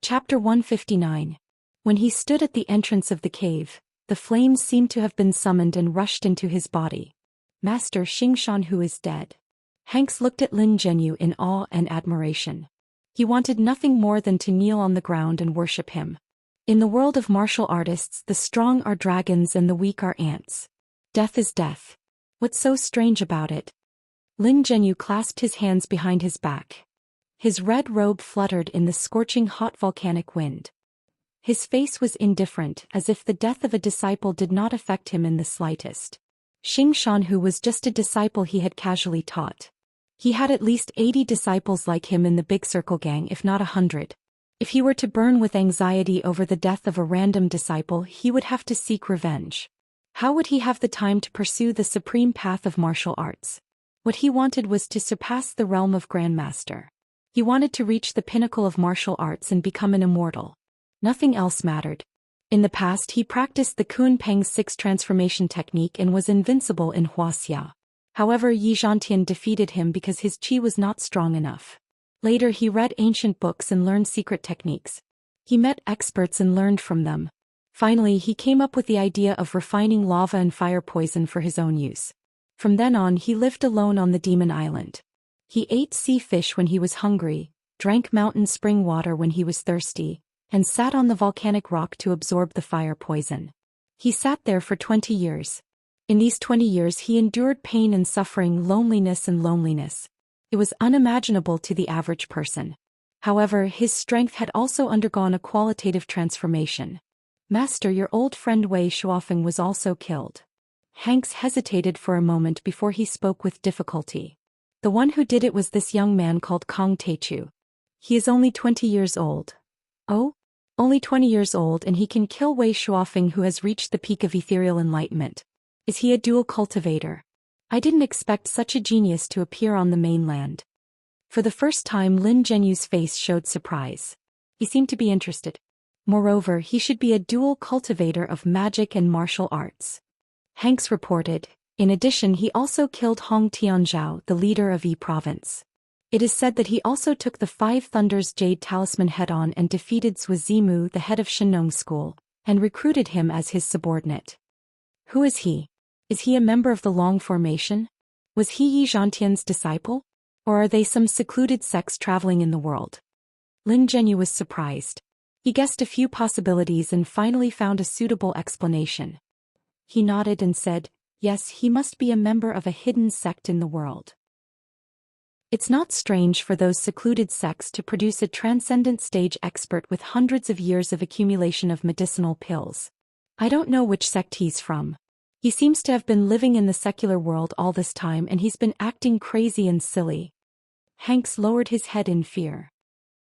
Chapter 159. When he stood at the entrance of the cave, the flames seemed to have been summoned and rushed into his body. Master Xianxia, who is dead. Hanks looked at Lin Zhenyu in awe and admiration. He wanted nothing more than to kneel on the ground and worship him. In the world of martial artists, the strong are dragons and the weak are ants. Death is death. What's so strange about it? Lin Zhenyu clasped his hands behind his back. His red robe fluttered in the scorching hot volcanic wind. His face was indifferent, as if the death of a disciple did not affect him in the slightest. Xianxia, who was just a disciple he had casually taught. He had at least 80 disciples like him in the Big Circle gang, if not 100. If he were to burn with anxiety over the death of a random disciple, he would have to seek revenge. How would he have the time to pursue the supreme path of martial arts? What he wanted was to surpass the realm of Grandmaster. He wanted to reach the pinnacle of martial arts and become an immortal. Nothing else mattered. In the past he practiced the Kunpeng 6 transformation technique and was invincible in Wuxia. However, Yi Zhantian defeated him because his qi was not strong enough. Later he read ancient books and learned secret techniques. He met experts and learned from them. Finally he came up with the idea of refining lava and fire poison for his own use. From then on he lived alone on the Demon Island. He ate sea fish when he was hungry, drank mountain spring water when he was thirsty, and sat on the volcanic rock to absorb the fire poison. He sat there for 20 years. In these 20 years he endured pain and suffering, loneliness and loneliness. It was unimaginable to the average person. However, his strength had also undergone a qualitative transformation. Master, your old friend Wei Shuofeng was also killed. Hanks hesitated for a moment before he spoke with difficulty. The one who did it was this young man called Kong Teichu. He is only 20 years old. Oh? Only 20 years old, and he can kill Wei Shuofeng, who has reached the peak of ethereal enlightenment. Is he a dual cultivator? I didn't expect such a genius to appear on the mainland. For the first time Lin Zhenyu's face showed surprise. He seemed to be interested. Moreover, he should be a dual cultivator of magic and martial arts. Hanks reported. In addition, he also killed Hong Tianzhao, the leader of Yi Province. It is said that he also took the Five Thunders Jade Talisman head-on and defeated Zhu Zimu, the head of Shenong School, and recruited him as his subordinate. Who is he? Is he a member of the Long Formation? Was he Yi Zhantian's disciple? Or are they some secluded sects traveling in the world? Lin Zhenyu was surprised. He guessed a few possibilities and finally found a suitable explanation. He nodded and said, yes, he must be a member of a hidden sect in the world. It's not strange for those secluded sects to produce a transcendent stage expert with hundreds of years of accumulation of medicinal pills. I don't know which sect he's from. He seems to have been living in the secular world all this time, and he's been acting crazy and silly. Hanks lowered his head in fear.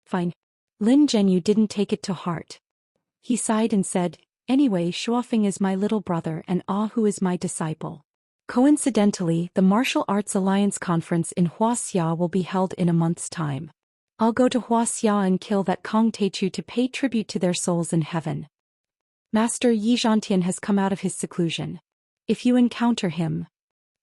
Fine. Lin Zhenyu didn't take it to heart. He sighed and said, anyway, Shuofeng is my little brother and who is my disciple. Coincidentally, the Martial Arts Alliance Conference in Wuxia will be held in a month's time. I'll go to Wuxia and kill that Kong Teichu to pay tribute to their souls in heaven. Master Yi Zhantian has come out of his seclusion. If you encounter him,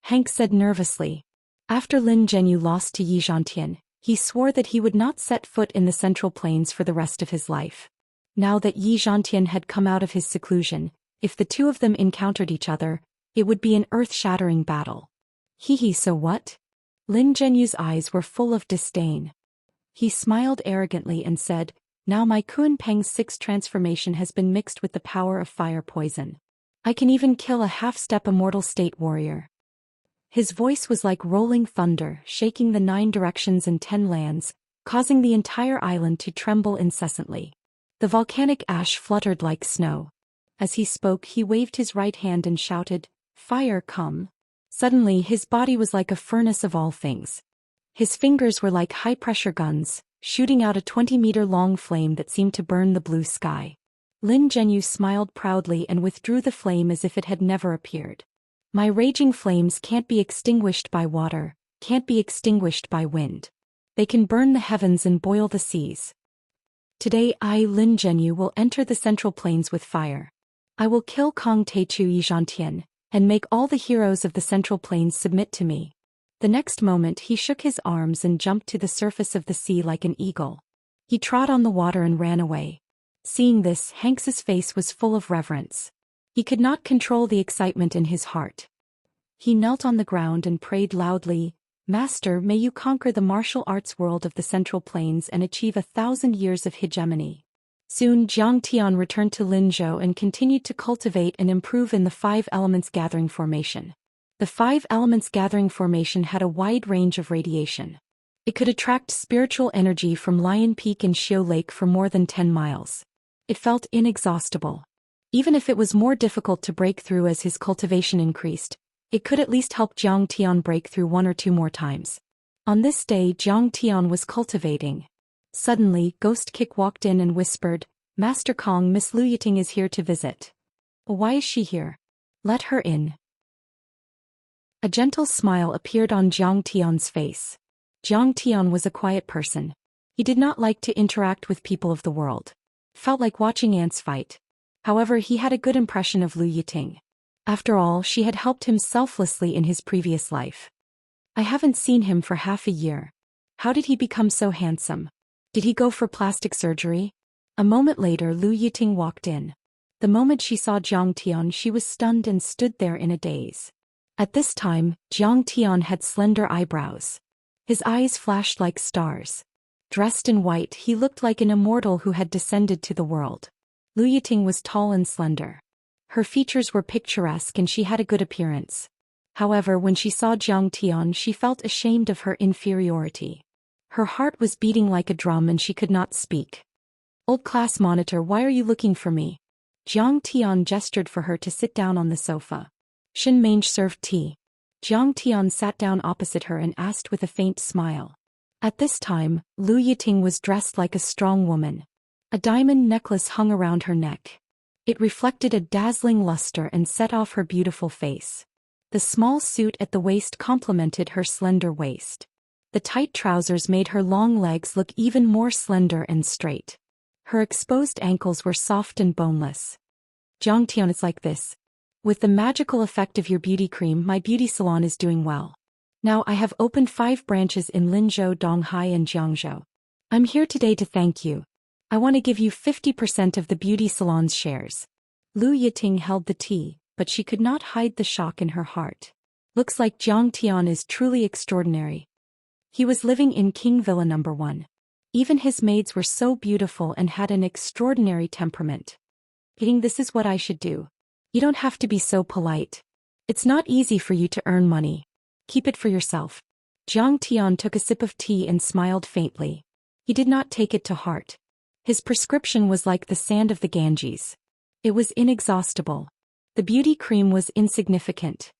Hank said nervously. After Lin Zhenyu lost to Yi Zhantian, he swore that he would not set foot in the Central Plains for the rest of his life. Now that Yi Zhantian had come out of his seclusion, if the two of them encountered each other, it would be an earth-shattering battle. So what? Lin Zhenyu's eyes were full of disdain. He smiled arrogantly and said, now my Kunpeng 6 transformation has been mixed with the power of fire poison. I can even kill a half-step immortal state warrior. His voice was like rolling thunder, shaking the 9 directions and 10 lands, causing the entire island to tremble incessantly. The volcanic ash fluttered like snow. As he spoke, he waved his right hand and shouted, fire come. Suddenly his body was like a furnace of all things. His fingers were like high-pressure guns, shooting out a 20-meter-long flame that seemed to burn the blue sky. Lin Zhenyu smiled proudly and withdrew the flame as if it had never appeared. My raging flames can't be extinguished by water, can't be extinguished by wind. They can burn the heavens and boil the seas. Today I, Lin Zhenyu, will enter the Central Plains with fire. I will kill Kong Teichu Yi Zhantian, and make all the heroes of the Central Plains submit to me. The next moment he shook his arms and jumped to the surface of the sea like an eagle. He trod on the water and ran away. Seeing this, Hanks's face was full of reverence. He could not control the excitement in his heart. He knelt on the ground and prayed loudly, "Master, may you conquer the martial arts world of the Central Plains and achieve 1,000 years of hegemony." Soon Jiang Tian returned to Linzhou and continued to cultivate and improve in the Five Elements Gathering Formation. The Five Elements Gathering Formation had a wide range of radiation. It could attract spiritual energy from Lion Peak and Xiu Lake for more than 10 miles. It felt inexhaustible. Even if it was more difficult to break through as his cultivation increased, it could at least help Jiang Tian break through one or two more times. On this day Jiang Tian was cultivating. Suddenly, Ghost Kick walked in and whispered, "Master Kong, Miss Lu Yiting is here to visit." "Why is she here?" "Let her in." A gentle smile appeared on Jiang Tian's face. Jiang Tian was a quiet person. He did not like to interact with people of the world. Felt like watching ants fight. However, he had a good impression of Lu Yiting. After all, she had helped him selflessly in his previous life. "I haven't seen him for half a year. How did he become so handsome? Did he go for plastic surgery?" A moment later Lu Yiting walked in. The moment she saw Jiang Tian she was stunned and stood there in a daze. At this time, Jiang Tian had slender eyebrows. His eyes flashed like stars. Dressed in white, he looked like an immortal who had descended to the world. Lu Yiting was tall and slender. Her features were picturesque and she had a good appearance. However, when she saw Jiang Tian she felt ashamed of her inferiority. Her heart was beating like a drum and she could not speak. "Old class monitor, why are you looking for me?" Jiang Tian gestured for her to sit down on the sofa. Shin Mange served tea. Jiang Tian sat down opposite her and asked with a faint smile. At this time, Lu Yiting was dressed like a strong woman. A diamond necklace hung around her neck. It reflected a dazzling luster and set off her beautiful face. The small suit at the waist complemented her slender waist. The tight trousers made her long legs look even more slender and straight. Her exposed ankles were soft and boneless. "Jiang Tian, it's like this. With the magical effect of your beauty cream, my beauty salon is doing well. Now I have opened 5 branches in Linzhou, Donghai and Jiangzhou. I'm here today to thank you. I want to give you 50% of the beauty salon's shares." Lu Yiting held the tea, but she could not hide the shock in her heart. Looks like Jiang Tian is truly extraordinary. He was living in King Villa No. 1. Even his maids were so beautiful and had an extraordinary temperament. This is what I should do. You don't have to be so polite. It's not easy for you to earn money. Keep it for yourself. Jiang Tian took a sip of tea and smiled faintly. He did not take it to heart. His prescription was like the sand of the Ganges. It was inexhaustible. The beauty cream was insignificant.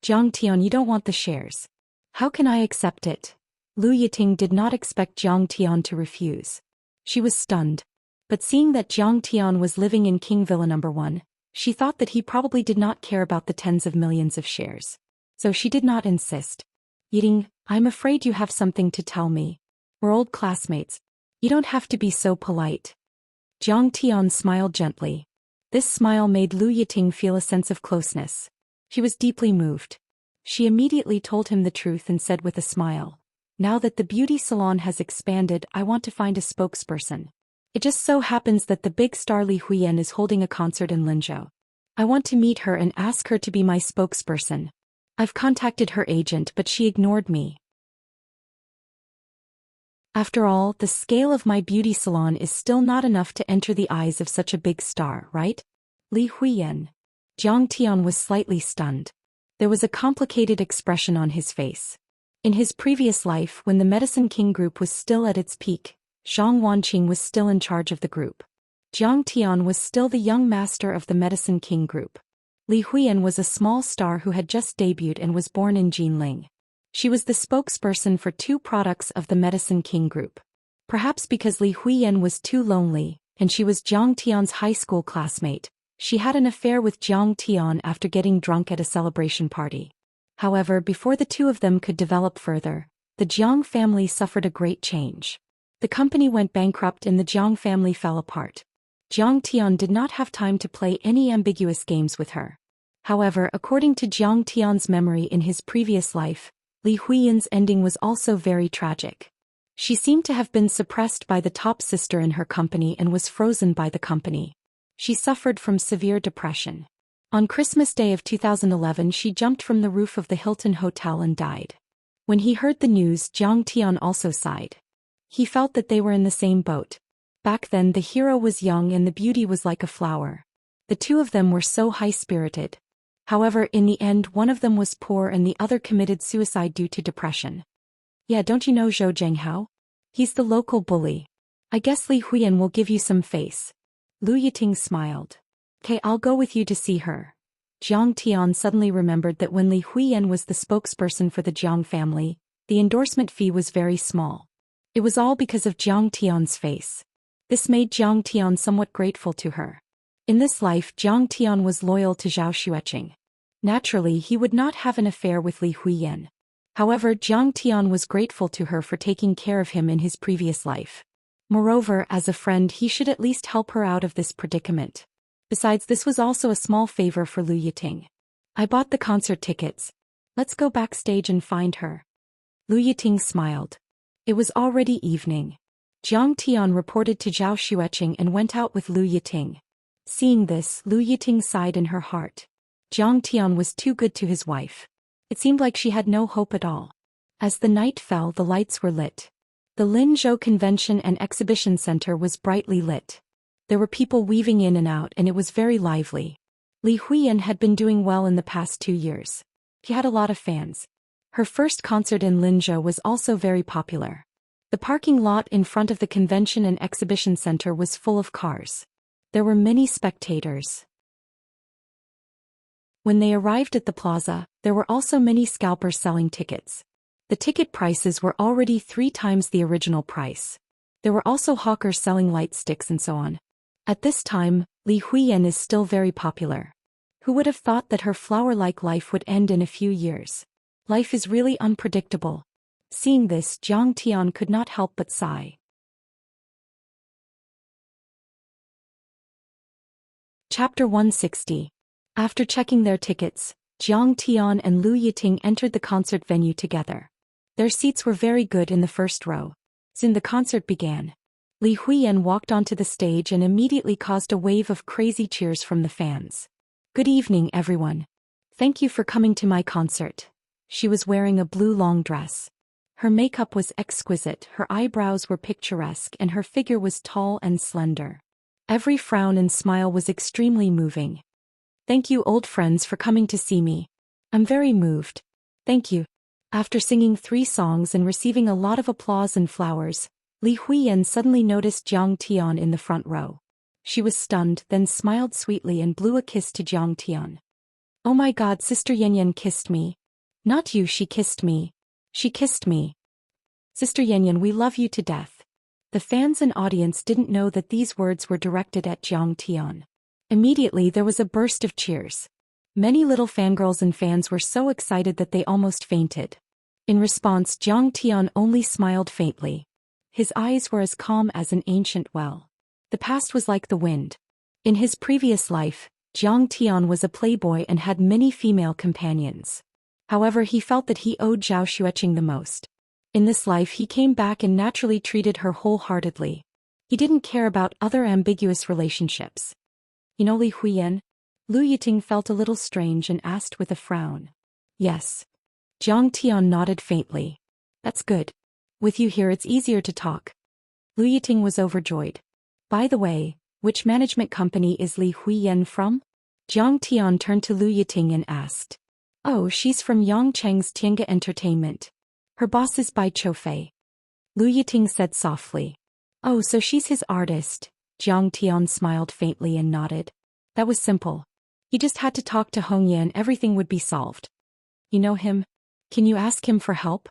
"Jiang Tian, you don't want the shares. How can I accept it?" Lu Yiting did not expect Jiang Tian to refuse. She was stunned. But seeing that Jiang Tian was living in King Villa No. 1, she thought that he probably did not care about the tens of millions of shares. So she did not insist. "Yiting, I'm afraid you have something to tell me. We're old classmates. You don't have to be so polite." Jiang Tian smiled gently. This smile made Lu Yiting feel a sense of closeness. She was deeply moved. She immediately told him the truth and said with a smile, "Now that the beauty salon has expanded, I want to find a spokesperson. It just so happens that the big star Li Huiyan is holding a concert in Linzhou. I want to meet her and ask her to be my spokesperson. I've contacted her agent but she ignored me. After all, the scale of my beauty salon is still not enough to enter the eyes of such a big star, right?" Li Huiyan. Jiang Tian was slightly stunned. There was a complicated expression on his face. In his previous life, when the Medicine King group was still at its peak, Zhang Wanqing was still in charge of the group. Jiang Tian was still the young master of the Medicine King group. Li Huiyan was a small star who had just debuted and was born in Jinling. She was the spokesperson for 2 products of the Medicine King group. Perhaps because Li Huiyan was too lonely, and she was Jiang Tian's high school classmate, she had an affair with Jiang Tian after getting drunk at a celebration party. However, before the two of them could develop further, the Jiang family suffered a great change. The company went bankrupt and the Jiang family fell apart. Jiang Tian did not have time to play any ambiguous games with her. However, according to Jiang Tian's memory in his previous life, Li Huiyan's ending was also very tragic. She seemed to have been suppressed by the top sister in her company and was frozen by the company. She suffered from severe depression. On Christmas Day of 2011 she jumped from the roof of the Hilton Hotel and died. When he heard the news, Zhang Tian also sighed. He felt that they were in the same boat. Back then the hero was young and the beauty was like a flower. The two of them were so high-spirited. However, in the end one of them was poor and the other committed suicide due to depression. Yeah, don't you know Zhou Zhenghao? He's the local bully. I guess Li Huiyan will give you some face. Lu Yiting smiled. Okay, I'll go with you to see her. Zhang Tian suddenly remembered that when Li Huiyan was the spokesperson for the Jiang family, the endorsement fee was very small. It was all because of Zhang Tian's face. This made Zhang Tian somewhat grateful to her. In this life, Zhang Tian was loyal to Zhao Xueqing. Naturally, he would not have an affair with Li Huiyan. However, Zhang Tian was grateful to her for taking care of him in his previous life. Moreover, as a friend, he should at least help her out of this predicament. Besides, this was also a small favor for Lu Yiting. I bought the concert tickets. Let's go backstage and find her. Lu Yiting smiled. It was already evening. Zhang Tian reported to Zhao Xueqing and went out with Lu Yiting. Seeing this, Lu Yiting sighed in her heart. Zhang Tian was too good to his wife. It seemed like she had no hope at all. As the night fell, the lights were lit. The Linzhou Convention and Exhibition Center was brightly lit. There were people weaving in and out and it was very lively. Li Huiyan had been doing well in the past 2 years. She had a lot of fans. Her first concert in Linzhou was also very popular. The parking lot in front of the Convention and Exhibition Center was full of cars. There were many spectators. When they arrived at the plaza, there were also many scalpers selling tickets. The ticket prices were already 3 times the original price. There were also hawkers selling light sticks and so on. At this time, Li Huiyan is still very popular. Who would have thought that her flower-like life would end in a few years? Life is really unpredictable. Seeing this, Zhang Tian could not help but sigh. Chapter 160. After checking their tickets, Zhang Tian and Lu Yiting entered the concert venue together. Their seats were very good in the first row. Soon the concert began. Li Huiyan walked onto the stage and immediately caused a wave of crazy cheers from the fans. Good evening, everyone. Thank you for coming to my concert. She was wearing a blue long dress. Her makeup was exquisite, her eyebrows were picturesque, and her figure was tall and slender. Every frown and smile was extremely moving. Thank you, old friends, for coming to see me. I'm very moved. Thank you. After singing 3 songs and receiving a lot of applause and flowers, Li Huiyan suddenly noticed Zhang Tian in the front row. She was stunned, then smiled sweetly and blew a kiss to Zhang Tian. Oh my God, Sister Yanyan kissed me. Not you, she kissed me. She kissed me. Sister Yanyan, we love you to death. The fans and audience didn't know that these words were directed at Zhang Tian. Immediately there was a burst of cheers. Many little fangirls and fans were so excited that they almost fainted. In response, Zhang Tian only smiled faintly. His eyes were as calm as an ancient well. The past was like the wind. In his previous life, Zhang Tian was a playboy and had many female companions. However, he felt that he owed Zhao Xueqing the most. In this life he came back and naturally treated her wholeheartedly. He didn't care about other ambiguous relationships. You know Li Huiyan? Lu Yiting felt a little strange and asked with a frown. Yes. Zhang Tian nodded faintly. That's good. With you here it's easier to talk. Lu Yiting was overjoyed. By the way, which management company is Li Huiyan from? Zhang Tian turned to Lu Yiting and asked. Oh, she's from Yangcheng's Tiange Entertainment. Her boss is Bai Choufei. Lu Yiting said softly. Oh, so she's his artist. Zhang Tian smiled faintly and nodded. That was simple. He just had to talk to Hongye and everything would be solved. You know him? Can you ask him for help?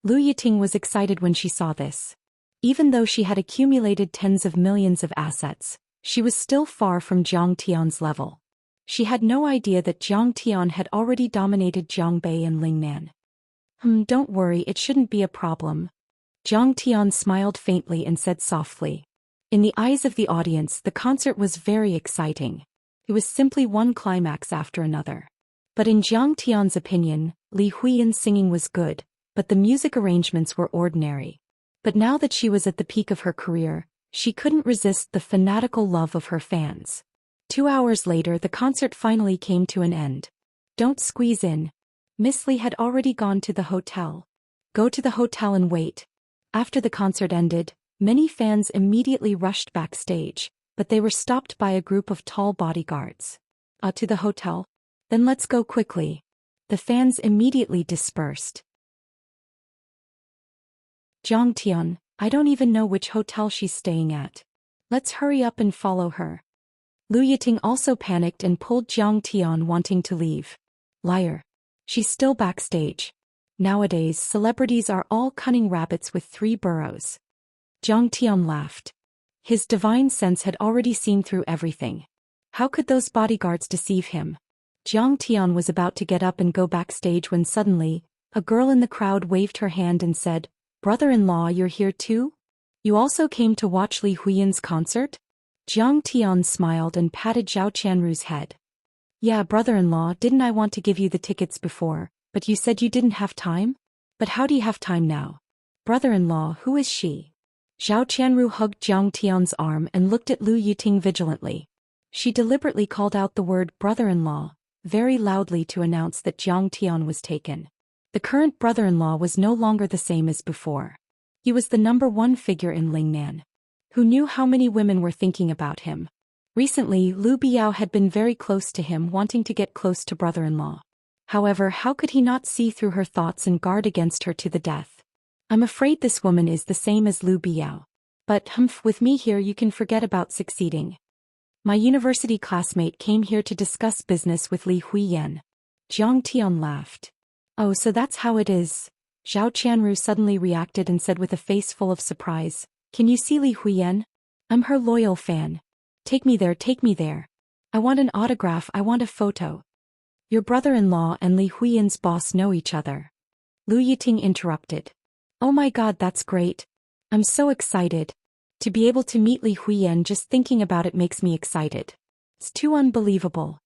Lu Yiting was excited when she saw this. Even though she had accumulated tens of millions of assets, she was still far from Zhang Tian's level. She had no idea that Zhang Tian had already dominated Jiangbei and Lingnan. Don't worry, it shouldn't be a problem. Zhang Tian smiled faintly and said softly. In the eyes of the audience, the concert was very exciting. It was simply one climax after another. But in Zhang Tian's opinion, Li Huiyan's singing was good, but the music arrangements were ordinary. But now that she was at the peak of her career, she couldn't resist the fanatical love of her fans. 2 hours later, the concert finally came to an end. Don't squeeze in. Miss Lee had already gone to the hotel. Go to the hotel and wait. After the concert ended, many fans immediately rushed backstage, but they were stopped by a group of tall bodyguards. To the hotel? Then let's go quickly. The fans immediately dispersed. Zhang Tian, I don't even know which hotel she's staying at. Let's hurry up and follow her. Lu Yiting also panicked and pulled Zhang Tian, wanting to leave. Liar. She's still backstage. Nowadays, celebrities are all cunning rabbits with 3 burrows. Zhang Tian laughed. His divine sense had already seen through everything. How could those bodyguards deceive him? Zhang Tian was about to get up and go backstage when suddenly, a girl in the crowd waved her hand and said, "Brother-in-law, you're here too? You also came to watch Li Huiyan's concert?" Zhang Tian smiled and patted Zhao Qianru's head. "Yeah, brother-in-law, didn't I want to give you the tickets before, but you said you didn't have time? But how do you have time now? Brother-in-law, who is she?" Zhao Qianru hugged Zhang Tian's arm and looked at Lu Yiting vigilantly. She deliberately called out the word brother-in-law very loudly to announce that Zhang Tian was taken. The current brother-in-law was no longer the same as before. He was the #1 figure in Lingnan. Who knew how many women were thinking about him? Recently, Lu Biao had been very close to him, wanting to get close to brother-in-law. However, how could he not see through her thoughts and guard against her to the death? I'm afraid this woman is the same as Lu Biao. But with me here you can forget about succeeding. My university classmate came here to discuss business with Li Huiyan. Zhang Tian laughed. Oh, so that's how it is. Zhao Qianru suddenly reacted and said with a face full of surprise, "Can you see Li Huiyan? I'm her loyal fan. Take me there, take me there. I want an autograph, I want a photo." Your brother-in-law and Li Huiyan's boss know each other. Lu Yiting interrupted. Oh my god, that's great. I'm so excited. To be able to meet Li Huiyan, just thinking about it makes me excited. It's too unbelievable.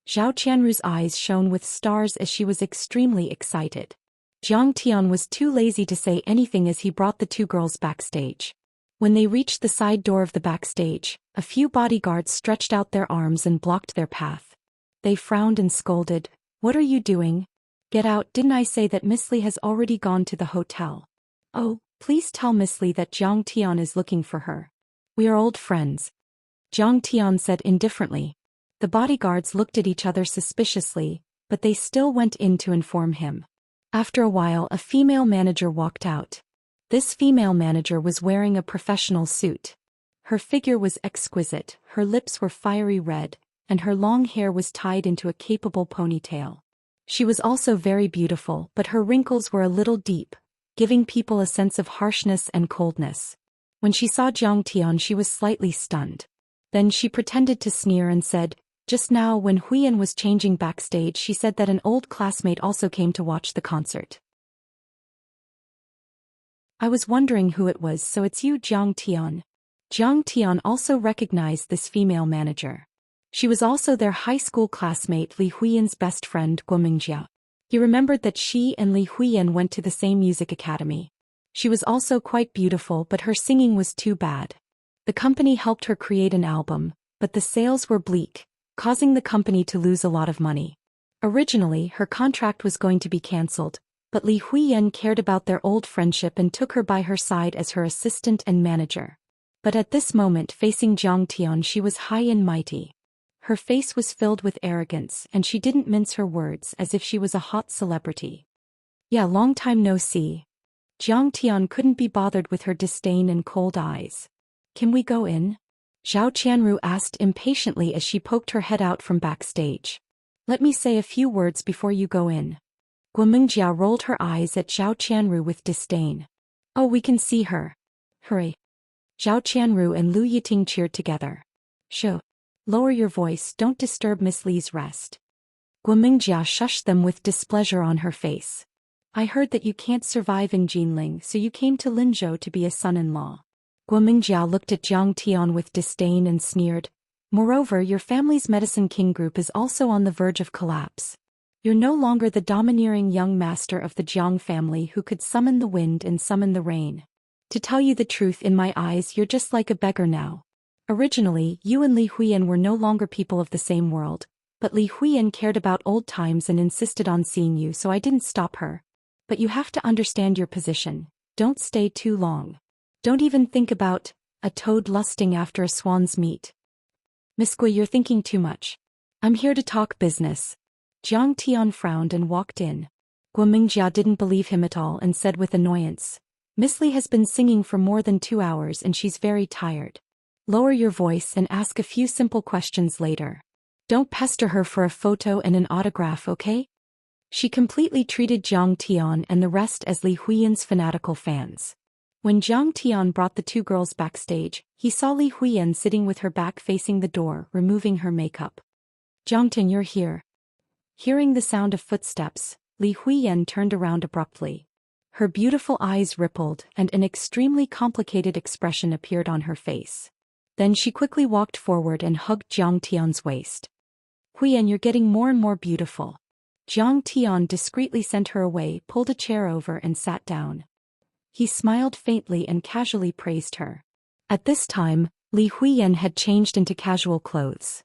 Zhao Qianru's eyes shone with stars as she was extremely excited. Zhang Tian was too lazy to say anything as he brought the 2 girls backstage. When they reached the side door of the backstage, a few bodyguards stretched out their arms and blocked their path. They frowned and scolded. "What are you doing? Get out, didn't I say that Miss Li has already gone to the hotel? Oh, please tell Miss Li that Zhang Tian is looking for her. We are old friends." Zhang Tian said indifferently. The bodyguards looked at each other suspiciously, but they still went in to inform him. After a while, a female manager walked out. This female manager was wearing a professional suit. Her figure was exquisite, her lips were fiery red, and her long hair was tied into a capable ponytail. She was also very beautiful, but her wrinkles were a little deep, giving people a sense of harshness and coldness. When she saw Zhang Tian, she was slightly stunned. Then she pretended to sneer and said, "Just now when Huiyan was changing backstage, she said that an old classmate also came to watch the concert. I was wondering who it was, so it's you, Zhang Tian." Zhang Tian also recognized this female manager. She was also their high school classmate Li Huiyan's best friend Guomingjia. He remembered that she and Li Huiyan went to the same music academy. She was also quite beautiful, but her singing was too bad. The company helped her create an album, but the sales were bleak, causing the company to lose a lot of money. Originally, her contract was going to be cancelled, but Li Huiyan cared about their old friendship and took her by her side as her assistant and manager. But at this moment, facing Zhang Tian, she was high and mighty. Her face was filled with arrogance, and she didn't mince her words as if she was a hot celebrity. "Yeah, long time no see." Zhang Tian couldn't be bothered with her disdain and cold eyes. "Can we go in?" Zhao Qianru asked impatiently as she poked her head out from backstage. "Let me say a few words before you go in." Guomingjia rolled her eyes at Zhao Qianru with disdain. "Oh, we can see her. Hurry." Zhao Qianru and Lu Yiting cheered together. "Shoo. Lower your voice, don't disturb Miss Li's rest." Guomingjia shushed them with displeasure on her face. "I heard that you can't survive in Jinling, so you came to Linzhou to be a son-in-law." Guomingjia looked at Zhang Tian with disdain and sneered. "Moreover, your family's Medicine King group is also on the verge of collapse. You're no longer the domineering young master of the Jiang family who could summon the wind and summon the rain. To tell you the truth, in my eyes you're just like a beggar now. Originally, you and Li Huiyan were no longer people of the same world, but Li Huiyan cared about old times and insisted on seeing you, so I didn't stop her. But you have to understand your position. Don't stay too long. Don't even think about a toad lusting after a swan's meat. Miss Gui, you're thinking too much. I'm here to talk business. Jiang Tian frowned and walked in. Guo Mingjia didn't believe him at all and said with annoyance, Miss Li has been singing for more than 2 hours and she's very tired. Lower your voice and ask a few simple questions later. Don't pester her for a photo and an autograph, okay? She completely treated Jiang Tian and the rest as Li Huiyan's fanatical fans. When Jiang Tian brought the 2 girls backstage, he saw Li Huiyan sitting with her back facing the door, removing her makeup. Jiang Tian, you're here. Hearing the sound of footsteps, Li Huiyan turned around abruptly. Her beautiful eyes rippled and an extremely complicated expression appeared on her face. Then she quickly walked forward and hugged Jiang Tian's waist. Huiyan, you're getting more and more beautiful. Jiang Tian discreetly sent her away, pulled a chair over and sat down. He smiled faintly and casually praised her. At this time, Li Huiyan had changed into casual clothes.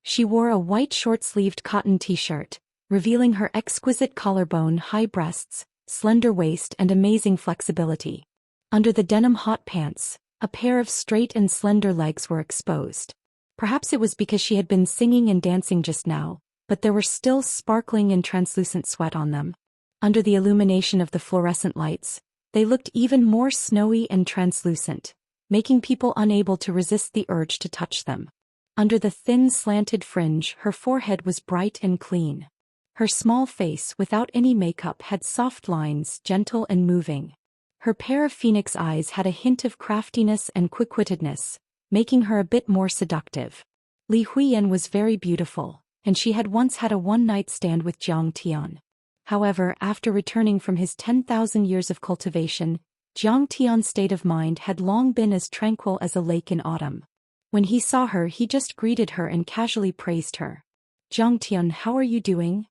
She wore a white short-sleeved cotton t-shirt, revealing her exquisite collarbone, high breasts, slender waist and amazing flexibility. Under the denim hot pants, a pair of straight and slender legs were exposed. Perhaps it was because she had been singing and dancing just now, but there were still sparkling and translucent sweat on them. Under the illumination of the fluorescent lights, they looked even more snowy and translucent, making people unable to resist the urge to touch them. Under the thin slanted fringe, her forehead was bright and clean. Her small face, without any makeup, had soft lines, gentle and moving. Her pair of phoenix eyes had a hint of craftiness and quick-wittedness, making her a bit more seductive. Li Huiyan was very beautiful, and she had once had a one-night stand with Jiang Tian. However, after returning from his 10,000 years of cultivation, Jiang Tian's state of mind had long been as tranquil as a lake in autumn. When he saw her, he just greeted her and casually praised her. Jiang Tian, how are you doing?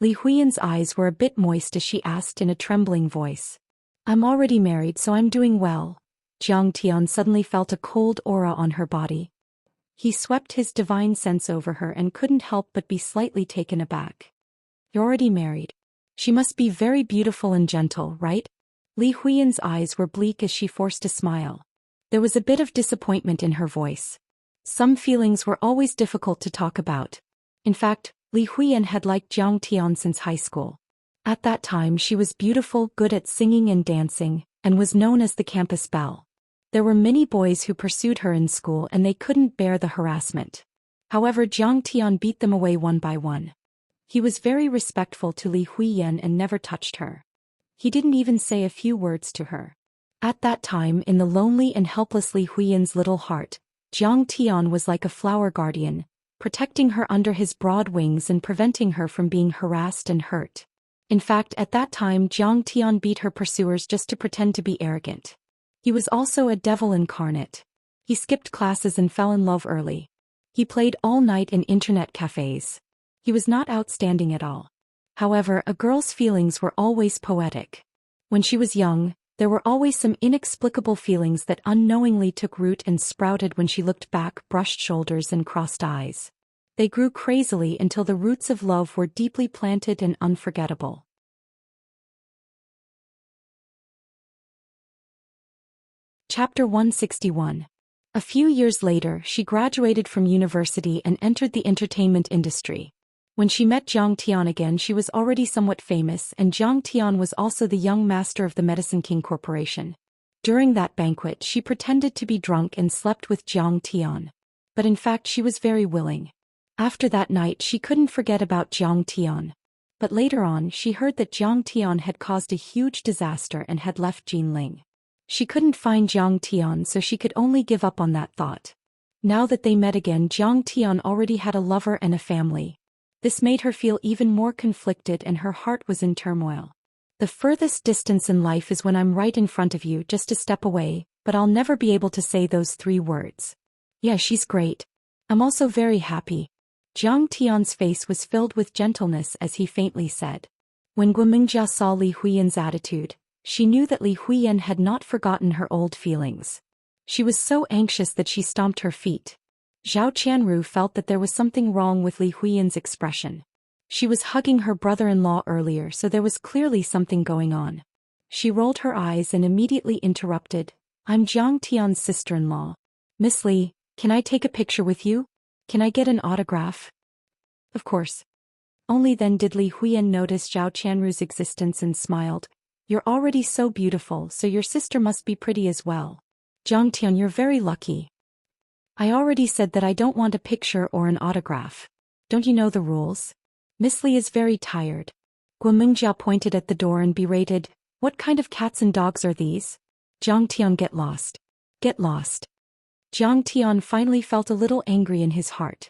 Li Huiyan's eyes were a bit moist as she asked in a trembling voice. I'm already married, so I'm doing well. Jiang Tian suddenly felt a cold aura on her body. He swept his divine sense over her and couldn't help but be slightly taken aback. You're already married. She must be very beautiful and gentle, right? Li Huiyan's eyes were bleak as she forced a smile. There was a bit of disappointment in her voice. Some feelings were always difficult to talk about. In fact, Li Huiyan had liked Jiang Tian since high school. At that time she was beautiful, good at singing and dancing, and was known as the campus belle. There were many boys who pursued her in school and they couldn't bear the harassment. However, Jiang Tian beat them away one by one. He was very respectful to Li Huiyan and never touched her. He didn't even say a few words to her. At that time, in the lonely and helpless Li Huiyan's little heart, Jiang Tian was like a flower guardian, protecting her under his broad wings and preventing her from being harassed and hurt. In fact, at that time Jiang Tian beat her pursuers just to pretend to be arrogant. He was also a devil incarnate. He skipped classes and fell in love early. He played all night in internet cafes. He was not outstanding at all. However, a girl's feelings were always poetic. When she was young, there were always some inexplicable feelings that unknowingly took root and sprouted when she looked back, brushed shoulders and crossed eyes. They grew crazily until the roots of love were deeply planted and unforgettable. Chapter 161. A few years later, she graduated from university and entered the entertainment industry. When she met Jiang Tian again, she was already somewhat famous, and Jiang Tian was also the young master of the Medicine King Corporation. During that banquet, she pretended to be drunk and slept with Jiang Tian. But in fact, she was very willing. After that night, she couldn't forget about Jiang Tian. But later on, she heard that Jiang Tian had caused a huge disaster and had left Jinling. She couldn't find Jiang Tian, so she could only give up on that thought. Now that they met again, Jiang Tian already had a lover and a family. This made her feel even more conflicted and her heart was in turmoil. The furthest distance in life is when I'm right in front of you, just a step away, but I'll never be able to say those 3 words. Yeah, she's great. I'm also very happy. Jiang Tian's face was filled with gentleness as he faintly said. When Guo Mingjia saw Li Huiyan's attitude, She knew that Li Huiyan had not forgotten her old feelings. She was so anxious that she stomped her feet. Zhao Qianru felt that there was something wrong with Li Huiyan's expression. She was hugging her brother-in-law earlier, so there was clearly something going on. She rolled her eyes and immediately interrupted. I'm Jiang Tian's sister-in-law. Miss Li, can I take a picture with you? Can I get an autograph? Of course. Only then did Li Huiyan notice Zhao Qianru's existence and smiled. You're already so beautiful, so your sister must be pretty as well. Jiang Tian, you're very lucky. I already said that I don't want a picture or an autograph. Don't you know the rules? Miss Li is very tired. Guomingjia pointed at the door and berated, what kind of cats and dogs are these? Jiang Tian, get lost. Get lost. Jiang Tian finally felt a little angry in his heart.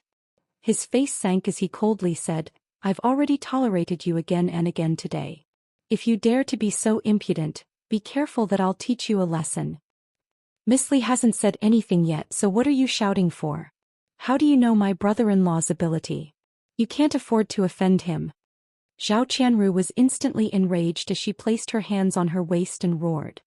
His face sank as he coldly said, I've already tolerated you again and again today. If you dare to be so impudent, be careful that I'll teach you a lesson. Miss Li hasn't said anything yet, so what are you shouting for? How do you know my brother-in-law's ability? You can't afford to offend him. Zhao Qianru was instantly enraged as she placed her hands on her waist and roared.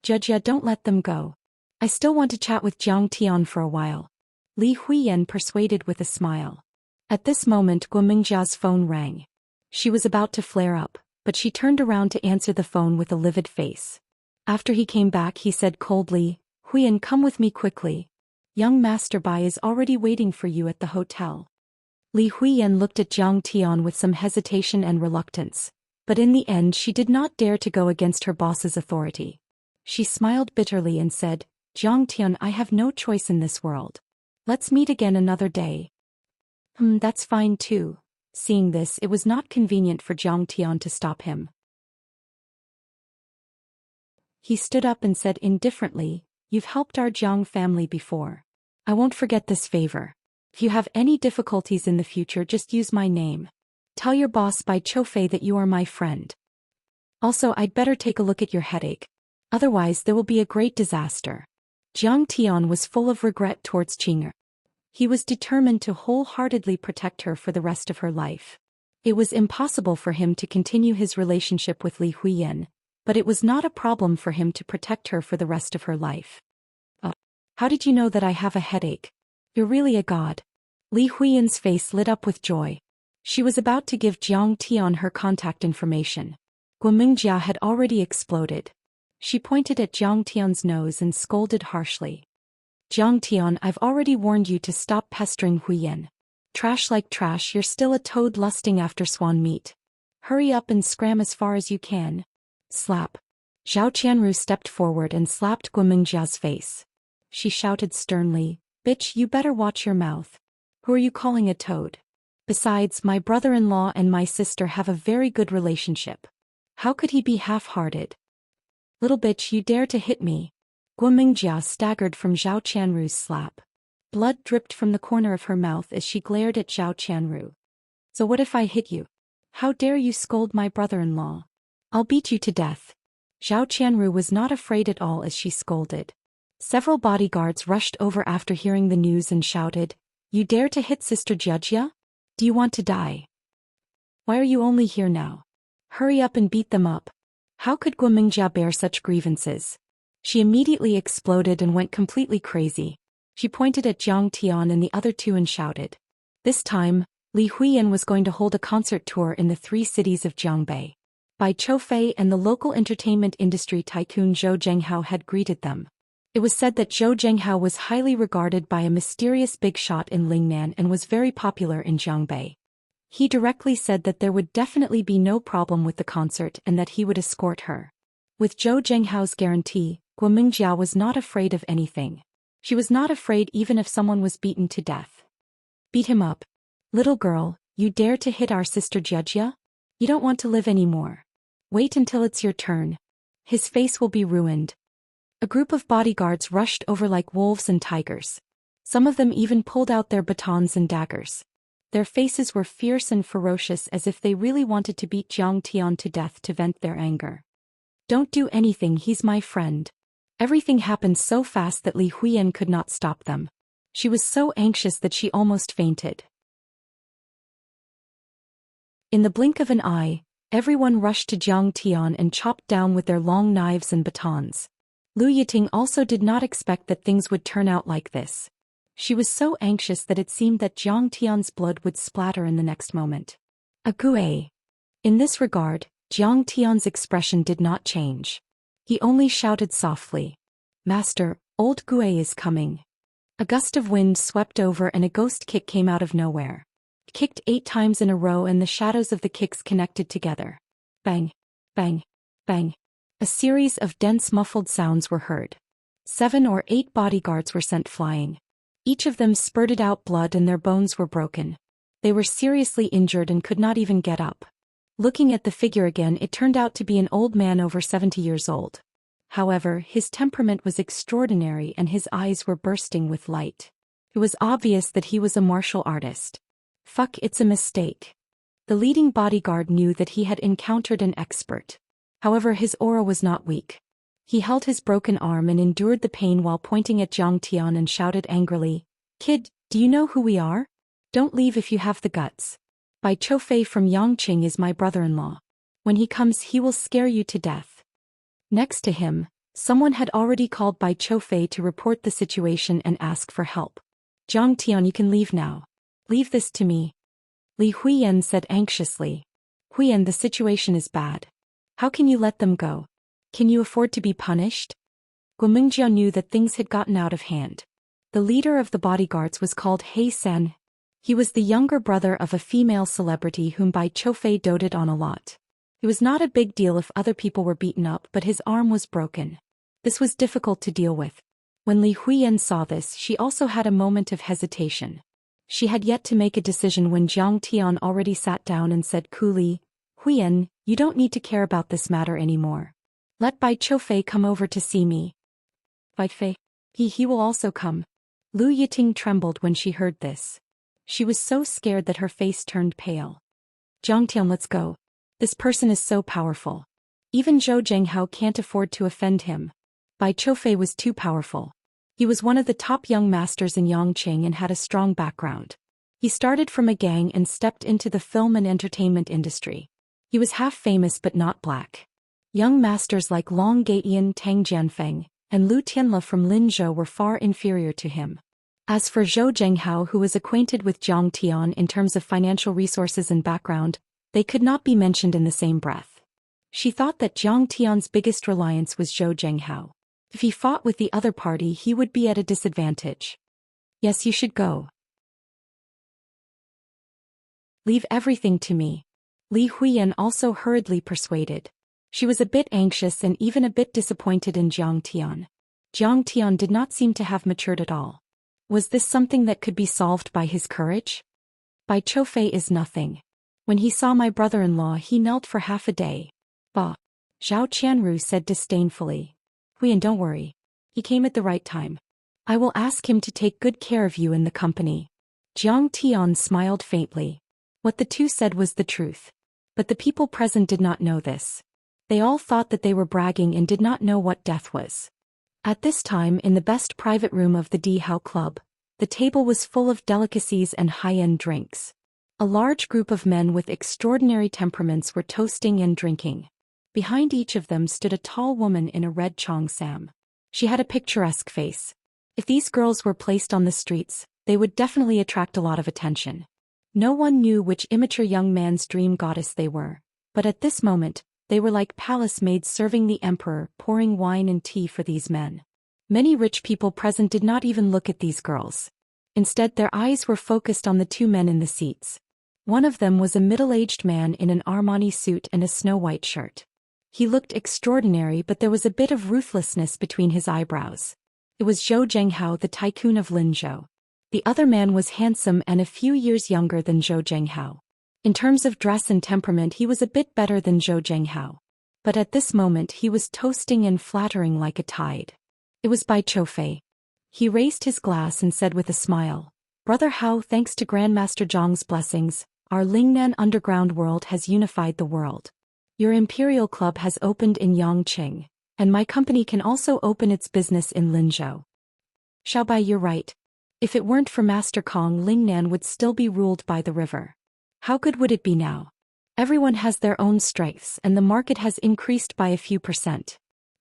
Jia, don't let them go. I still want to chat with Jiang Tian for a while. Li Huiyan persuaded with a smile. At this moment Guomingjia's phone rang. She was about to flare up, but she turned around to answer the phone with a livid face. After he came back he said coldly, Huiyan, come with me quickly. Young Master Bai is already waiting for you at the hotel. Li Huiyan looked at Jiang Tian with some hesitation and reluctance, but in the end she did not dare to go against her boss's authority. She smiled bitterly and said, Jiang Tian, I have no choice in this world. Let's meet again another day. That's fine too. Seeing this, it was not convenient for Jiang Tian to stop him. He stood up and said indifferently, You've helped our Jiang family before. I won't forget this favor. If you have any difficulties in the future, just use my name. Tell your boss Bai Chofei that you are my friend. Also, I'd better take a look at your headache. Otherwise there will be a great disaster. Jiang Tian was full of regret towards Qing'er. He was determined to wholeheartedly protect her for the rest of her life. It was impossible for him to continue his relationship with Li Huiyan, but it was not a problem for him to protect her for the rest of her life. Oh, how did you know that I have a headache? You're really a god. Li Huiyan's face lit up with joy. She was about to give Jiang Tian her contact information. Guomingjia had already exploded. She pointed at Jiang Tian's nose and scolded harshly. Jiang Tian, I've already warned you to stop pestering Huiyan. Trash like trash, you're still a toad lusting after swan meat. Hurry up and scram as far as you can. Slap. Zhao Qianru stepped forward and slapped Guomingjia's face. She shouted sternly, Bitch, you better watch your mouth. Who are you calling a toad? Besides, my brother-in-law and my sister have a very good relationship. How could he be half-hearted? Little bitch, you dare to hit me. Guomingjia staggered from Zhao Qianru's slap. Blood dripped from the corner of her mouth as she glared at Zhao Qianru. So what if I hit you? How dare you scold my brother-in-law? I'll beat you to death. Zhao Qianru was not afraid at all as she scolded. Several bodyguards rushed over after hearing the news and shouted, You dare to hit Sister Jia? Do you want to die? Why are you only here now? Hurry up and beat them up. How could Guomingjia bear such grievances? She immediately exploded and went completely crazy. She pointed at Jiang Tian and the other two and shouted. This time, Li Huiyan was going to hold a concert tour in the 3 cities of Jiangbei. Bai Chofei and the local entertainment industry tycoon Zhou Zhenghao had greeted them. It was said that Zhou Zhenghao was highly regarded by a mysterious big shot in Lingnan and was very popular in Jiangbei. He directly said that there would definitely be no problem with the concert and that he would escort her. With Zhou Zhenghao's guarantee, Guomingjia was not afraid of anything. She was not afraid even if someone was beaten to death. Beat him up. Little girl, you dare to hit our sister Jia? You don't want to live anymore. Wait until it's your turn. His face will be ruined. A group of bodyguards rushed over like wolves and tigers. Some of them even pulled out their batons and daggers. Their faces were fierce and ferocious as if they really wanted to beat Jiang Tian to death to vent their anger. Don't do anything, he's my friend. Everything happened so fast that Li Huiyan could not stop them. She was so anxious that she almost fainted. In the blink of an eye, Everyone rushed to Jiang Tian and chopped down with their long knives and batons. Lu Yiting also did not expect that things would turn out like this. She was so anxious that it seemed that Jiang Tian's blood would splatter in the next moment. Agui. In this regard, Jiang Tian's expression did not change. He only shouted softly, "Master, old Gui is coming." A gust of wind swept over and a ghost kick came out of nowhere. It kicked 8 times in a row and the shadows of the kicks connected together. Bang, bang, bang. A series of dense muffled sounds were heard. 7 or 8 bodyguards were sent flying. Each of them spurted out blood and their bones were broken. They were seriously injured and could not even get up. Looking at the figure again, it turned out to be an old man over 70 years old. However, his temperament was extraordinary and his eyes were bursting with light. It was obvious that he was a martial artist. Fuck, it's a mistake. The leading bodyguard knew that he had encountered an expert. However, his aura was not weak. He held his broken arm and endured the pain while pointing at Jiang Tian and shouted angrily, "Kid, do you know who we are? Don't leave if you have the guts. Bai Choufei from Yangqing is my brother-in-law. When he comes he will scare you to death." Next to him, someone had already called Bai Choufei to report the situation and ask for help. "Jiang Tian, you can leave now. Leave this to me." Li Huiyan said anxiously. "Huiyan, the situation is bad. How can you let them go? Can you afford to be punished?" Guomingjiao knew that things had gotten out of hand. The leader of the bodyguards was called He Sen. He was the younger brother of a female celebrity whom Bai Choufei doted on a lot. It was not a big deal if other people were beaten up, but his arm was broken. This was difficult to deal with. When Li Huiyan saw this, she also had a moment of hesitation. She had yet to make a decision when Jiang Tian already sat down and said coolly, "Huiyan, you don't need to care about this matter anymore. Let Bai Choufei come over to see me." "Bai Fei? He will also come." Lu Yiting trembled when she heard this. She was so scared that her face turned pale. "Jiang Tian, let's go. This person is so powerful. Even Zhou Zhenghao can't afford to offend him." Bai Choufei was too powerful. He was one of the top young masters in Yangqing and had a strong background. He started from a gang and stepped into the film and entertainment industry. He was half famous but not black. Young masters like Long Gaiyan, Tang Jianfeng, and Lu Tianle from Linzhou were far inferior to him. As for Zhou Zhenghao, who was acquainted with Jiang Tian in terms of financial resources and background, they could not be mentioned in the same breath. She thought that Jiang Tian's biggest reliance was Zhou Zhenghao. If he fought with the other party, he would be at a disadvantage. "Yes, you should go. Leave everything to me." Li Huiyan also hurriedly persuaded. She was a bit anxious and even a bit disappointed in Jiang Tian. Jiang Tian did not seem to have matured at all. Was this something that could be solved by his courage? "Bai Choufei is nothing. When he saw my brother-in-law he knelt for half a day." "Bah." Zhao Qianru said disdainfully. "Huiyan, don't worry. He came at the right time. I will ask him to take good care of you in the company." Jiang Tian smiled faintly. What the two said was the truth. But the people present did not know this. They all thought that they were bragging and did not know what death was. At this time, in the best private room of the Di Hao Club, the table was full of delicacies and high-end drinks. A large group of men with extraordinary temperaments were toasting and drinking. Behind each of them stood a tall woman in a red cheongsam. She had a picturesque face. If these girls were placed on the streets, they would definitely attract a lot of attention. No one knew which immature young man's dream goddess they were, but at this moment, they were like palace maids serving the emperor, pouring wine and tea for these men. Many rich people present did not even look at these girls. Instead, their eyes were focused on the 2 men in the seats. One of them was a middle-aged man in an Armani suit and a snow-white shirt. He looked extraordinary, but there was a bit of ruthlessness between his eyebrows. It was Zhou Zhenghao, the tycoon of Linzhou. The other man was handsome and a few years younger than Zhou Zhenghao. In terms of dress and temperament, he was a bit better than Zhou Zhenghao. But at this moment he was toasting and flattering like a tide. It was Bai Choufei. He raised his glass and said with a smile, "Brother Hao, thanks to Grandmaster Zhang's blessings, our Lingnan underground world has unified the world. Your Imperial Club has opened in Yangqing, and my company can also open its business in Linzhou. Xiaobai, you're right. If it weren't for Master Kong, Lingnan would still be ruled by the river. How good would it be now? Everyone has their own strengths and the market has increased by a few percent.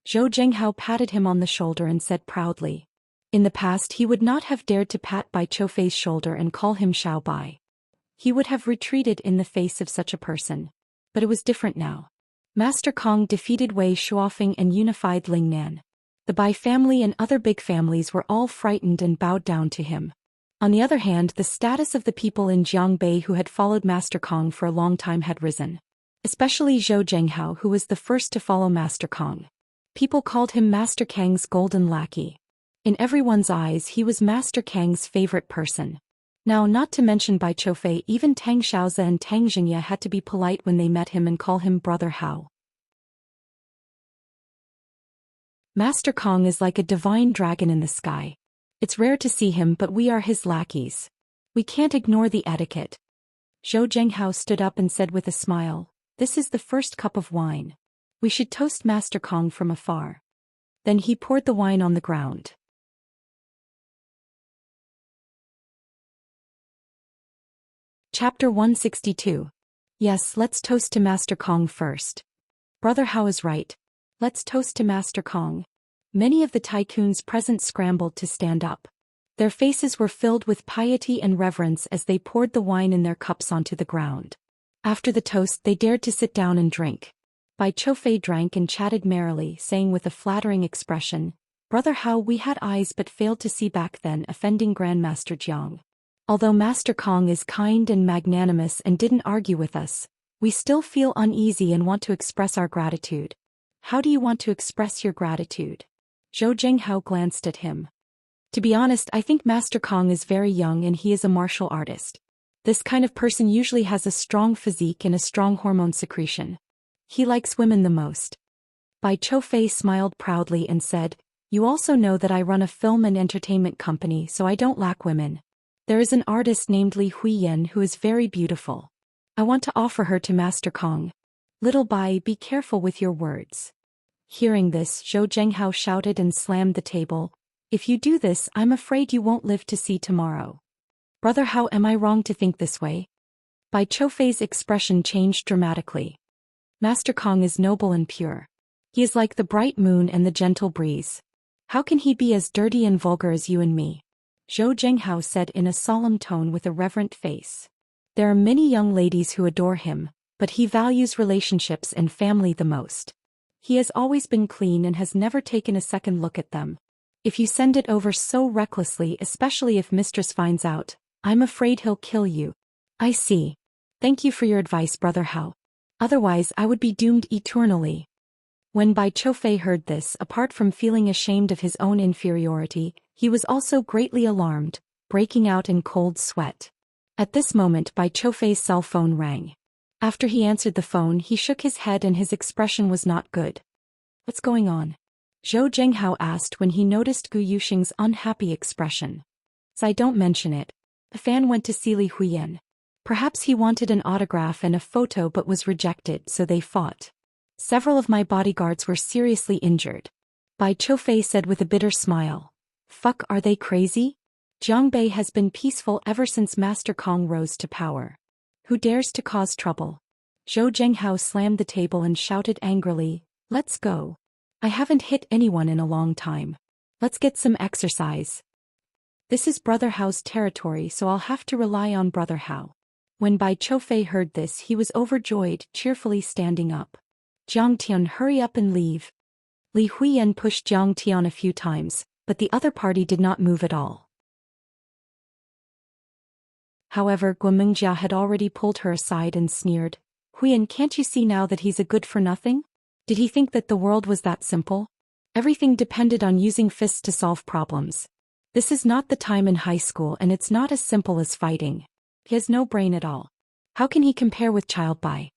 Zhou Zhenghao patted him on the shoulder and said proudly. In the past he would not have dared to pat Bai Qiufei's shoulder and call him Xiao Bai. He would have retreated in the face of such a person. But it was different now. Master Kong defeated Wei Shuofeng and unified Lingnan. The Bai family and other big families were all frightened and bowed down to him. On the other hand, the status of the people in Jiangbei who had followed Master Kong for a long time had risen. Especially Zhou Zhenghao, who was the first to follow Master Kong. People called him Master Kang's golden lackey. In everyone's eyes he was Master Kang's favorite person. Now, not to mention Bai Qiufei, even Tang Xiaozi and Tang Xingye had to be polite when they met him and call him Brother Hao. Master Kong is like a divine dragon in the sky. It's rare to see him, but we are his lackeys. We can't ignore the etiquette. Zhou Zhenghao stood up and said with a smile, "This is the first cup of wine. We should toast Master Kong from afar." Then he poured the wine on the ground. Chapter 162. Yes, let's toast to Master Kong first. Brother Hao is right. Let's toast to Master Kong. Many of the tycoons present scrambled to stand up. Their faces were filled with piety and reverence as they poured the wine in their cups onto the ground. After the toast they dared to sit down and drink. Bai Qiufei drank and chatted merrily, saying with a flattering expression, "Brother Hao, we had eyes but failed to see back then," offending Grandmaster Jiang. "Although Master Kong is kind and magnanimous and didn't argue with us, we still feel uneasy and want to express our gratitude." "How do you want to express your gratitude?" Zhou Zhenghao glanced at him. "To be honest, I think Master Kong is very young and he is a martial artist. This kind of person usually has a strong physique and a strong hormone secretion. He likes women the most." Bai Qiufei smiled proudly and said, "You also know that I run a film and entertainment company, so I don't lack women. There is an artist named Li Huiyan who is very beautiful. I want to offer her to Master Kong. Little Bai, be careful with your words." Hearing this, Zhou Zhenghao shouted and slammed the table. "If you do this, I'm afraid you won't live to see tomorrow." "Brother Hao, am I wrong to think this way?" Bai Qiufei's expression changed dramatically. "Master Kong is noble and pure. He is like the bright moon and the gentle breeze. How can he be as dirty and vulgar as you and me?" Zhou Zhenghao said in a solemn tone with a reverent face. "There are many young ladies who adore him, but he values relationships and family the most. He has always been clean and has never taken a second look at them. If you send it over so recklessly, especially if Mistress finds out, I'm afraid he'll kill you." "I see. Thank you for your advice, Brother Hao. Otherwise I would be doomed eternally." When Bai Qiufei heard this, apart from feeling ashamed of his own inferiority, he was also greatly alarmed, breaking out in cold sweat. At this moment Bai Qiufei's cell phone rang. After he answered the phone, he shook his head and his expression was not good. "What's going on?" Zhou Zhenghao asked when he noticed Gu Yuxing's unhappy expression. "I don't mention it. A fan went to see Li Huiyan. Perhaps he wanted an autograph and a photo but was rejected, so they fought. Several of my bodyguards were seriously injured." Bai Qiufei said with a bitter smile. "Fuck, are they crazy? Jiangbei has been peaceful ever since Master Kong rose to power. Who dares to cause trouble?" Zhou Zhenghao slammed the table and shouted angrily, "Let's go. I haven't hit anyone in a long time. Let's get some exercise. This is Brother Hao's territory, so I'll have to rely on Brother Hao." When Bai Qiufei heard this, he was overjoyed, cheerfully standing up. "Jiang Tian, hurry up and leave." Li Huiyan pushed Jiang Tian a few times, but the other party did not move at all. However, Guomingjia had already pulled her aside and sneered, "Huiyan, can't you see now that he's a good-for-nothing? Did he think that the world was that simple? Everything depended on using fists to solve problems. This is not the time in high school and it's not as simple as fighting. He has no brain at all. How can he compare with Child Bai?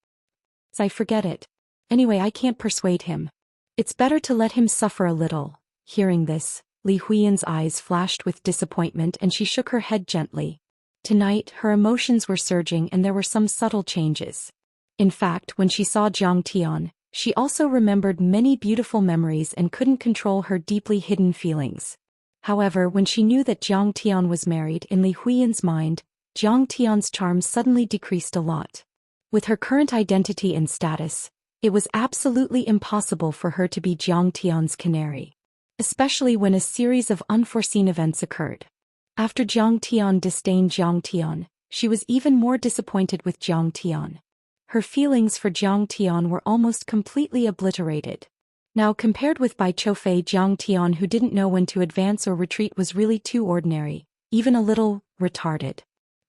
I forget it. Anyway, I can't persuade him. It's better to let him suffer a little." Hearing this, Li Huiyan's eyes flashed with disappointment and she shook her head gently. Tonight, her emotions were surging and there were some subtle changes. In fact, when she saw Jiang Tian, she also remembered many beautiful memories and couldn't control her deeply hidden feelings. However, when she knew that Jiang Tian was married, in Li Huiyan's mind, Jiang Tian's charm suddenly decreased a lot. With her current identity and status, it was absolutely impossible for her to be Zhang Tian's canary. Especially when a series of unforeseen events occurred. After Zhang Tian disdained Zhang Tian, she was even more disappointed with Zhang Tian. Her feelings for Zhang Tian were almost completely obliterated. Now compared with Bai Choufei, Zhang Tian, who didn't know when to advance or retreat, was really too ordinary, even a little retarded.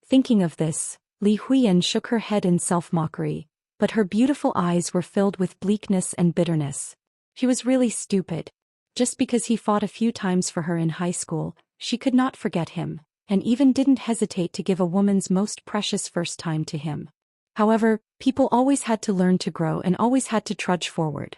Thinking of this, Li Huiyan shook her head in self-mockery, but her beautiful eyes were filled with bleakness and bitterness. She was really stupid. Just because he fought a few times for her in high school, she could not forget him, and even didn't hesitate to give a woman's most precious first time to him. However, people always had to learn to grow and always had to trudge forward.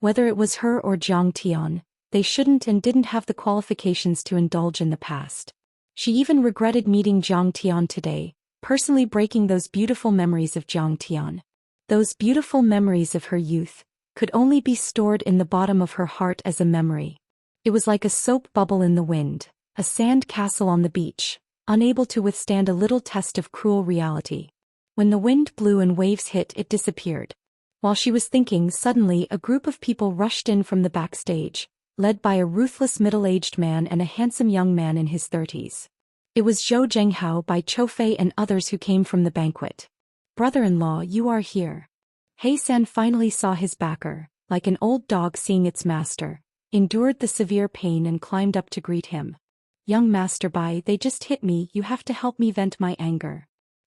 Whether it was her or Zhang Tian, they shouldn't and didn't have the qualifications to indulge in the past. She even regretted meeting Zhang Tian today, personally breaking those beautiful memories of Zhang Tian. Those beautiful memories of her youth could only be stored in the bottom of her heart as a memory. It was like a soap bubble in the wind, a sand castle on the beach, unable to withstand a little test of cruel reality. When the wind blew and waves hit, it disappeared. While she was thinking, suddenly a group of people rushed in from the backstage, led by a ruthless middle-aged man and a handsome young man in his 30s. It was Zhou Zhenghao, Bai Choufei, and others who came from the banquet. "Brother-in-law, you are here." He San finally saw his backer, like an old dog seeing its master, endured the severe pain and climbed up to greet him. "Young Master Bai, they just hit me, you have to help me vent my anger."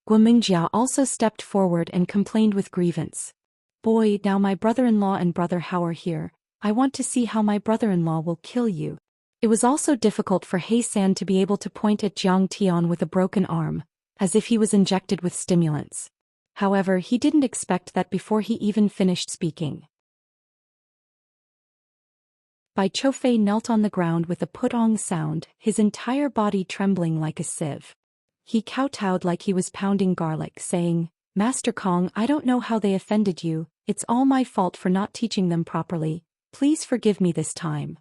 Guomingjia also stepped forward and complained with grievance. "Boy, now my brother-in-law and brother Hao are here, I want to see how my brother-in-law will kill you." It was also difficult for He San to be able to point at Zhang Tian with a broken arm, as if he was injected with stimulants. However, he didn't expect that before he even finished speaking. Bai Choufei knelt on the ground with a putong sound, his entire body trembling like a sieve. He kowtowed like he was pounding garlic, saying, "Master Kong, I don't know how they offended you, it's all my fault for not teaching them properly, please forgive me this time."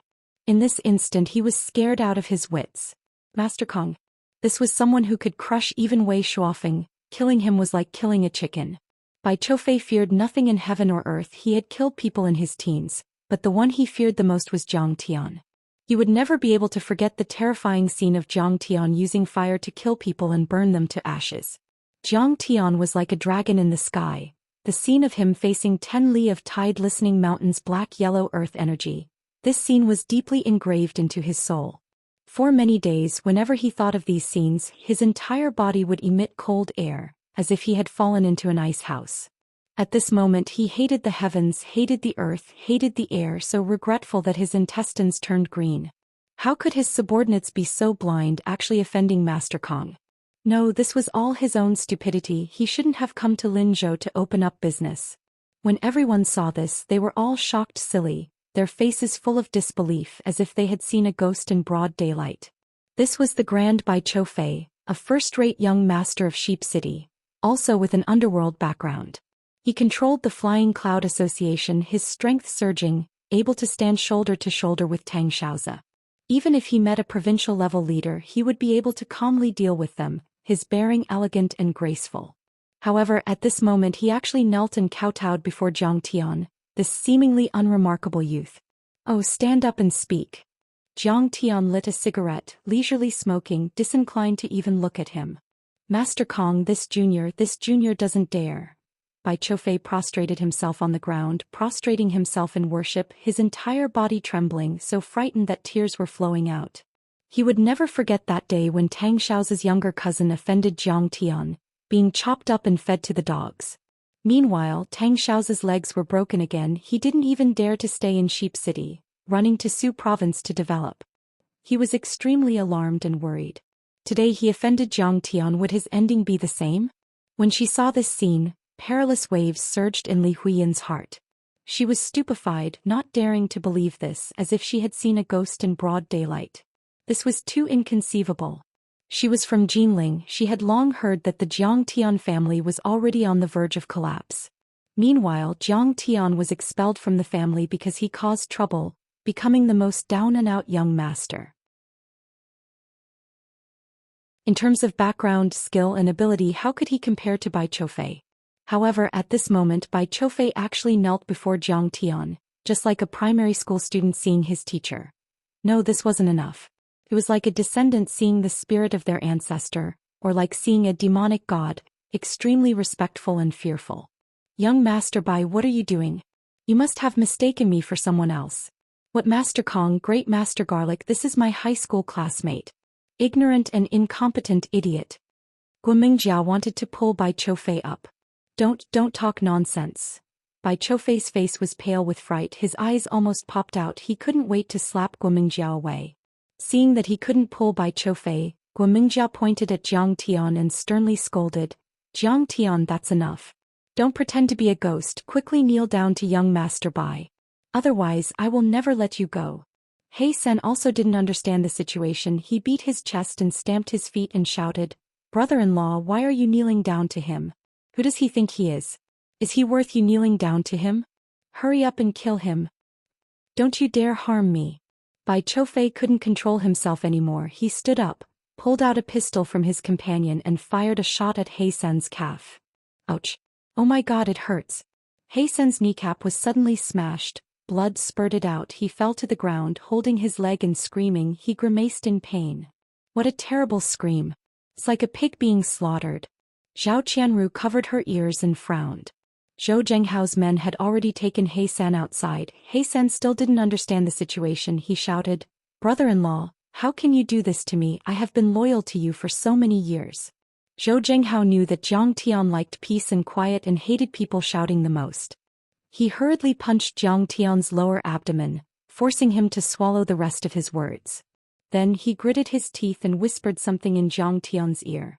In this instant he was scared out of his wits. Master Kong. This was someone who could crush even Wei Shuofeng. Killing him was like killing a chicken. Bai Choufei feared nothing in heaven or earth. He had killed people in his teens, but the one he feared the most was Zhang Tian. He would never be able to forget the terrifying scene of Zhang Tian using fire to kill people and burn them to ashes. Zhang Tian was like a dragon in the sky, the scene of him facing 10 li of tide-listening mountains, black-yellow earth energy. This scene was deeply engraved into his soul. For many days, whenever he thought of these scenes, his entire body would emit cold air, as if he had fallen into an ice house. At this moment he hated the heavens, hated the earth, hated the air, so regretful that his intestines turned green. How could his subordinates be so blind, actually offending Master Kong? No, this was all his own stupidity. He shouldn't have come to Linzhou to open up business. When everyone saw this, they were all shocked silly, their faces full of disbelief, as if they had seen a ghost in broad daylight. This was the Grand Bai Choufei, a first-rate young master of Sheep City, also with an underworld background. He controlled the Flying Cloud Association, his strength surging, able to stand shoulder to shoulder with Tang Xiaozi. Even if he met a provincial-level leader, he would be able to calmly deal with them, his bearing elegant and graceful. However, at this moment he actually knelt and kowtowed before Zhang Tian, this seemingly unremarkable youth. "Oh, stand up and speak." Zhang Tian lit a cigarette, leisurely smoking, disinclined to even look at him. "Master Kong, this junior doesn't dare." Bai Choufei prostrated himself on the ground, prostrating himself in worship, his entire body trembling, so frightened that tears were flowing out. He would never forget that day when Tang Xiaozi's younger cousin offended Zhang Tian, being chopped up and fed to the dogs. Meanwhile, Tang Xiaozi's legs were broken again. He didn't even dare to stay in Sheep City, running to Su province to develop. He was extremely alarmed and worried. Today he offended Zhang Tian. Would his ending be the same? When she saw this scene, perilous waves surged in Li Huiyan's heart. She was stupefied, not daring to believe this, as if she had seen a ghost in broad daylight. This was too inconceivable. She was from Jinling. She had long heard that the Zhang Tian family was already on the verge of collapse. Meanwhile, Zhang Tian was expelled from the family because he caused trouble, becoming the most down-and-out young master. In terms of background, skill and ability, how could he compare to Bai Choufei? However, at this moment Bai Choufei actually knelt before Jiang Tian, just like a primary school student seeing his teacher. No, this wasn't enough. It was like a descendant seeing the spirit of their ancestor, or like seeing a demonic god, extremely respectful and fearful. Young Master Bai, what are you doing? You must have mistaken me for someone else. What, Master Kong, Great Master Garlic, this is my high school classmate. Ignorant and incompetent idiot. Guo Mingjiao wanted to pull Bai Choufei up. Don't talk nonsense. Bai Choufei's face was pale with fright, his eyes almost popped out, he couldn't wait to slap Guo Mingjiao away. Seeing that he couldn't pull Bai Choufei, Guo Mingjiao pointed at Jiang Tian and sternly scolded, Jiang Tian, that's enough. Don't pretend to be a ghost, quickly kneel down to young Master Bai. Otherwise, I will never let you go. He Sen also didn't understand the situation, he beat his chest and stamped his feet and shouted, Brother-in-law, why are you kneeling down to him? Who does he think he is? Is he worth you kneeling down to him? Hurry up and kill him. Don't you dare harm me. Bai Choufei couldn't control himself anymore, he stood up, pulled out a pistol from his companion and fired a shot at He Sen's calf. Ouch. Oh my god, it hurts. He Sen's kneecap was suddenly smashed, blood spurted out, he fell to the ground holding his leg and screaming, he grimaced in pain. What a terrible scream. It's like a pig being slaughtered. Zhao Qianru covered her ears and frowned. Zhou Zhenghao's men had already taken He Sen outside. He Sen still didn't understand the situation, he shouted, Brother-in-law, how can you do this to me? I have been loyal to you for so many years. Zhou Zhenghao knew that Jiang Tian liked peace and quiet and hated people shouting the most. He hurriedly punched Jiang Tian's lower abdomen, forcing him to swallow the rest of his words. Then he gritted his teeth and whispered something in Jiang Tian's ear.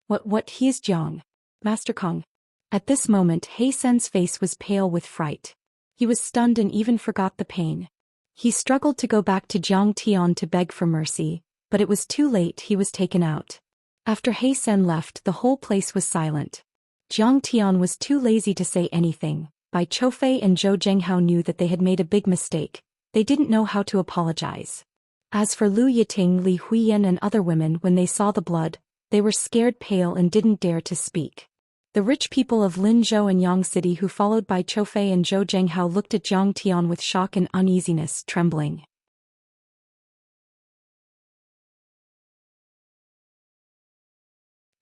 What, he is Jiang. Master Kong. At this moment He Sen's face was pale with fright. He was stunned and even forgot the pain. He struggled to go back to Jiang Tian to beg for mercy, but it was too late, he was taken out. After He Sen left, the whole place was silent. Jiang Tian was too lazy to say anything. Bai Choufei and Zhou Zhenghao knew that they had made a big mistake. They didn't know how to apologize. As for Lu Yiting, Li Huiyan and other women, when they saw the blood, they were scared pale and didn't dare to speak. The rich people of Linzhou and Yang City who followed Bai Choufei and Zhou Zhenghao looked at Jiang Tian with shock and uneasiness, trembling.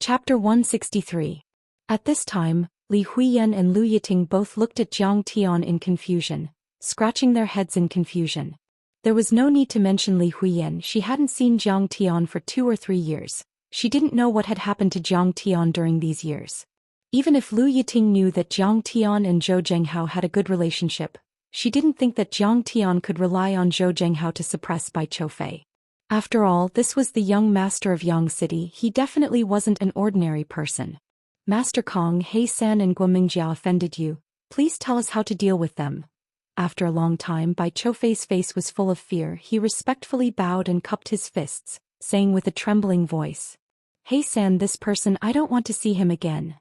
Chapter 163. At this time, Li Huiyan and Lu Yiting both looked at Jiang Tian in confusion, scratching their heads in confusion. There was no need to mention Li Huiyan, she hadn't seen Jiang Tian for 2 or 3 years. She didn't know what had happened to Jiang Tian during these years. Even if Lu Yiting knew that Jiang Tian and Zhou Zhenghao had a good relationship, she didn't think that Jiang Tian could rely on Zhou Zhenghao to suppress Bai Choufei. After all, this was the young master of Yang City, he definitely wasn't an ordinary person. Master Kong, He Sen and Guo Mingjia offended you, please tell us how to deal with them. After a long time, Bai Choufei's face was full of fear, he respectfully bowed and cupped his fists, saying with a trembling voice, He Sen, this person, I don't want to see him again.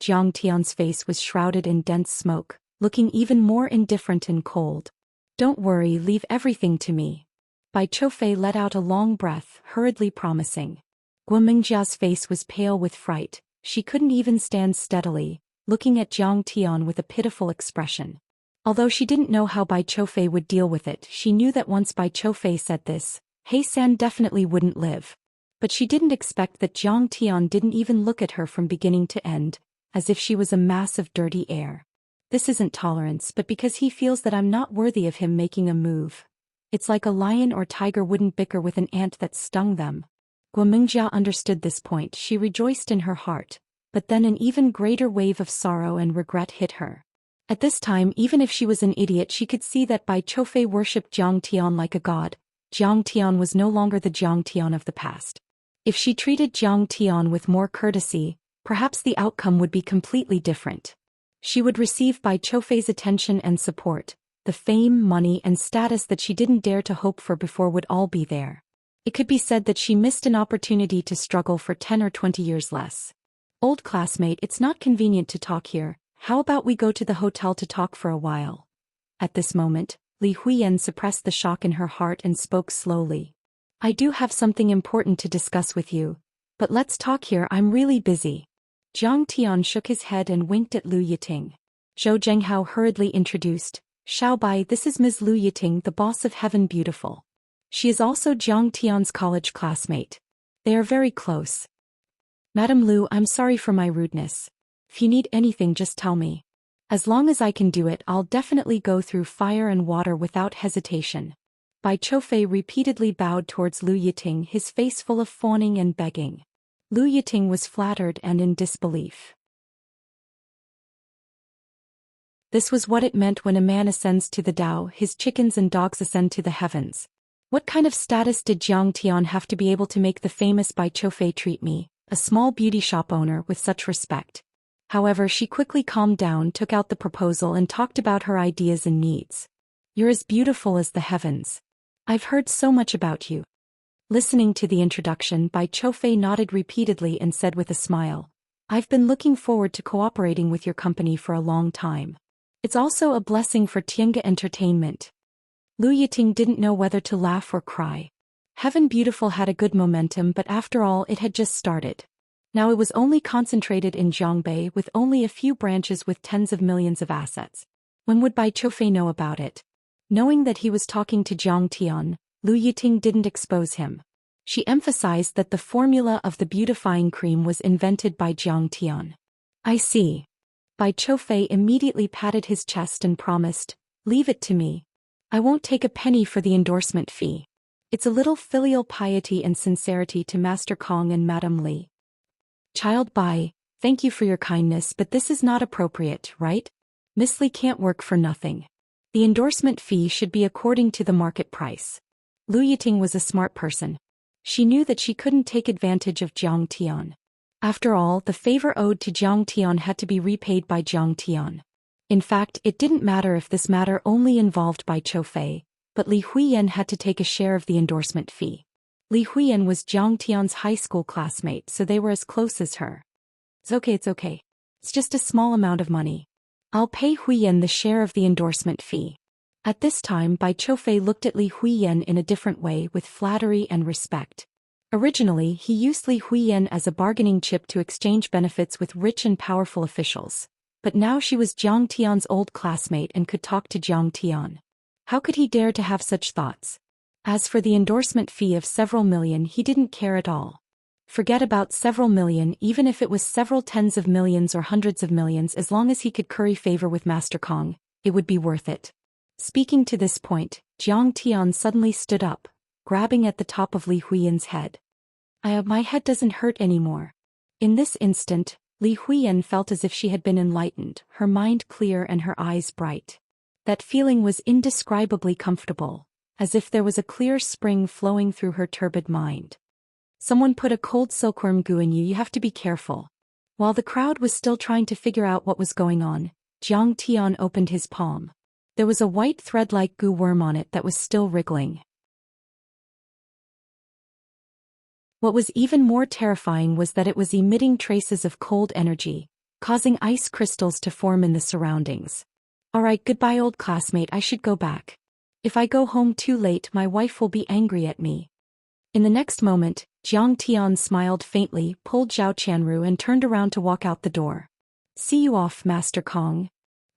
Jiang Tian's face was shrouded in dense smoke, looking even more indifferent and cold. Don't worry, leave everything to me. Bai Choufei let out a long breath, hurriedly promising. Guo Mingjia's face was pale with fright, she couldn't even stand steadily, looking at Jiang Tian with a pitiful expression. Although she didn't know how Bai Choufei would deal with it, she knew that once Bai Choufei said this, He Sen definitely wouldn't live. But she didn't expect that Jiang Tian didn't even look at her from beginning to end, as if she was a mass of dirty air. This isn't tolerance, but because he feels that I'm not worthy of him making a move. It's like a lion or tiger wouldn't bicker with an ant that stung them. Guo Mingjia understood this point, she rejoiced in her heart, but then an even greater wave of sorrow and regret hit her. At this time, even if she was an idiot, she could see that Bai Choufei worshipped Jiang Tian like a god. Jiang Tian was no longer the Jiang Tian of the past. If she treated Jiang Tian with more courtesy, perhaps the outcome would be completely different. She would receive Bai Choufei's attention and support. The fame, money, and status that she didn't dare to hope for before would all be there. It could be said that she missed an opportunity to struggle for 10 or 20 years less. Old classmate, it's not convenient to talk here, how about we go to the hotel to talk for a while? At this moment, Li Huiyan suppressed the shock in her heart and spoke slowly. I do have something important to discuss with you, but let's talk here, I'm really busy. Jiang Tian shook his head and winked at Lu Yiting. Zhou Zhenghao hurriedly introduced, Xiaobai, this is Ms. Lu Yiting, the boss of Heaven Beautiful. She is also Jiang Tian's college classmate. They are very close. Madam Lu, I'm sorry for my rudeness. If you need anything, just tell me. As long as I can do it, I'll definitely go through fire and water without hesitation. Bai Choufei repeatedly bowed towards Lu Yiting, his face full of fawning and begging. Lu Yiting was flattered and in disbelief. This was what it meant when a man ascends to the Tao, his chickens and dogs ascend to the heavens. What kind of status did Jiang Tian have to be able to make the famous Bai Choufei treat me, a small beauty shop owner, with such respect? However, she quickly calmed down, took out the proposal and talked about her ideas and needs. You're as beautiful as the heavens. I've heard so much about you. Listening to the introduction, Bai Choufei nodded repeatedly and said with a smile, I've been looking forward to cooperating with your company for a long time. It's also a blessing for Tiange Entertainment. Lu Yiting didn't know whether to laugh or cry. Heaven Beautiful had a good momentum, but after all it had just started. Now it was only concentrated in Zhongbei with only a few branches with tens of millions of assets. When would Bai Choufei know about it? Knowing that he was talking to Jiang Tian, Lu Yiting didn't expose him. She emphasized that the formula of the beautifying cream was invented by Jiang Tian. I see. Bai Choufei immediately patted his chest and promised, leave it to me. I won't take a penny for the endorsement fee. It's a little filial piety and sincerity to Master Kong and Madame Li. Child Bai, thank you for your kindness, but this is not appropriate, right? Miss Li can't work for nothing. The endorsement fee should be according to the market price. Lu Yiting was a smart person. She knew that she couldn't take advantage of Jiang Tian. After all, the favor owed to Jiang Tian had to be repaid by Jiang Tian. In fact, it didn't matter if this matter only involved Bai Choufei, but Li Huiyan had to take a share of the endorsement fee. Li Huiyan was Jiang Tian's high school classmate, so they were as close as her. It's okay. It's just a small amount of money. I'll pay Huiyan the share of the endorsement fee. At this time, Bai Choufei looked at Li Huiyan in a different way, with flattery and respect. Originally, he used Li Huiyan as a bargaining chip to exchange benefits with rich and powerful officials. But now she was Jiang Tian's old classmate and could talk to Jiang Tian. How could he dare to have such thoughts? As for the endorsement fee of several million, he didn't care at all. Forget about several million, even if it was several tens of millions or hundreds of millions, as long as he could curry favor with Master Kong, it would be worth it. Speaking to this point, Jiang Tian suddenly stood up, grabbing at the top of Li Huiyan's head. My head doesn't hurt anymore. In this instant, Li Huiyan felt as if she had been enlightened, her mind clear and her eyes bright. That feeling was indescribably comfortable, as if there was a clear spring flowing through her turbid mind. Someone put a cold silkworm goo in you, you have to be careful. While the crowd was still trying to figure out what was going on, Jiang Tian opened his palm. There was a white thread-like goo worm on it that was still wriggling. What was even more terrifying was that it was emitting traces of cold energy, causing ice crystals to form in the surroundings. Alright, goodbye old classmate, I should go back. If I go home too late, my wife will be angry at me. In the next moment, Jiang Tian smiled faintly, pulled Zhao Qianru and turned around to walk out the door. See you off, Master Kong.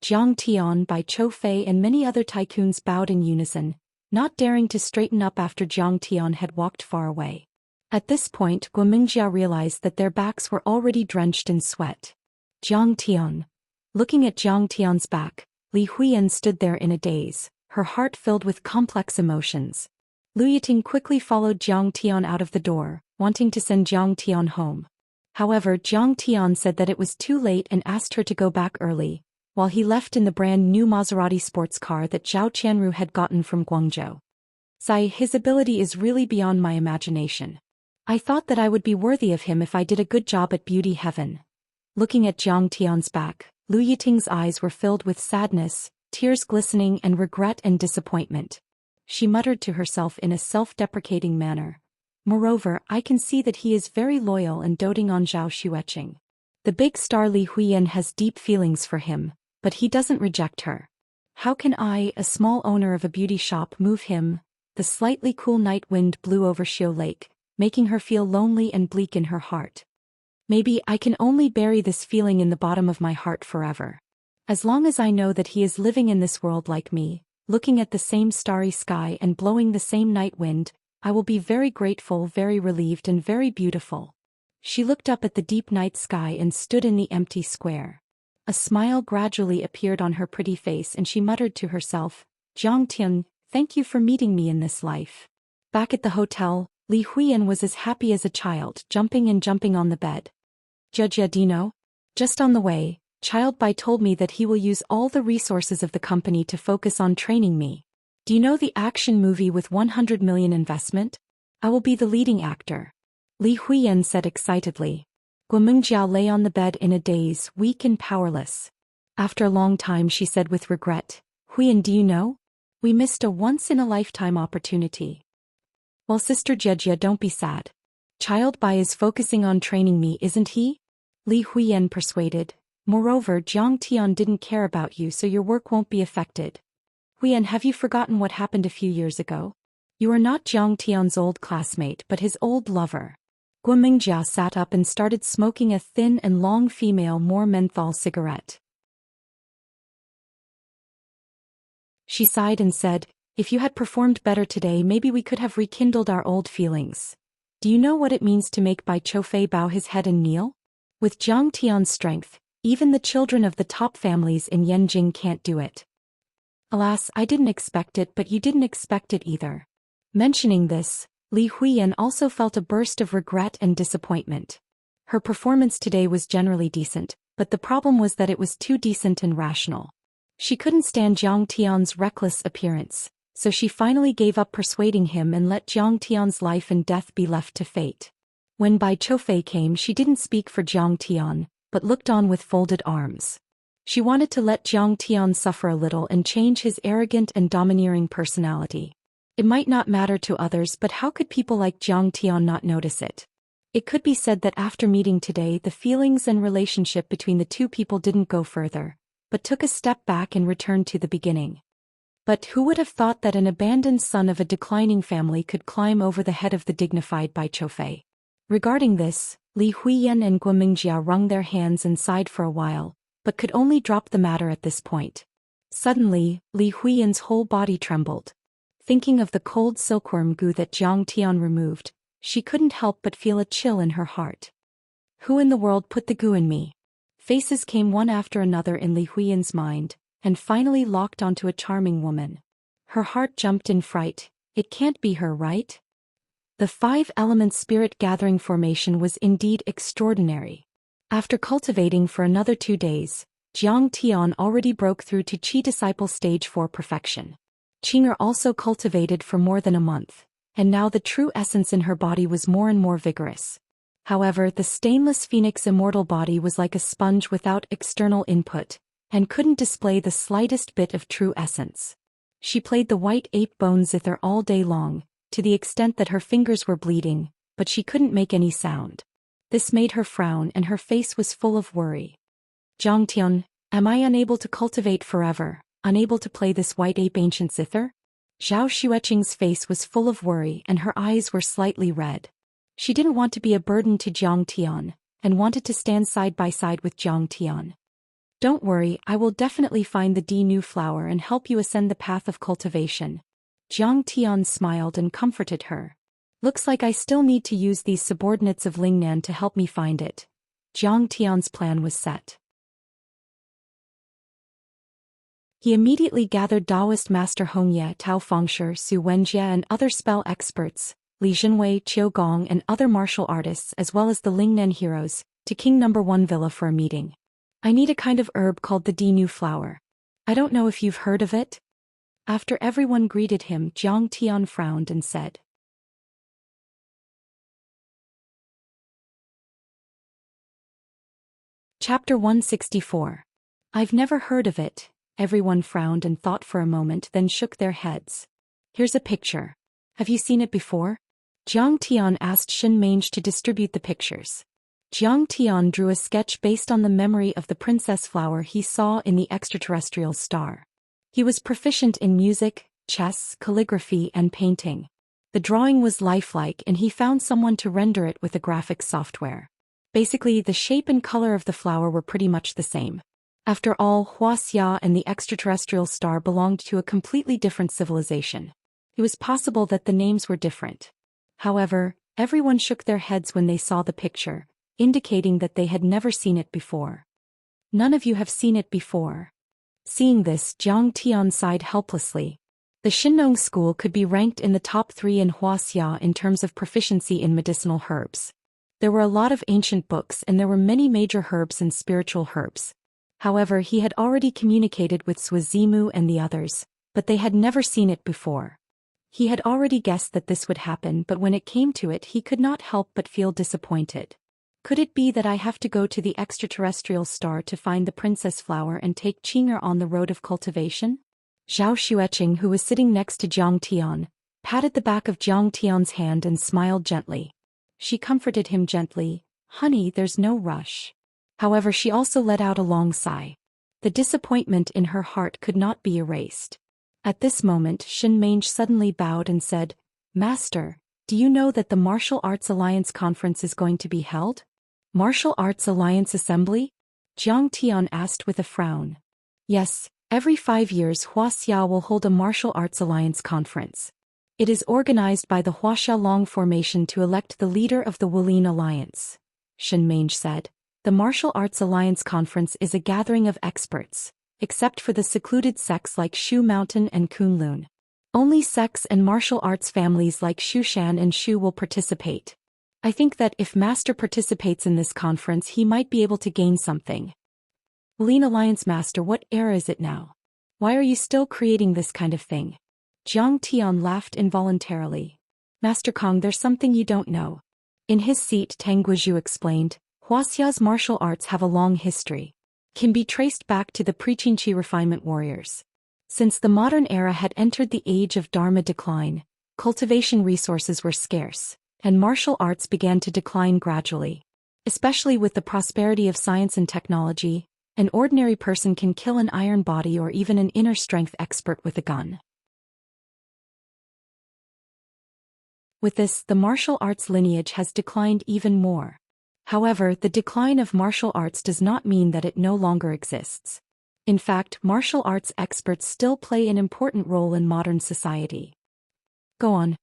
Jiang Tian, Bai Choufei and many other tycoons bowed in unison, not daring to straighten up after Jiang Tian had walked far away. At this point, Guomingjia realized that their backs were already drenched in sweat. Jiang Tian. Looking at Jiang Tian's back, Li Huiyan stood there in a daze, her heart filled with complex emotions. Lu Yiting quickly followed Jiang Tian out of the door, wanting to send Jiang Tian home. However, Jiang Tian said that it was too late and asked her to go back early, while he left in the brand new Maserati sports car that Zhao Qianru had gotten from Guangzhou. His ability is really beyond my imagination. I thought that I would be worthy of him if I did a good job at Beauty Heaven. Looking at Jiang Tian's back, Lu Yiting's eyes were filled with sadness, tears glistening and regret and disappointment. She muttered to herself in a self-deprecating manner. Moreover, I can see that he is very loyal and doting on Zhao Xueqing. The big star Li Huiyan has deep feelings for him, but he doesn't reject her. How can I, a small owner of a beauty shop, move him? The slightly cool night wind blew over Xiu Lake, making her feel lonely and bleak in her heart. Maybe I can only bury this feeling in the bottom of my heart forever. As long as I know that he is living in this world like me, looking at the same starry sky and blowing the same night wind, I will be very grateful, very relieved and very beautiful. She looked up at the deep night sky and stood in the empty square. A smile gradually appeared on her pretty face and she muttered to herself, Zhang Tian, thank you for meeting me in this life. Back at the hotel, Li Huiyan was as happy as a child, jumping and jumping on the bed. Judge Dino? Just on the way, Child Bai told me that he will use all the resources of the company to focus on training me. Do you know the action movie with 100 million investment? I will be the leading actor. Li Huiyan said excitedly. Guomingjiao lay on the bed in a daze, weak and powerless. After a long time she said with regret, Huiyan, do you know? We missed a once-in-a-lifetime opportunity. Well, Sister Jejia, don't be sad. Child Bai is focusing on training me, isn't he? Li Huiyan persuaded. Moreover, Jiang Tian didn't care about you, so your work won't be affected. Huiyan, have you forgotten what happened a few years ago? You are not Jiang Tian's old classmate but his old lover. Guomingjiao sat up and started smoking a thin and long female more menthol cigarette. She sighed and said, if you had performed better today, maybe we could have rekindled our old feelings. Do you know what it means to make Bai Choufei bow his head and kneel? With Jiang Tian's strength, even the children of the top families in Yanjing can't do it. Alas, I didn't expect it, but you didn't expect it either. Mentioning this, Li Huiyan also felt a burst of regret and disappointment. Her performance today was generally decent, but the problem was that it was too decent and rational. She couldn't stand Jiang Tian's reckless appearance, so she finally gave up persuading him and let Jiang Tian's life and death be left to fate. When Bai Choufei came, she didn't speak for Jiang Tian, but looked on with folded arms. She wanted to let Jiang Tian suffer a little and change his arrogant and domineering personality. It might not matter to others, but how could people like Jiang Tian not notice it? It could be said that after meeting today, the feelings and relationship between the two people didn't go further, but took a step back and returned to the beginning. But who would have thought that an abandoned son of a declining family could climb over the head of the dignified Bai Choufei? Regarding this, Li Huiyan and Guomingjiao wrung their hands and sighed for a while, but could only drop the matter at this point. Suddenly, Li Huiyan's whole body trembled. Thinking of the cold silkworm goo that Jiang Tian removed, she couldn't help but feel a chill in her heart. Who in the world put the goo in me? Faces came one after another in Li Huiyan's mind, and finally locked onto a charming woman. Her heart jumped in fright. It can't be her, right? The 5-element spirit gathering formation was indeed extraordinary. After cultivating for another 2 days, Jiang Tian already broke through to Qi Disciple Stage 4 perfection. Qing'er also cultivated for more than a month, and now the true essence in her body was more and more vigorous. However, the stainless phoenix immortal body was like a sponge without external input, and couldn't display the slightest bit of true essence. She played the white ape bone zither all day long, to the extent that her fingers were bleeding, but she couldn't make any sound. This made her frown and her face was full of worry. Jiang Tian, am I unable to cultivate forever, unable to play this white ape ancient zither? Zhao Xueqing's face was full of worry and her eyes were slightly red. She didn't want to be a burden to Jiang Tian, and wanted to stand side by side with Jiang Tian. Don't worry, I will definitely find the new flower and help you ascend the path of cultivation. Jiang Tian smiled and comforted her. Looks like I still need to use these subordinates of Lingnan to help me find it. Jiang Tian's plan was set. He immediately gathered Daoist Master Hongye, Tao Fengshi, Su Wenjie and other spell experts, Li Jinwei, Qiu Gong and other martial artists as well as the Lingnan heroes, to King No. 1 Villa for a meeting. I need a kind of herb called the new flower. I don't know if you've heard of it? After everyone greeted him, Jiang Tian frowned and said. Chapter 164. I've never heard of it. Everyone frowned and thought for a moment, then shook their heads. Here's a picture. Have you seen it before? Jiang Tian asked Shin Mange to distribute the pictures. Jiang Tian drew a sketch based on the memory of the princess flower he saw in the extraterrestrial star. He was proficient in music, chess, calligraphy and painting. The drawing was lifelike and he found someone to render it with a graphics software. Basically, the shape and color of the flower were pretty much the same. After all, Wuxia and the extraterrestrial star belonged to a completely different civilization. It was possible that the names were different. However, everyone shook their heads when they saw the picture, indicating that they had never seen it before. None of you have seen it before. Seeing this, Zhang Tian sighed helplessly. The Xinnong school could be ranked in the top 3 in Wuxia in terms of proficiency in medicinal herbs. There were a lot of ancient books and there were many major herbs and spiritual herbs. However, he had already communicated with Swazimu and the others, but they had never seen it before. He had already guessed that this would happen, but when it came to it he could not help but feel disappointed. Could it be that I have to go to the extraterrestrial star to find the princess flower and take Qing'er on the road of cultivation? Zhao Xueqing, who was sitting next to Zhang Tian, patted the back of Zhang Tian's hand and smiled gently. She comforted him gently, "Honey, there's no rush." However, she also let out a long sigh. The disappointment in her heart could not be erased. At this moment, Shin Mange suddenly bowed and said, "Master, do you know that the Martial Arts Alliance Conference is going to be held?" "Martial Arts Alliance Assembly?" Zhang Tian asked with a frown. "Yes, every 5 years Wuxia will hold a Martial Arts Alliance Conference. It is organized by the Wuxia Long Formation to elect the leader of the Wulin Alliance," Shin Mange said. "The Martial Arts Alliance Conference is a gathering of experts, except for the secluded sects like Shu Mountain and Kunlun. Only sects and martial arts families like Zhou Xian and Shu will participate. I think that if Master participates in this conference he might be able to gain something." "Wulin Alliance Master, what era is it now? Why are you still creating this kind of thing?" Zhang Tian laughed involuntarily. "Master Kong, there's something you don't know." In his seat, Tang Guizhu explained, "Huaxia's martial arts have a long history. Can be traced back to the Pre-Qingqi refinement warriors. Since the modern era had entered the age of Dharma decline, cultivation resources were scarce, and martial arts began to decline gradually. Especially with the prosperity of science and technology, an ordinary person can kill an iron body or even an inner strength expert with a gun. With this, the martial arts lineage has declined even more. However, the decline of martial arts does not mean that it no longer exists. In fact, martial arts experts still play an important role in modern society. Go on.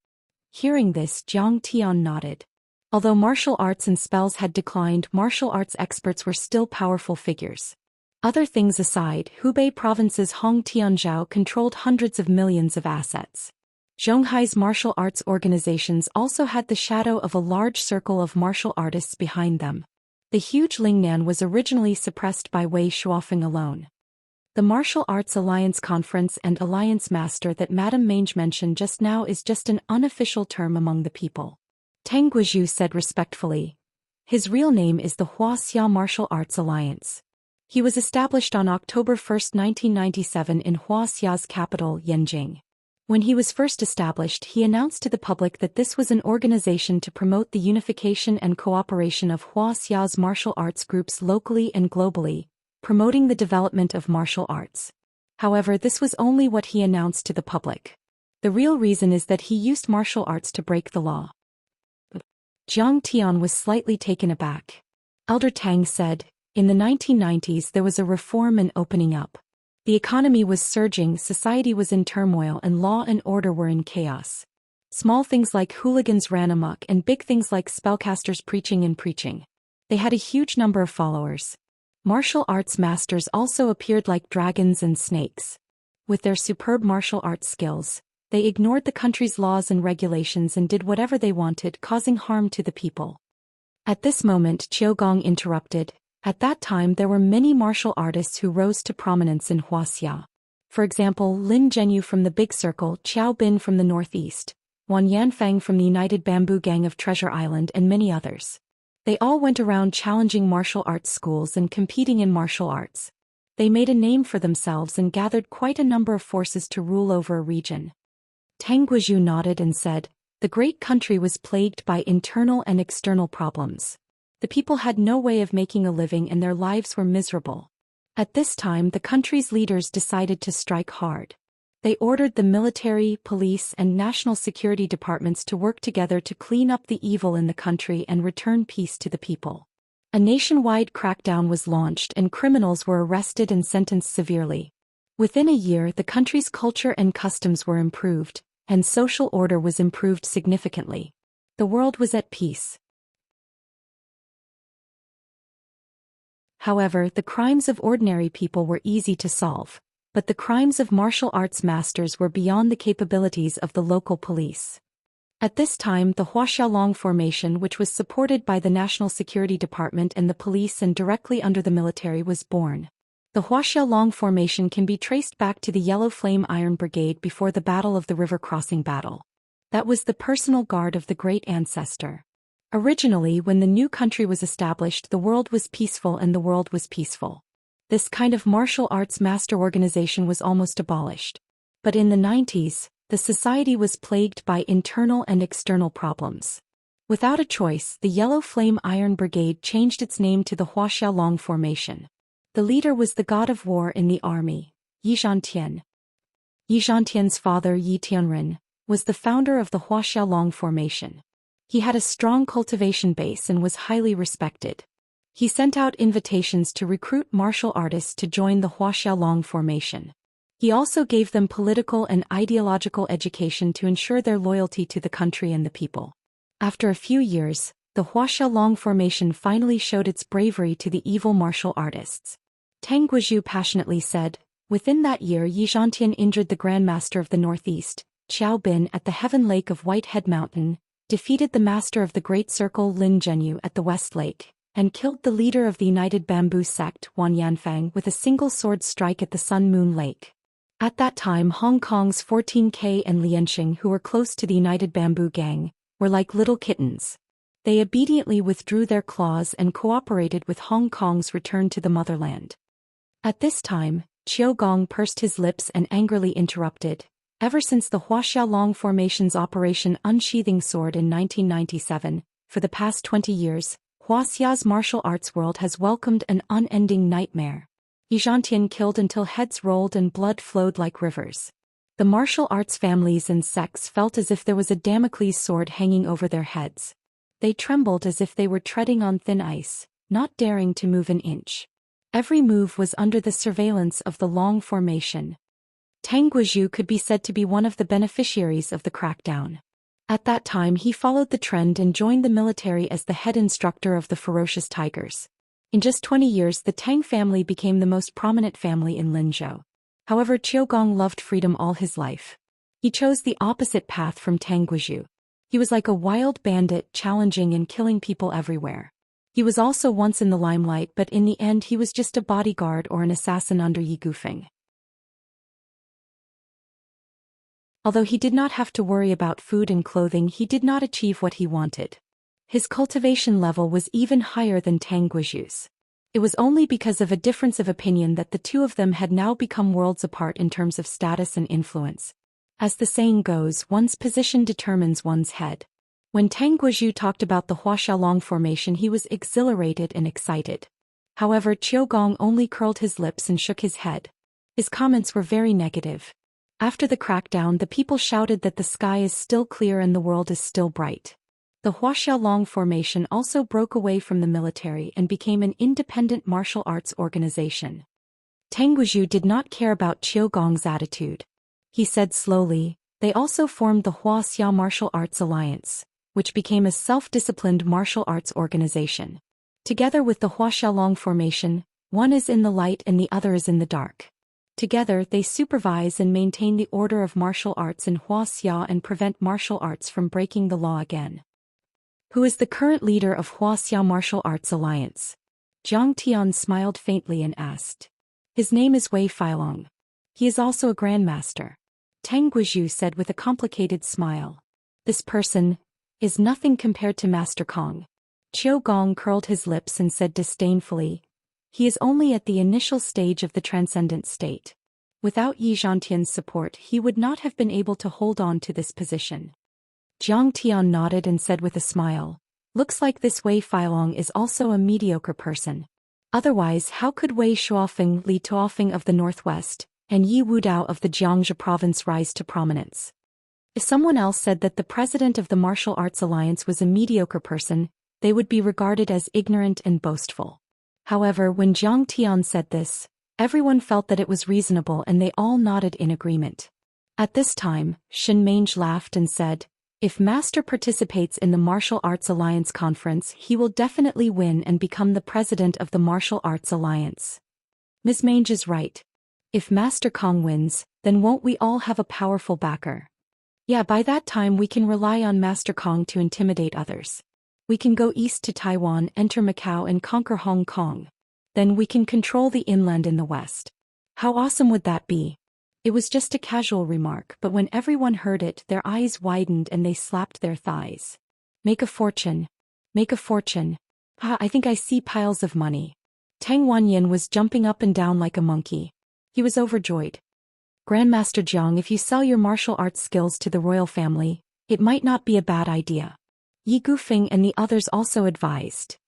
Hearing this, Zhang Tian nodded. Although martial arts and spells had declined, martial arts experts were still powerful figures. Other things aside, Hubei province's Hong Tianzhou controlled hundreds of millions of assets. Zhonghai's martial arts organizations also had the shadow of a large circle of martial artists behind them. The huge Lingnan was originally suppressed by Wei Shuofeng alone. The Martial Arts Alliance Conference and Alliance Master that Madame Mange mentioned just now is just an unofficial term among the people. Tang Guizhu said respectfully. His real name is the Huaxia Martial Arts Alliance. He was established on October 1, 1997 in Huaxia's capital, Yanjing. When he was first established, he announced to the public that this was an organization to promote the unification and cooperation of Huaxia's martial arts groups locally and globally, promoting the development of martial arts. However, this was only what he announced to the public. The real reason is that he used martial arts to break the law. Zhang Tian was slightly taken aback. Elder Tang said, "In the 1990s there was a reform and opening up. The economy was surging, society was in turmoil, and law and order were in chaos. Small things like hooligans ran amok and big things like spellcasters preaching and preaching. They had a huge number of followers. Martial arts masters also appeared like dragons and snakes. With their superb martial arts skills, they ignored the country's laws and regulations and did whatever they wanted, causing harm to the people." At this moment, Qiugong interrupted. At that time there were many martial artists who rose to prominence in Huaxia. For example, Lin Zhenyu from the Big Circle, Qiao Bin from the Northeast, Wan Yanfang from the United Bamboo Gang of Treasure Island, and many others. They all went around challenging martial arts schools and competing in martial arts. They made a name for themselves and gathered quite a number of forces to rule over a region. Tang Guizhu nodded and said, "The great country was plagued by internal and external problems. The people had no way of making a living and their lives were miserable. At this time the country's leaders decided to strike hard. They ordered the military, police, and national security departments to work together to clean up the evil in the country and return peace to the people. A nationwide crackdown was launched and criminals were arrested and sentenced severely. Within a year, the country's culture and customs were improved, and social order was improved significantly. The world was at peace. However, the crimes of ordinary people were easy to solve, but the crimes of martial arts masters were beyond the capabilities of the local police. At this time, the Huaxiaolong Formation, which was supported by the National Security Department and the police and directly under the military, was born. The Huaxiaolong Formation can be traced back to the Yellow Flame Iron Brigade before the Battle of the River Crossing Battle. That was the personal guard of the great ancestor. Originally, when the new country was established, the world was peaceful and the world was peaceful. This kind of martial arts master organization was almost abolished. But in the 90s, the society was plagued by internal and external problems. Without a choice, the Yellow Flame Iron Brigade changed its name to the Huaxiaolong Formation. The leader was the god of war in the army, Yi Zhantian. Yi Zhantian's father, Yi Tianren, was the founder of the Huaxiaolong Formation. He had a strong cultivation base and was highly respected. He sent out invitations to recruit martial artists to join the Huaxiaolong Formation. He also gave them political and ideological education to ensure their loyalty to the country and the people. After a few years, the Huaxiaolong Formation finally showed its bravery to the evil martial artists. Tang Guizhu passionately said, within that year Yi Zhantian injured the Grand Master of the Northeast, Qiao Bin, at the Heaven Lake of Whitehead Mountain, defeated the Master of the Great Circle Lin Zhenyu at the West Lake, and killed the leader of the United Bamboo Sect, Wan Yanfang, with a single sword strike at the Sun Moon Lake. At that time, Hong Kong's 14K and Lianxing, who were close to the United Bamboo Gang, were like little kittens. They obediently withdrew their claws and cooperated with Hong Kong's return to the motherland. At this time, Qiu Gong pursed his lips and angrily interrupted. Ever since the Huaxiaolong Formation's Operation Unsheathing Sword in 1997, for the past 20 years, Huaxia's martial arts world has welcomed an unending nightmare. Yi Zhantian killed until heads rolled and blood flowed like rivers. The martial arts families and sects felt as if there was a Damocles sword hanging over their heads. They trembled as if they were treading on thin ice, not daring to move an inch. Every move was under the surveillance of the Long Formation. Tang Guizhu could be said to be one of the beneficiaries of the crackdown. At that time he followed the trend and joined the military as the head instructor of the ferocious tigers. In just 20 years the Tang family became the most prominent family in Linzhou. However, Qiu Gong loved freedom all his life. He chose the opposite path from Tang Guizhu. He was like a wild bandit, challenging and killing people everywhere. He was also once in the limelight, but in the end he was just a bodyguard or an assassin under Yi Gufeng. Although he did not have to worry about food and clothing, he did not achieve what he wanted. His cultivation level was even higher than Tang Guizhu's. It was only because of a difference of opinion that the two of them had now become worlds apart in terms of status and influence. As the saying goes, one's position determines one's head. When Tang Guizhu talked about the Huaxiaolong Formation, he was exhilarated and excited. However, Qiu Gong only curled his lips and shook his head. His comments were very negative. After the crackdown, the people shouted that the sky is still clear and the world is still bright. The Huaxiaolong Formation also broke away from the military and became an independent martial arts organization. Tang Guizhu did not care about Qiu Gong's attitude. He said slowly, they also formed the Huaxia Martial Arts Alliance, which became a self-disciplined martial arts organization. Together with the Huaxiaolong Formation, one is in the light and the other is in the dark. Together they supervise and maintain the order of martial arts in Huaxia and prevent martial arts from breaking the law again. Who is the current leader of Huaxia Martial Arts Alliance? Jiang Tian smiled faintly and asked. His name is Wei Feilong. He is also a grandmaster. Tang Guizhu said with a complicated smile. This person is nothing compared to Master Kong. Qiu Gong curled his lips and said disdainfully, he is only at the initial stage of the transcendent state. Without Yi Zhantian's support, he would not have been able to hold on to this position. Jiang Tian nodded and said with a smile, looks like this Wei Feilong is also a mediocre person. Otherwise, how could Wei Shuofeng, Li Tuofeng of the Northwest, and Yi Wudao of the Jiangxia province rise to prominence? If someone else said that the president of the Martial Arts Alliance was a mediocre person, they would be regarded as ignorant and boastful. However, when Jiang Tian said this, everyone felt that it was reasonable and they all nodded in agreement. At this time, Shen Mange laughed and said, "If Master participates in the Martial Arts Alliance conference, he will definitely win and become the president of the Martial Arts Alliance." Ms. Mange is right. If Master Kong wins, then won't we all have a powerful backer? Yeah, by that time we can rely on Master Kong to intimidate others. We can go east to Taiwan, enter Macau and conquer Hong Kong. Then we can control the inland in the west. How awesome would that be? It was just a casual remark, but when everyone heard it, their eyes widened and they slapped their thighs. Make a fortune. Make a fortune. Ah, I think I see piles of money. Tang Wanyin was jumping up and down like a monkey. He was overjoyed. Grandmaster Jiang, if you sell your martial arts skills to the royal family, it might not be a bad idea. Yi Gufeng and the others also advised.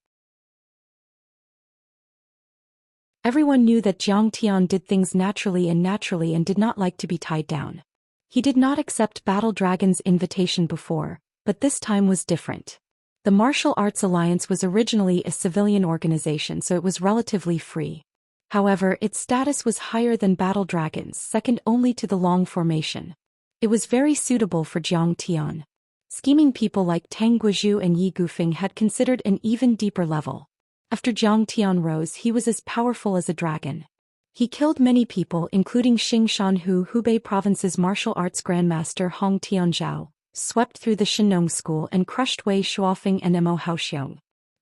Everyone knew that Jiang Tian did things naturally and did not like to be tied down. He did not accept Battle Dragon's invitation before, but this time was different. The Martial Arts Alliance was originally a civilian organization, so it was relatively free. However, its status was higher than Battle Dragon's, second only to the Long Formation. It was very suitable for Jiang Tian. Scheming people like Tang Guizhu and Yi Gufeng had considered an even deeper level. After Jiang Tian rose, he was as powerful as a dragon. He killed many people, including Xianxia, Hubei Province's martial arts grandmaster Hong Tianzhao, swept through the Shenong school and crushed Wei Shuofeng and Mo Haoxiong.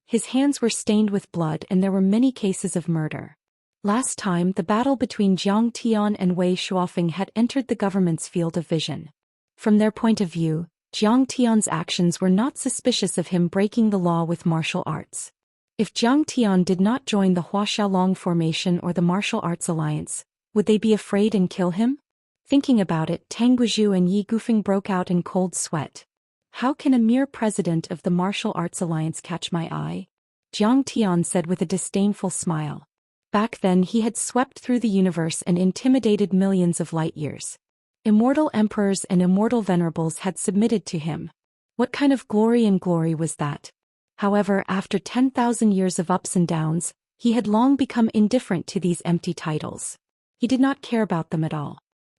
His hands were stained with blood and there were many cases of murder. Last time, the battle between Jiang Tian and Wei Shuofeng had entered the government's field of vision. From their point of view, Jiang Tian's actions were not suspicious of him breaking the law with martial arts. If Jiang Tian did not join the Huaxiaolong Formation or the Martial Arts Alliance, would they be afraid and kill him? Thinking about it, Tang Guizhu and Yi Gufeng broke out in cold sweat. How can a mere president of the Martial Arts Alliance catch my eye? Jiang Tian said with a disdainful smile. Back then he had swept through the universe and intimidated millions of light years. Immortal emperors and immortal venerables had submitted to him. What kind of glory was that? However, after 10,000 years of ups and downs, he had long become indifferent to these empty titles. He did not care about them at all.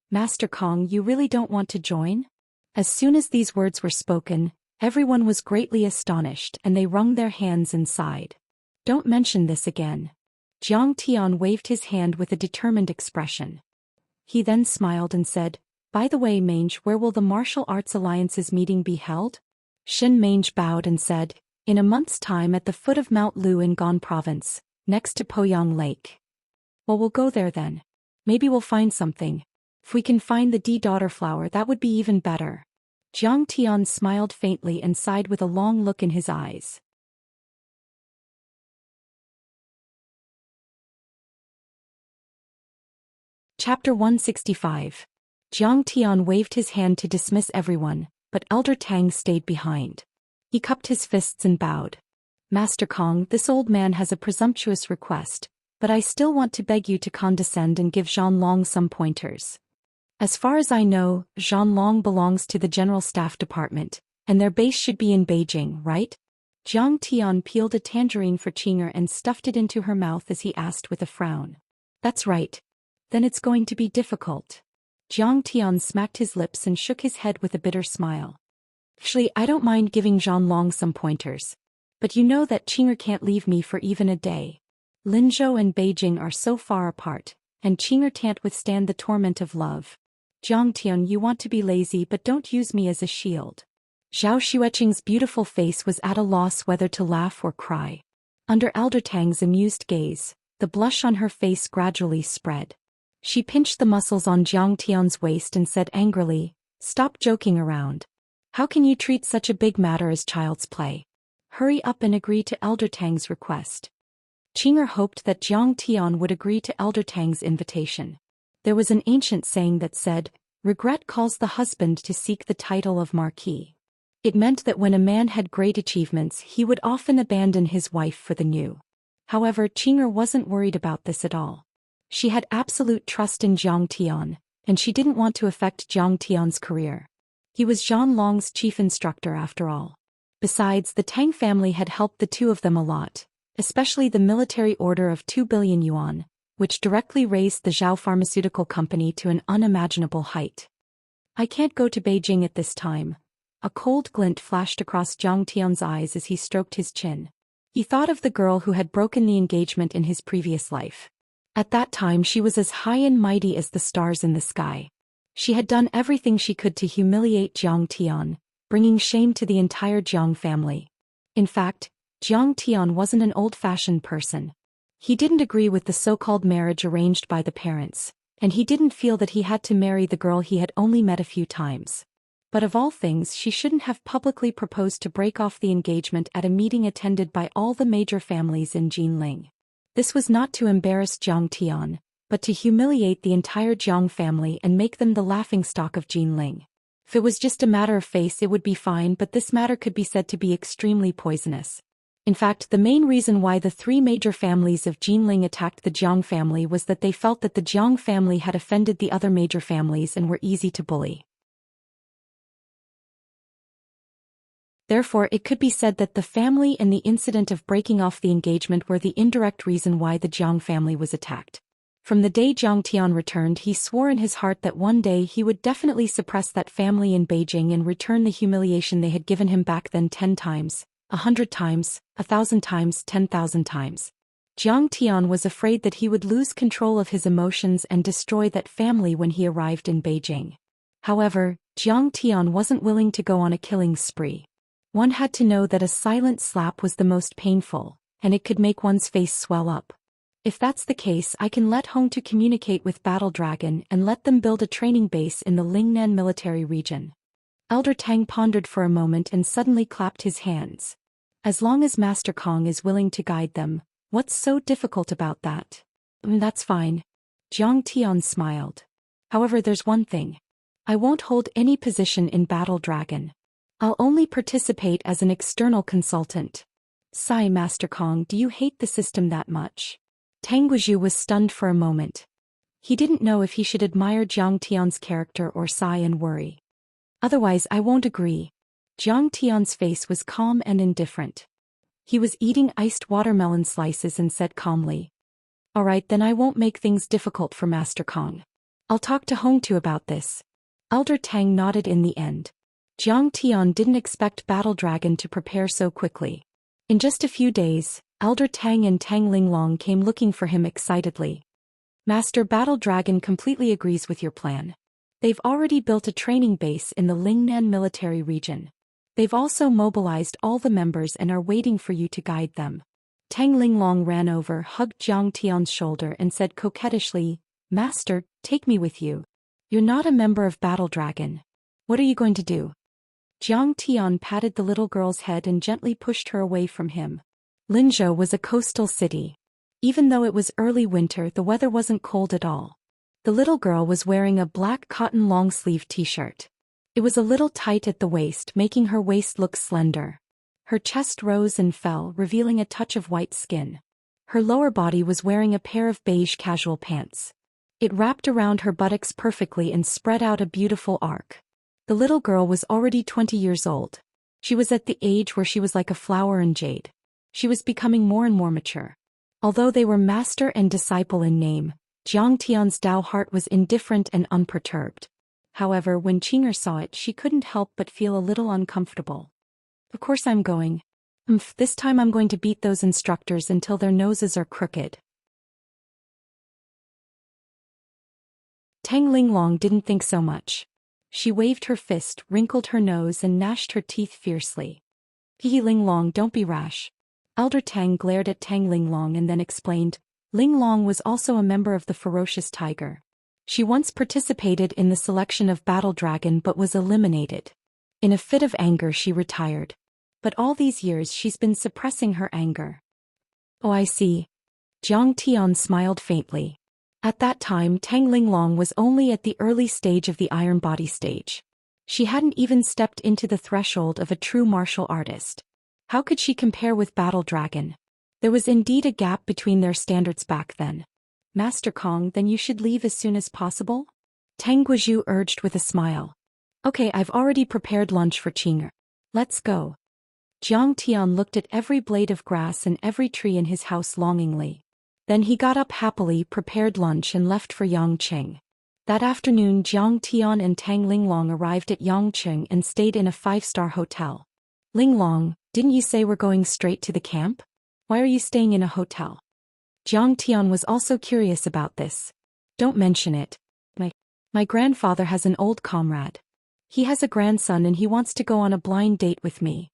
Master Kong, you really don't want to join? As soon as these words were spoken, everyone was greatly astonished and they wrung their hands and sighed. Don't mention this again. Jiang Tian waved his hand with a determined expression. He then smiled and said, "By the way, Mange, where will the Martial Arts Alliance's meeting be held?" Shen Mange bowed and said, "In a month's time at the foot of Mount Lu in Gan Province, next to Poyang Lake." "Well, we'll go there then. Maybe we'll find something. If we can find the D-daughter flower, that would be even better." Jiang Tian smiled faintly and sighed with a long look in his eyes. Chapter 165. Jiang Tian waved his hand to dismiss everyone, but Elder Tang stayed behind. He cupped his fists and bowed. "Master Kong, this old man has a presumptuous request, but I still want to beg you to condescend and give Zhanlong some pointers. As far as I know, Zhanlong belongs to the General Staff Department, and their base should be in Beijing, right?" Jiang Tian peeled a tangerine for Qinger and stuffed it into her mouth as he asked with a frown. "That's right. Then it's going to be difficult." Jiang Tian smacked his lips and shook his head with a bitter smile. "Actually, I don't mind giving Zhanlong some pointers. But you know that Qinger can't leave me for even a day. Linzhou and Beijing are so far apart, and Qinger can't withstand the torment of love. Jiang Tian, you want to be lazy, but don't use me as a shield." Zhao Xueqing's beautiful face was at a loss whether to laugh or cry. Under Elder Tang's amused gaze, the blush on her face gradually spread. She pinched the muscles on Jiang Tian's waist and said angrily, "Stop joking around. How can you treat such a big matter as child's play? Hurry up and agree to Elder Tang's request." Qinger hoped that Jiang Tian would agree to Elder Tang's invitation. There was an ancient saying that said, "Regret calls the husband to seek the title of Marquis." It meant that when a man had great achievements, he would often abandon his wife for the new. However, Qinger wasn't worried about this at all. She had absolute trust in Jiang Tian, and she didn't want to affect Jiang Tian's career. He was Zhanlong's chief instructor after all. Besides, the Tang family had helped the two of them a lot, especially the military order of 2 billion yuan, which directly raised the Zhou Pharmaceutical Company to an unimaginable height. I can't go to Beijing at this time. A cold glint flashed across Jiang Tian's eyes as he stroked his chin. He thought of the girl who had broken the engagement in his previous life. At that time she was as high and mighty as the stars in the sky. She had done everything she could to humiliate Jiang Tian, bringing shame to the entire Jiang family. In fact, Jiang Tian wasn't an old-fashioned person. He didn't agree with the so-called marriage arranged by the parents, and he didn't feel that he had to marry the girl he had only met a few times. But of all things, she shouldn't have publicly proposed to break off the engagement at a meeting attended by all the major families in Jinling. This was not to embarrass Jiang Tian, but to humiliate the entire Jiang family and make them the laughingstock of Jinling. If it was just a matter of face, it would be fine, but this matter could be said to be extremely poisonous. In fact, the main reason why the three major families of Jinling attacked the Jiang family was that they felt that the Jiang family had offended the other major families and were easy to bully. Therefore, it could be said that the family and the incident of breaking off the engagement were the indirect reason why the Jiang family was attacked. From the day Jiang Tian returned, he swore in his heart that one day he would definitely suppress that family in Beijing and return the humiliation they had given him back then 10 times, 100 times, 1,000 times, 10,000 times. Jiang Tian was afraid that he would lose control of his emotions and destroy that family when he arrived in Beijing. However, Jiang Tian wasn't willing to go on a killing spree. One had to know that a silent slap was the most painful, and it could make one's face swell up. If that's the case, I can let Hong to communicate with Battle Dragon and let them build a training base in the Lingnan military region. Elder Tang pondered for a moment and suddenly clapped his hands. As long as Master Kong is willing to guide them, what's so difficult about that? That's fine. Jiang Tian smiled. However, there's one thing. I won't hold any position in Battle Dragon. I'll only participate as an external consultant. Sigh, Master Kong, do you hate the system that much? Tang Guizhu was stunned for a moment. He didn't know if he should admire Jiang Tian's character or sigh and worry. Otherwise, I won't agree. Jiang Tian's face was calm and indifferent. He was eating iced watermelon slices and said calmly, "All right, then I won't make things difficult for Master Kong. I'll talk to Hong Tu about this." Elder Tang nodded in the end. Jiang Tian didn't expect Battle Dragon to prepare so quickly. In just a few days, Elder Tang and Tang Linglong came looking for him excitedly. Master, Battle Dragon completely agrees with your plan. They've already built a training base in the Lingnan military region. They've also mobilized all the members and are waiting for you to guide them. Tang Linglong ran over, hugged Jiang Tian's shoulder and said coquettishly, "Master, take me with you. You're not a member of Battle Dragon. What are you going to do?" Jiang Tian patted the little girl's head and gently pushed her away from him. Linzhou was a coastal city. Even though it was early winter, the weather wasn't cold at all. The little girl was wearing a black cotton long-sleeve t-shirt. It was a little tight at the waist, making her waist look slender. Her chest rose and fell, revealing a touch of white skin. Her lower body was wearing a pair of beige casual pants. It wrapped around her buttocks perfectly and spread out a beautiful arc. The little girl was already 20 years old. She was at the age where she was like a flower in jade. She was becoming more and more mature. Although they were master and disciple in name, Jiang Tian's Dao heart was indifferent and unperturbed. However, when Qing'er saw it, she couldn't help but feel a little uncomfortable. "Of course I'm going. This time I'm going to beat those instructors until their noses are crooked." Tang Linglong didn't think so much. She waved her fist, wrinkled her nose and gnashed her teeth fiercely. "Hee Linglong, don't be rash." Elder Tang glared at Tang Linglong and then explained, Linglong was also a member of the Ferocious Tiger. She once participated in the selection of Battle Dragon but was eliminated. In a fit of anger she retired. But all these years she's been suppressing her anger. "Oh, I see." Jiang Tian smiled faintly. At that time Tang Linglong was only at the early stage of the Iron Body stage. She hadn't even stepped into the threshold of a true martial artist. How could she compare with Battle Dragon? There was indeed a gap between their standards back then. "Master Kong, then you should leave as soon as possible?" Tang Guizhu urged with a smile. "Okay, I've already prepared lunch for Qing'er. Let's go." Jiang Tian looked at every blade of grass and every tree in his house longingly. Then he got up happily, prepared lunch and left for Yangqing. That afternoon Jiang Tian and Tang Linglong arrived at Yangqing and stayed in a 5-star hotel. Linglong, didn't you say we're going straight to the camp? Why are you staying in a hotel? Jiang Tian was also curious about this. Don't mention it. My grandfather has an old comrade. He has a grandson and he wants to go on a blind date with me.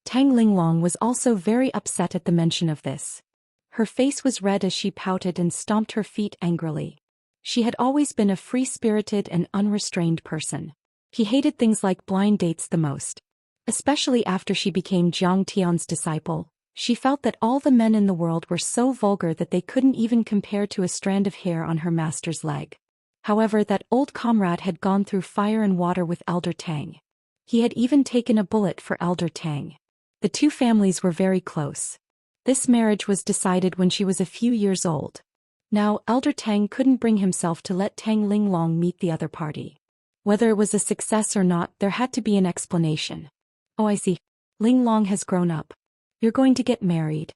Tang Linglong was also very upset at the mention of this. Her face was red as she pouted and stomped her feet angrily. She had always been a free-spirited and unrestrained person. She hated things like blind dates the most. Especially after she became Jiang Tian's disciple, she felt that all the men in the world were so vulgar that they couldn't even compare to a strand of hair on her master's leg. However, that old comrade had gone through fire and water with Elder Tang. He had even taken a bullet for Elder Tang. The two families were very close. This marriage was decided when she was a few years old. Now, Elder Tang couldn't bring himself to let Tang Linglong meet the other party. Whether it was a success or not, there had to be an explanation. Oh, I see. Linglong has grown up. You're going to get married.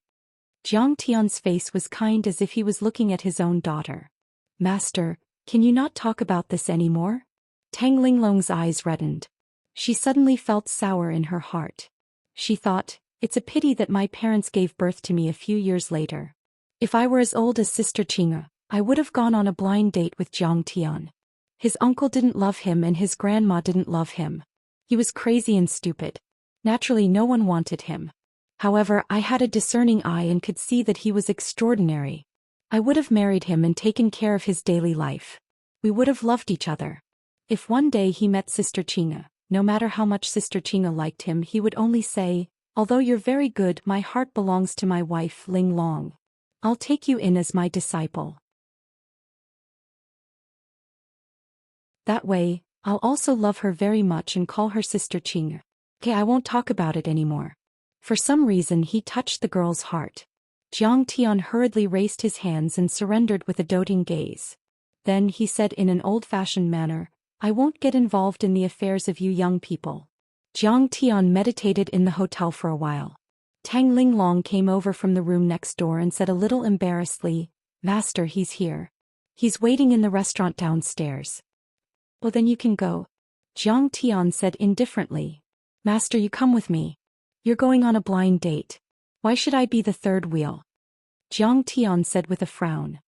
Jiang Tian's face was kind as if he was looking at his own daughter. Master, can you not talk about this anymore? Tang Linglong's eyes reddened. She suddenly felt sour in her heart. She thought, it's a pity that my parents gave birth to me a few years later. If I were as old as Sister Qing'e, I would have gone on a blind date with Jiang Tian. His uncle didn't love him and his grandma didn't love him. He was crazy and stupid. Naturally, no one wanted him. However, I had a discerning eye and could see that he was extraordinary. I would have married him and taken care of his daily life. We would have loved each other. If one day he met Sister Qing'e, no matter how much Sister Qing'e liked him, he would only say, although you're very good, my heart belongs to my wife Linglong. I'll take you in as my disciple. That way, I'll also love her very much and call her Sister Qing'e. Okay, I won't talk about it anymore. For some reason he touched the girl's heart. Jiang Tian hurriedly raised his hands and surrendered with a doting gaze. Then he said in an old-fashioned manner, I won't get involved in the affairs of you young people. Jiang Tian meditated in the hotel for a while. Tang Linglong came over from the room next door and said a little embarrassedly, Master, he's here. He's waiting in the restaurant downstairs. Well, then you can go. Jiang Tian said indifferently. Master, you come with me. You're going on a blind date. Why should I be the third wheel? Jiang Tian said with a frown.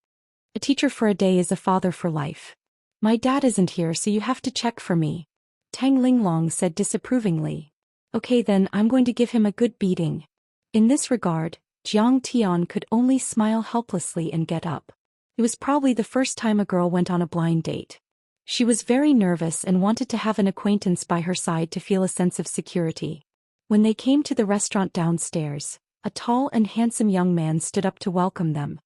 A teacher for a day is a father for life. My dad isn't here, so you have to check for me. Tang Linglong said disapprovingly. Okay then, I'm going to give him a good beating. In this regard, Jiang Tian could only smile helplessly and get up. It was probably the first time a girl went on a blind date. She was very nervous and wanted to have an acquaintance by her side to feel a sense of security. When they came to the restaurant downstairs, a tall and handsome young man stood up to welcome them.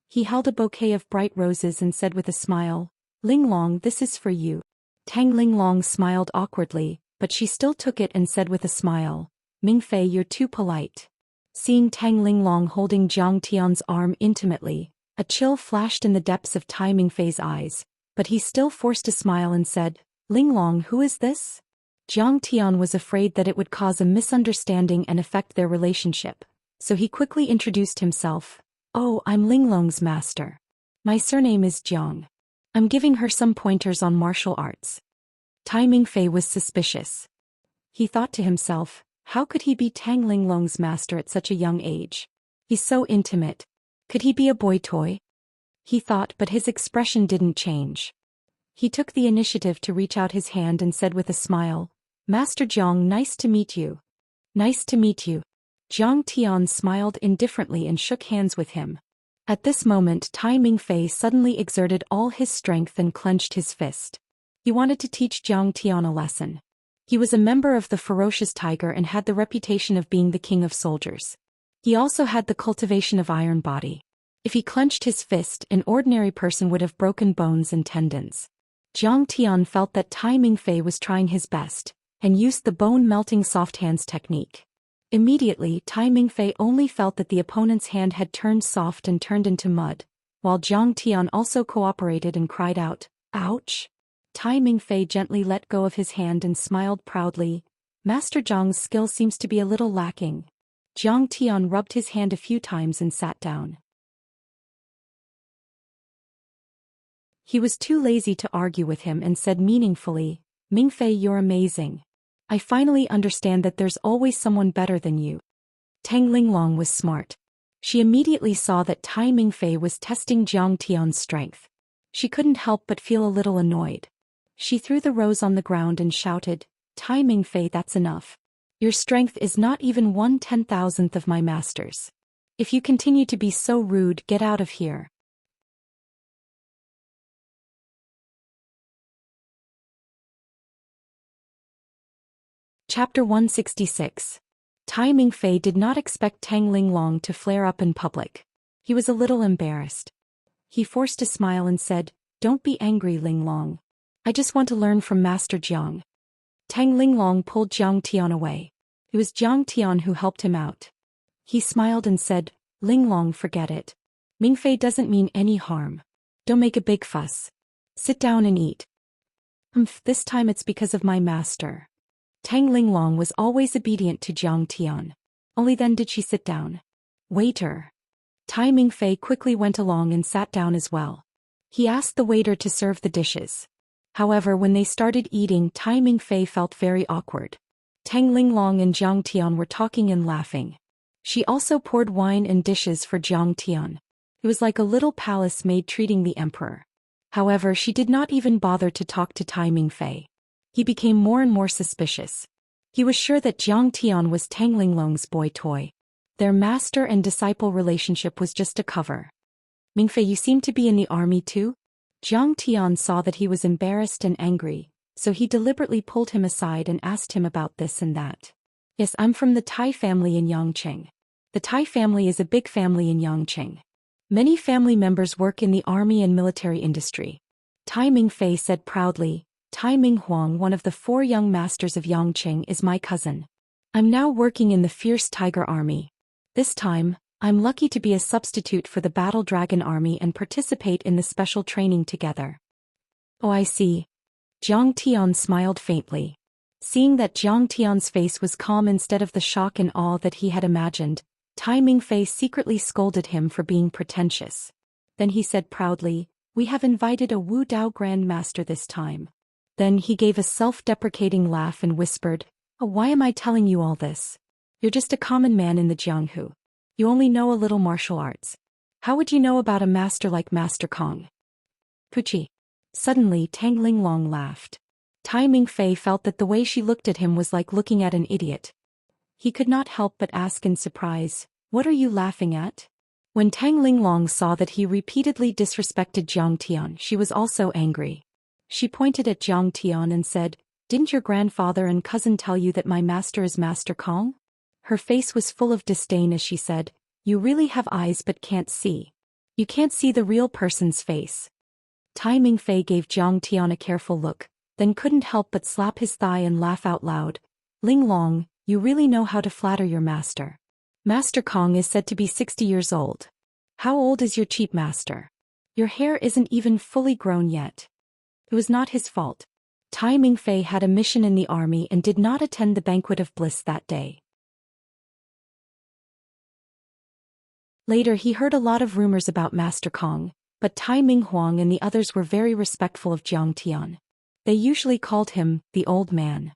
He held a bouquet of bright roses and said with a smile, Linglong, this is for you. Tang Linglong smiled awkwardly, but she still took it and said with a smile, Mingfei, you're too polite. Seeing Tang Linglong holding Jiang Tian's arm intimately, a chill flashed in the depths of Tai Mingfei's eyes, but he still forced a smile and said, Linglong, who is this? Jiang Tian was afraid that it would cause a misunderstanding and affect their relationship, so he quickly introduced himself. Oh, I'm Linglong's master. My surname is Jiang. I'm giving her some pointers on martial arts. Tai Mingfei was suspicious. He thought to himself, how could he be Tang Linglong's master at such a young age? He's so intimate. Could he be a boy toy? He thought, but his expression didn't change. He took the initiative to reach out his hand and said with a smile, Master Jiang, nice to meet you. Nice to meet you. Jiang Tian smiled indifferently and shook hands with him. At this moment Tai Mingfei suddenly exerted all his strength and clenched his fist. He wanted to teach Jiang Tian a lesson. He was a member of the ferocious tiger and had the reputation of being the king of soldiers. He also had the cultivation of iron body. If he clenched his fist, an ordinary person would have broken bones and tendons. Jiang Tian felt that Tai Mingfei was trying his best, and used the bone-melting soft hands technique. Immediately, Tai Mingfei only felt that the opponent's hand had turned soft and turned into mud, while Jiang Tian also cooperated and cried out, ouch! Tai Mingfei gently let go of his hand and smiled proudly, Master Zhang's skill seems to be a little lacking. Zhang Tian rubbed his hand a few times and sat down. He was too lazy to argue with him and said meaningfully, Mingfei, you're amazing. I finally understand that there's always someone better than you. Tang Linglong was smart. She immediately saw that Tai Mingfei was testing Zhang Tian's strength. She couldn't help but feel a little annoyed. She threw the rose on the ground and shouted, Tai Mingfei, that's enough. Your strength is not even 1/10,000th of my master's. If you continue to be so rude, get out of here. Chapter 166. Tai Mingfei did not expect Tang Linglong to flare up in public. He was a little embarrassed. He forced a smile and said, Don't be angry, Linglong. I just want to learn from Master Jiang. Tang Linglong pulled Jiang Tian away. It was Jiang Tian who helped him out. He smiled and said, Linglong, forget it. Mingfei doesn't mean any harm. Don't make a big fuss. Sit down and eat. This time it's because of my master. Tang Linglong was always obedient to Jiang Tian. Only then did she sit down. Waiter. Tai Mingfei quickly went along and sat down as well. He asked the waiter to serve the dishes. However, when they started eating, Tai Mingfei felt very awkward. Tang Linglong and Jiang Tian were talking and laughing. She also poured wine and dishes for Jiang Tian. It was like a little palace maid treating the emperor. However, she did not even bother to talk to Tai Mingfei. He became more and more suspicious. He was sure that Jiang Tian was Tang Linglong's boy toy. Their master and disciple relationship was just a cover. Mingfei, you seem to be in the army too? Jiang Tian saw that he was embarrassed and angry, so he deliberately pulled him aside and asked him about this and that. Yes, I'm from the Tai family in Yangqing. The Tai family is a big family in Yangqing. Many family members work in the army and military industry. Tai Mingfei said proudly, Tai Minghuang, one of the 4 young masters of Yangqing, is my cousin. I'm now working in the Fierce Tiger Army. This time, I'm lucky to be a substitute for the Battle Dragon Army and participate in the special training together. Oh, I see. Jiang Tian smiled faintly. Seeing that Jiang Tian's face was calm instead of the shock and awe that he had imagined, Tai Mingfei secretly scolded him for being pretentious. Then he said proudly, We have invited a Wu Dao Grand Master this time. Then he gave a self-deprecating laugh and whispered, Oh, why am I telling you all this? You're just a common man in the Jianghu. You only know a little martial arts. How would you know about a master like Master Kong? Puchi. Suddenly Tang Linglong laughed. Tai Mingfei felt that the way she looked at him was like looking at an idiot. He could not help but ask in surprise, What are you laughing at? When Tang Linglong saw that he repeatedly disrespected Jiang Tian, she was also angry. She pointed at Jiang Tian and said, Didn't your grandfather and cousin tell you that my master is Master Kong? Her face was full of disdain as she said, You really have eyes but can't see. You can't see the real person's face. Tai Mingfei gave Jiang Tian a careful look, then couldn't help but slap his thigh and laugh out loud. Linglong, you really know how to flatter your master. Master Kong is said to be 60 years old. How old is your cheap master? Your hair isn't even fully grown yet. It was not his fault. Tai Mingfei had a mission in the army and did not attend the banquet of bliss that day. Later he heard a lot of rumors about Master Kong, but Tai Minghuang and the others were very respectful of Jiang Tian. They usually called him the old man.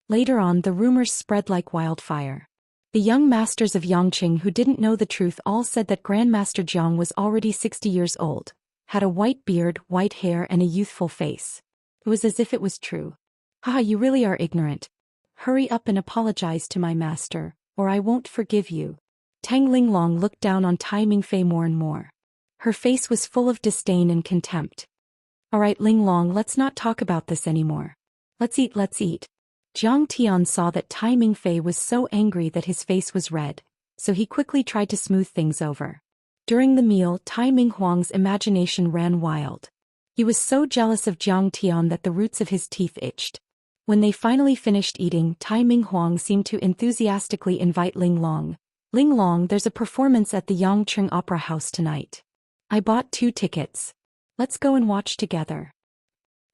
Later on the rumors spread like wildfire. The young masters of Yangqing who didn't know the truth all said that Grandmaster Jiang was already 60 years old, had a white beard, white hair and a youthful face. It was as if it was true. Haha, you really are ignorant. Hurry up and apologize to my master, or I won't forgive you. Tang Linglong looked down on Tai Mingfei more and more. Her face was full of disdain and contempt. Alright Linglong, let's not talk about this anymore. Let's eat. Jiang Tian saw that Tai Mingfei was so angry that his face was red, so he quickly tried to smooth things over. During the meal, Tai Minghuang's imagination ran wild. He was so jealous of Jiang Tian that the roots of his teeth itched. When they finally finished eating, Tai Minghuang seemed to enthusiastically invite Linglong. Linglong, there's a performance at the Yangqing Opera House tonight. I bought 2 tickets. Let's go and watch together.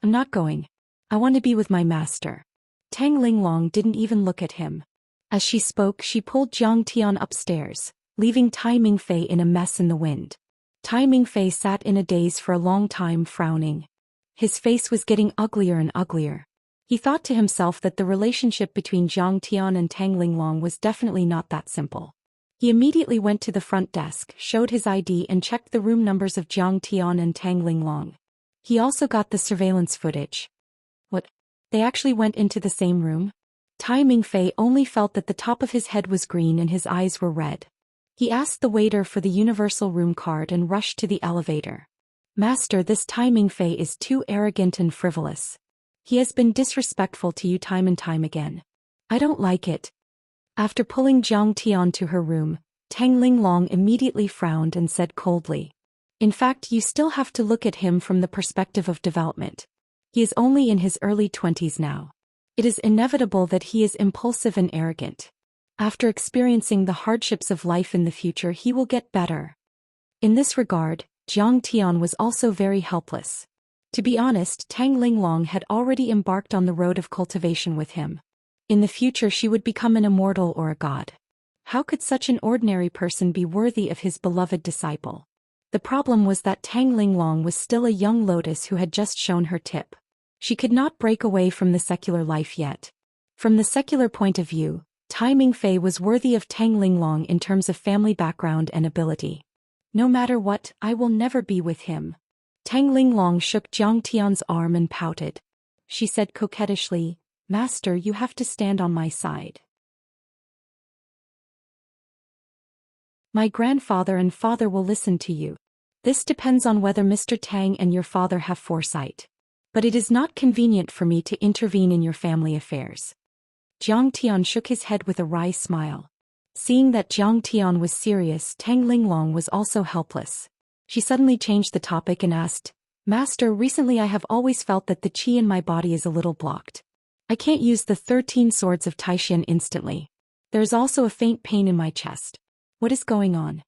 I'm not going. I want to be with my master. Tang Linglong didn't even look at him. As she spoke, she pulled Jiang Tian upstairs, leaving Tai Mingfei in a mess in the wind. Tai Mingfei sat in a daze for a long time, frowning. His face was getting uglier and uglier. He thought to himself that the relationship between Jiang Tian and Tang Linglong was definitely not that simple. He immediately went to the front desk, showed his ID and checked the room numbers of Jiang Tian and Tang Linglong. He also got the surveillance footage. What? They actually went into the same room? Tai Mingfei only felt that the top of his head was green and his eyes were red. He asked the waiter for the universal room card and rushed to the elevator. Master, this Tai Mingfei is too arrogant and frivolous. He has been disrespectful to you time and time again. I don't like it. After pulling Jiang Tian to her room, Tang Linglong immediately frowned and said coldly. In fact, you still have to look at him from the perspective of development. He is only in his early 20s now. It is inevitable that he is impulsive and arrogant. After experiencing the hardships of life in the future, he will get better. In this regard, Jiang Tian was also very helpless. To be honest, Tang Linglong had already embarked on the road of cultivation with him. In the future she would become an immortal or a god. How could such an ordinary person be worthy of his beloved disciple? The problem was that Tang Linglong was still a young lotus who had just shown her tip. She could not break away from the secular life yet. From the secular point of view, Tai Mingfei was worthy of Tang Linglong in terms of family background and ability. No matter what, I will never be with him. Tang Linglong shook Jiang Tian's arm and pouted. She said coquettishly, Master, you have to stand on my side. My grandfather and father will listen to you. This depends on whether Mr. Tang and your father have foresight. But it is not convenient for me to intervene in your family affairs. Jiang Tian shook his head with a wry smile. Seeing that Jiang Tian was serious, Tang Linglong was also helpless. She suddenly changed the topic and asked, Master, recently I have always felt that the qi in my body is a little blocked. I can't use the 13 swords of Taishan instantly. There is also a faint pain in my chest. What is going on?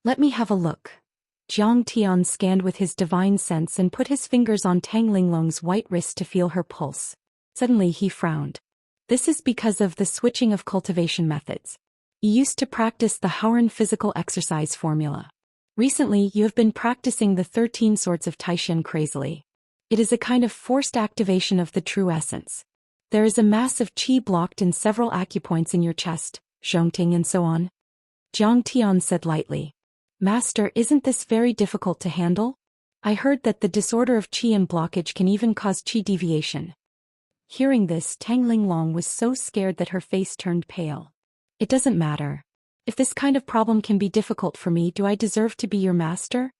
Let me have a look. Jiang Tian scanned with his divine sense and put his fingers on Tang Linglong's white wrist to feel her pulse. Suddenly he frowned. This is because of the switching of cultivation methods. You used to practice the Hauran physical exercise formula. Recently, you have been practicing the 13 swords of Taishan crazily. It is a kind of forced activation of the true essence. There is a mass of qi blocked in several acupoints in your chest, zhongting and so on. Jiang Tian said lightly. Master, isn't this very difficult to handle? I heard that the disorder of qi and blockage can even cause qi deviation. Hearing this, Tang Linglong was so scared that her face turned pale. It doesn't matter. If this kind of problem can be difficult for me, do I deserve to be your master?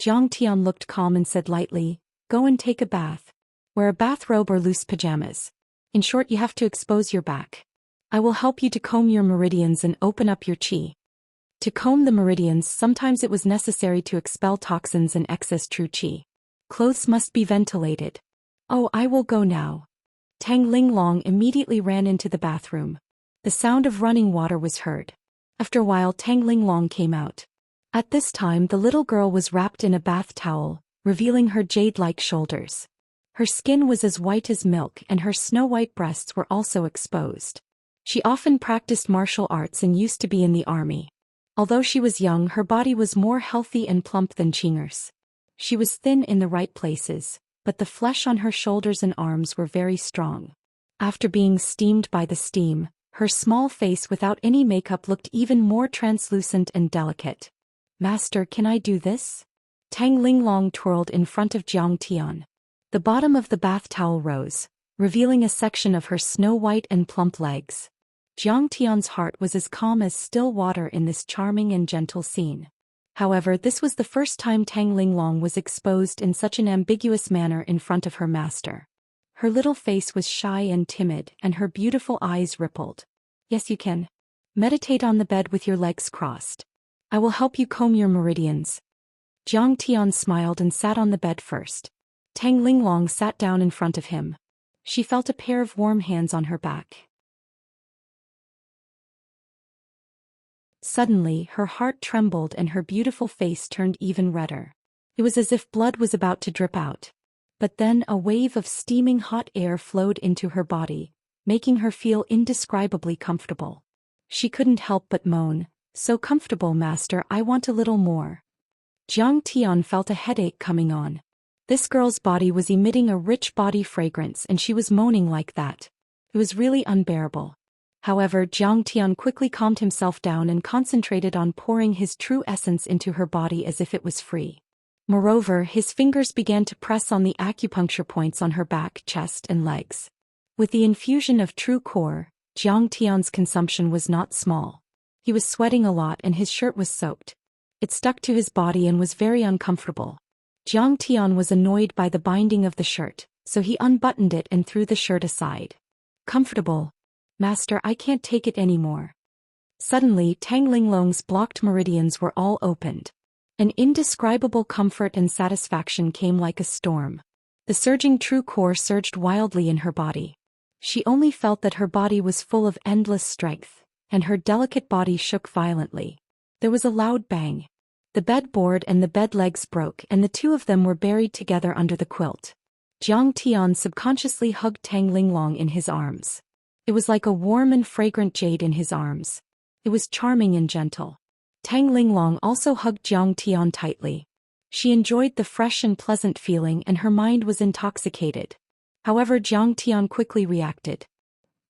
Jiang Tian looked calm and said lightly, Go and take a bath. Wear a bathrobe or loose pajamas. In short, you have to expose your back. I will help you to comb your meridians and open up your qi. To comb the meridians, sometimes it was necessary to expel toxins and excess true qi. Clothes must be ventilated. Oh, I will go now. Tang Linglong immediately ran into the bathroom. The sound of running water was heard. After a while, Tang Linglong came out. At this time, the little girl was wrapped in a bath towel, revealing her jade-like shoulders. Her skin was as white as milk and her snow-white breasts were also exposed. She often practiced martial arts and used to be in the army. Although she was young, her body was more healthy and plump than Qing'er's. She was thin in the right places, but the flesh on her shoulders and arms were very strong. After being steamed by the steam, her small face without any makeup looked even more translucent and delicate. Master, can I do this? Tang Linglong twirled in front of Jiang Tian. The bottom of the bath towel rose, revealing a section of her snow-white and plump legs. Jiang Tian's heart was as calm as still water in this charming and gentle scene. However, this was the first time Tang Linglong was exposed in such an ambiguous manner in front of her master. Her little face was shy and timid, and her beautiful eyes rippled. Yes, you can. Meditate on the bed with your legs crossed. I will help you comb your meridians. Jiang Tian smiled and sat on the bed first. Tang Linglong sat down in front of him. She felt a pair of warm hands on her back. Suddenly, her heart trembled and her beautiful face turned even redder. It was as if blood was about to drip out. But then a wave of steaming hot air flowed into her body, making her feel indescribably comfortable. She couldn't help but moan, "So comfortable, master, I want a little more." Jiang Tian felt a headache coming on. This girl's body was emitting a rich body fragrance and she was moaning like that. It was really unbearable. However, Jiang Tian quickly calmed himself down and concentrated on pouring his true essence into her body as if it was free. Moreover, his fingers began to press on the acupuncture points on her back, chest, and legs. With the infusion of true core, Jiang Tian's consumption was not small. He was sweating a lot and his shirt was soaked. It stuck to his body and was very uncomfortable. Jiang Tian was annoyed by the binding of the shirt, so he unbuttoned it and threw the shirt aside. "Comfortable? Master, I can't take it anymore." Suddenly, Tang Linglong's blocked meridians were all opened. An indescribable comfort and satisfaction came like a storm. The surging true core surged wildly in her body. She only felt that her body was full of endless strength, and her delicate body shook violently. There was a loud bang. The bed board and the bed legs broke and the two of them were buried together under the quilt. Jiang Tian subconsciously hugged Tang Linglong in his arms. It was like a warm and fragrant jade in his arms. It was charming and gentle. Tang Linglong also hugged Jiang Tian tightly. She enjoyed the fresh and pleasant feeling and her mind was intoxicated. However, Jiang Tian quickly reacted.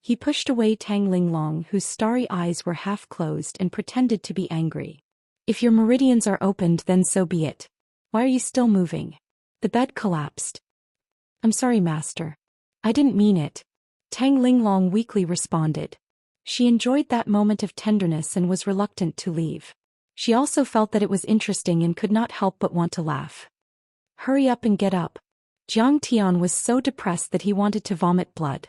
He pushed away Tang Linglong, whose starry eyes were half closed, and pretended to be angry. "If your meridians are opened, then so be it. Why are you still moving?" The bed collapsed. "I'm sorry, master. I didn't mean it," Tang Linglong weakly responded. She enjoyed that moment of tenderness and was reluctant to leave. She also felt that it was interesting and could not help but want to laugh. "Hurry up and get up." Jiang Tian was so depressed that he wanted to vomit blood.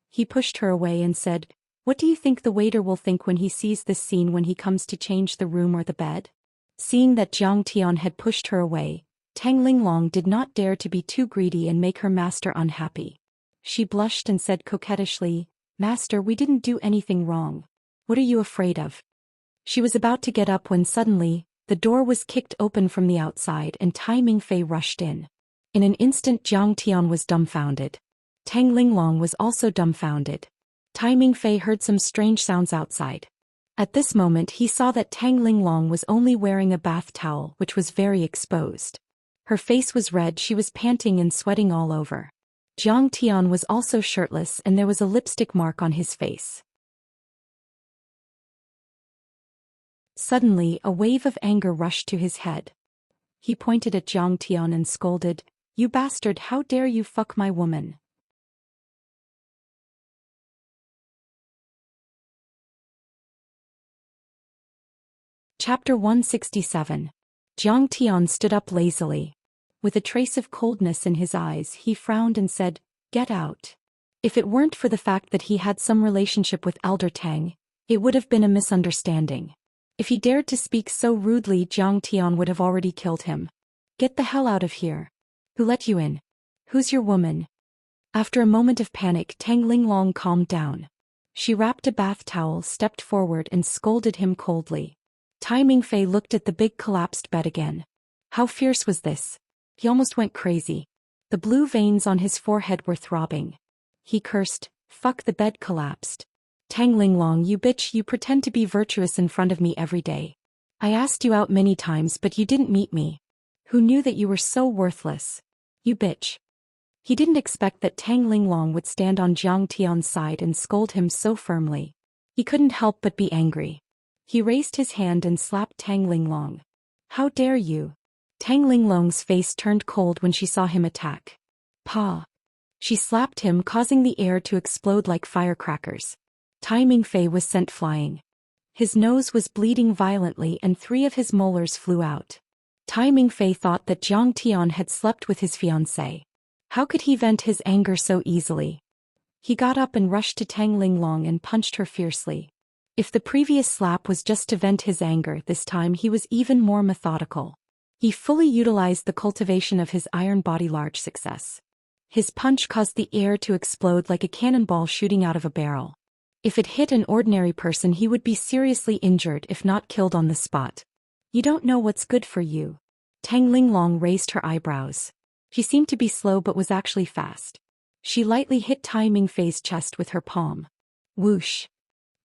He pushed her away and said, "What do you think the waiter will think when he sees this scene when he comes to change the room or the bed?" Seeing that Jiang Tian had pushed her away, Tang Linglong did not dare to be too greedy and make her master unhappy. She blushed and said coquettishly, "Master, we didn't do anything wrong. What are you afraid of?" She was about to get up when suddenly, the door was kicked open from the outside and Tai Mingfei rushed in. In an instant Jiang Tian was dumbfounded. Tang Linglong was also dumbfounded. Tai Mingfei heard some strange sounds outside. At this moment he saw that Tang Linglong was only wearing a bath towel which was very exposed. Her face was red, she was panting and sweating all over. Jiang Tian was also shirtless and there was a lipstick mark on his face. Suddenly, a wave of anger rushed to his head. He pointed at Jiang Tian and scolded, "You bastard, how dare you fuck my woman?" Chapter 167. Jiang Tian stood up lazily. With a trace of coldness in his eyes, he frowned and said, "Get out." If it weren't for the fact that he had some relationship with Elder Tang, it would have been a misunderstanding. If he dared to speak so rudely, Jiang Tian would have already killed him. "Get the hell out of here. Who let you in? Who's your woman?" After a moment of panic, Tang Linglong calmed down. She wrapped a bath towel, stepped forward and scolded him coldly. Tai Mingfei looked at the big collapsed bed again. How fierce was this? He almost went crazy. The blue veins on his forehead were throbbing. He cursed, "Fuck, the bed collapsed. Tang Linglong, you bitch, you pretend to be virtuous in front of me every day. I asked you out many times but you didn't meet me. Who knew that you were so worthless? You bitch." He didn't expect that Tang Linglong would stand on Jiang Tian's side and scold him so firmly. He couldn't help but be angry. He raised his hand and slapped Tang Linglong. "How dare you?" Tang Linglong's face turned cold when she saw him attack. "Pa." She slapped him, causing the air to explode like firecrackers. Tai Mingfei was sent flying. His nose was bleeding violently and 3 of his molars flew out. Tai Mingfei thought that Jiang Tian had slept with his fiancée. How could he vent his anger so easily? He got up and rushed to Tang Linglong and punched her fiercely. If the previous slap was just to vent his anger, this time he was even more methodical. He fully utilized the cultivation of his iron body, large success. His punch caused the air to explode like a cannonball shooting out of a barrel. If it hit an ordinary person, he would be seriously injured if not killed on the spot. "You don't know what's good for you." Tang Linglong raised her eyebrows. She seemed to be slow but was actually fast. She lightly hit Tai Mingfei's chest with her palm. Whoosh!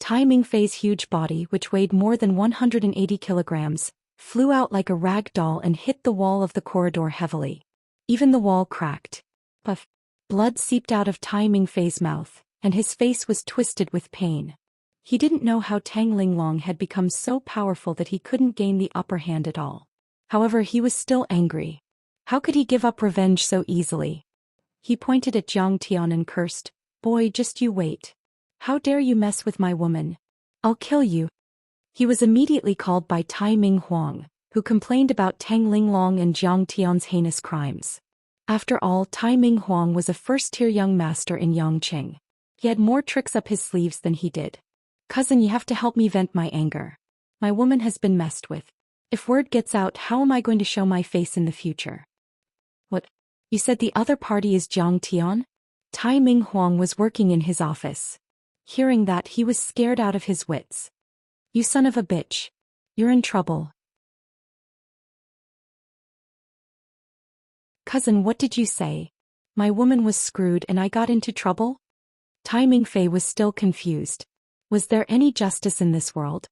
Tai Mingfei's huge body, which weighed more than 180 kilograms, flew out like a rag doll and hit the wall of the corridor heavily. Even the wall cracked. Puff! Blood seeped out of Tai Mingfei's mouth, and his face was twisted with pain. He didn't know how Tang Linglong had become so powerful that he couldn't gain the upper hand at all. However, he was still angry. How could he give up revenge so easily? He pointed at Jiang Tian and cursed, "Boy, just you wait. How dare you mess with my woman? I'll kill you." He was immediately called by Tai Ming Huang, who complained about Tang Linglong and Jiang Tian's heinous crimes. After all, Tai Ming Huang was a first-tier young master in Yangqing. He had more tricks up his sleeves than he did. "Cousin, you have to help me vent my anger. My woman has been messed with. If word gets out, how am I going to show my face in the future?" "What? You said the other party is Jiang Tian?" Tai Ming Huang was working in his office. Hearing that, he was scared out of his wits. "You son of a bitch. You're in trouble." "Cousin, what did you say? My woman was screwed and I got into trouble?" Tai Mingfei was still confused. Was there any justice in this world?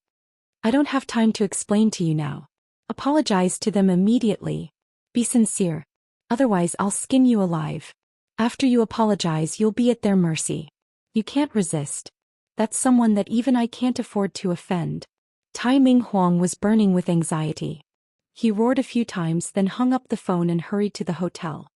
"I don't have time to explain to you now. Apologize to them immediately. Be sincere. Otherwise I'll skin you alive. After you apologize, you'll be at their mercy. You can't resist. That's someone that even I can't afford to offend." Tai Ming Huang was burning with anxiety. He roared a few times, then hung up the phone and hurried to the hotel.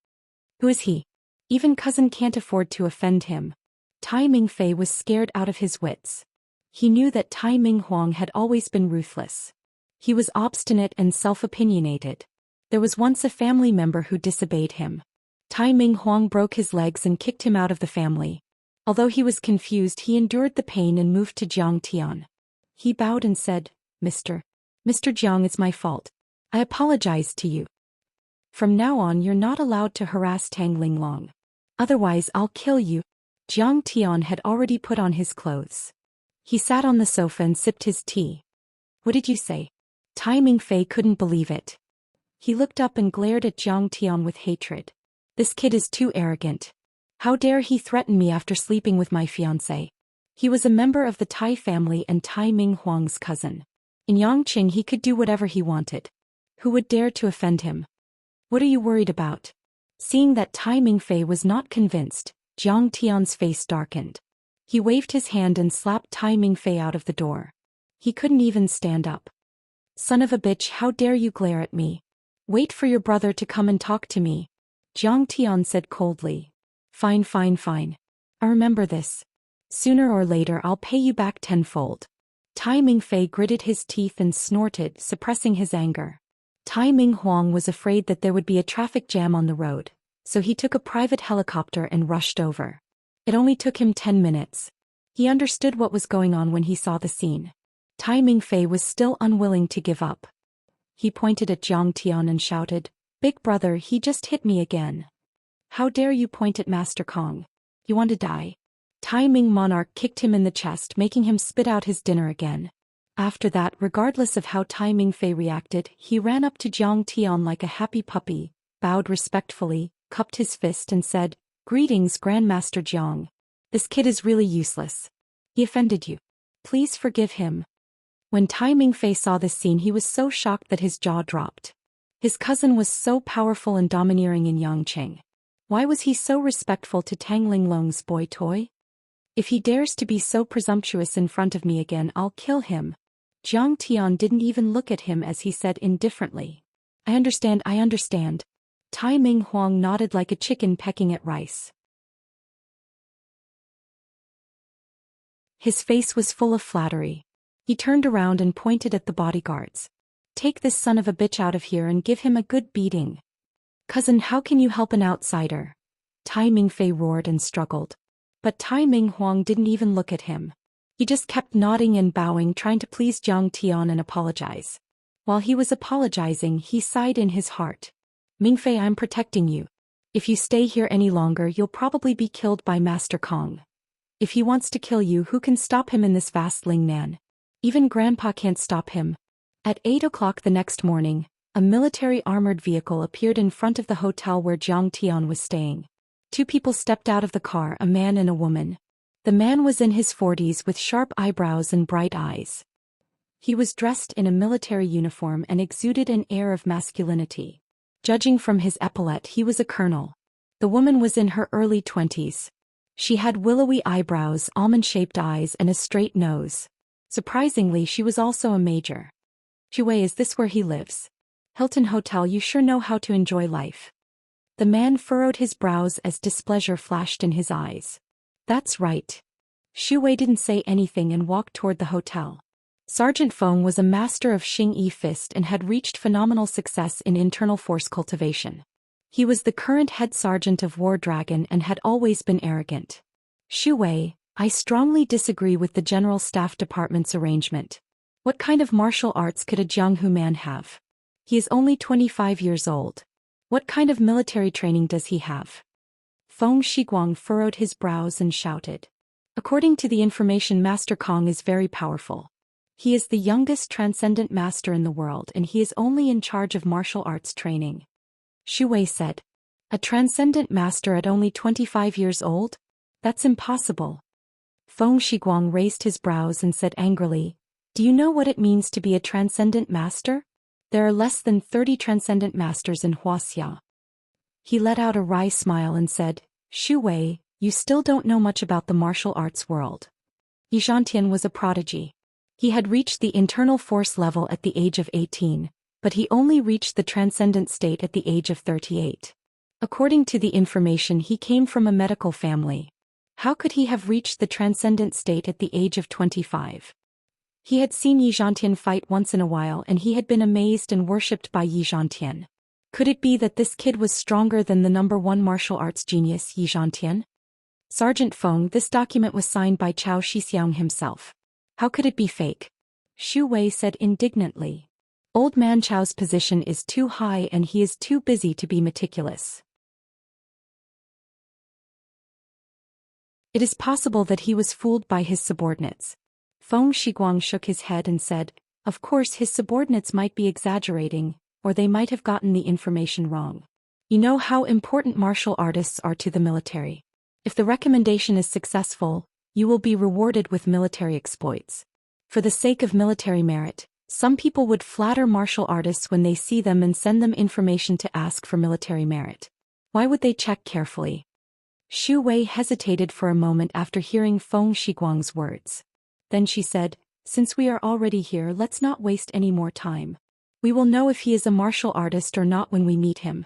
Who is he? Even cousin can't afford to offend him. Tai Mingfei was scared out of his wits. He knew that Tai Ming Huang had always been ruthless. He was obstinate and self-opinionated. There was once a family member who disobeyed him. Tai Ming Huang broke his legs and kicked him out of the family. Although he was confused, he endured the pain and moved to Jiang Tian. He bowed and said, Mr. Jiang, it's my fault. I apologize to you. From now on, you're not allowed to harass Tang Linglong. Otherwise, I'll kill you." Jiang Tian had already put on his clothes. He sat on the sofa and sipped his tea. "What did you say?" Tai Mingfei couldn't believe it. He looked up and glared at Jiang Tian with hatred. "This kid is too arrogant. How dare he threaten me after sleeping with my fiancée?" He was a member of the Tai family and Tai Ming Huang's cousin. In Yangqing, he could do whatever he wanted. Who would dare to offend him? "What are you worried about?" Seeing that Tai Mingfei was not convinced, Jiang Tian's face darkened. He waved his hand and slapped Tai Mingfei out of the door. He couldn't even stand up. "Son of a bitch, how dare you glare at me? Wait for your brother to come and talk to me," Jiang Tian said coldly. Fine. I remember this. Sooner or later I'll pay you back tenfold." Tai Mingfei gritted his teeth and snorted, suppressing his anger. Tai Ming Huang was afraid that there would be a traffic jam on the road, so he took a private helicopter and rushed over. It only took him 10 minutes. He understood what was going on when he saw the scene. Tai Mingfei was still unwilling to give up. He pointed at Jiang Tian and shouted, "Big brother, he just hit me again. How dare you point at Master Kong? You want to die?" Tai Ming Monarch kicked him in the chest, making him spit out his dinner again. After that, regardless of how Tai Mingfei reacted, he ran up to Jiang Tian like a happy puppy, bowed respectfully, cupped his fist and said, "Greetings, Grandmaster Jiang. This kid is really useless. He offended you. Please forgive him." When Tai Mingfei saw this scene, he was so shocked that his jaw dropped. His cousin was so powerful and domineering in Yangqing. Why was he so respectful to Tang Linglong's boy toy? "If he dares to be so presumptuous in front of me again, I'll kill him." Jiang Tian didn't even look at him as he said indifferently, I understand. Tai Ming Huang nodded like a chicken pecking at rice. His face was full of flattery. He turned around and pointed at the bodyguards. "Take this son of a bitch out of here and give him a good beating." "Cousin, how can you help an outsider?" Tai Mingfei roared and struggled. But Tai Ming Huang didn't even look at him. He just kept nodding and bowing, trying to please Jiang Tian and apologize. While he was apologizing, he sighed in his heart. "Mingfei, I'm protecting you. If you stay here any longer, you'll probably be killed by Master Kong. If he wants to kill you, who can stop him in this vast Lingnan? Even Grandpa can't stop him." At 8 o'clock the next morning, A military armored vehicle appeared in front of the hotel where Zhang Tian was staying. Two people stepped out of the car, a man and a woman. The man was in his 40s with sharp eyebrows and bright eyes. He was dressed in a military uniform and exuded an air of masculinity. Judging from his epaulette, he was a colonel. The woman was in her early 20s. She had willowy eyebrows, almond-shaped eyes, and a straight nose. Surprisingly, she was also a major. Shui, is this where he lives? Hilton Hotel, you sure know how to enjoy life. The man furrowed his brows as displeasure flashed in his eyes. That's right. Shui didn't say anything and walked toward the hotel. Sergeant Feng was a master of Xing Yi Fist and had reached phenomenal success in internal force cultivation. He was the current head sergeant of War Dragon and had always been arrogant. Shui, I strongly disagree with the General Staff Department's arrangement. What kind of martial arts could a Jianghu man have? He is only 25 years old. What kind of military training does he have? Feng Shiguang furrowed his brows and shouted. According to the information, Master Kong is very powerful. He is the youngest transcendent master in the world and he is only in charge of martial arts training. Shui said. A transcendent master at only 25 years old? That's impossible. Feng Shiguang raised his brows and said angrily, do you know what it means to be a transcendent master? There are less than 30 transcendent masters in Wuxia. He let out a wry smile and said, Shui, you still don't know much about the martial arts world. Xianxia was a prodigy. He had reached the internal force level at the age of 18, but he only reached the transcendent state at the age of 38. According to the information, he came from a medical family. How could he have reached the transcendent state at the age of 25? He had seen Yi Zhantian fight once in a while and he had been amazed and worshipped by Yi Zhantian. Could it be that this kid was stronger than the #1 martial arts genius Yi Zhantian? Sergeant Feng, this document was signed by Chao Shixiang himself. How could it be fake? Shu Wei said indignantly. Old man Chao's position is too high and he is too busy to be meticulous. It is possible that he was fooled by his subordinates. Feng Shiguang shook his head and said, of course his subordinates might be exaggerating, or they might have gotten the information wrong. You know how important martial artists are to the military. If the recommendation is successful, you will be rewarded with military exploits. For the sake of military merit, some people would flatter martial artists when they see them and send them information to ask for military merit. Why would they check carefully? Shu Wei hesitated for a moment after hearing Feng Shiguang's words. Then she said, since we are already here, let's not waste any more time. We will know if he is a martial artist or not when we meet him.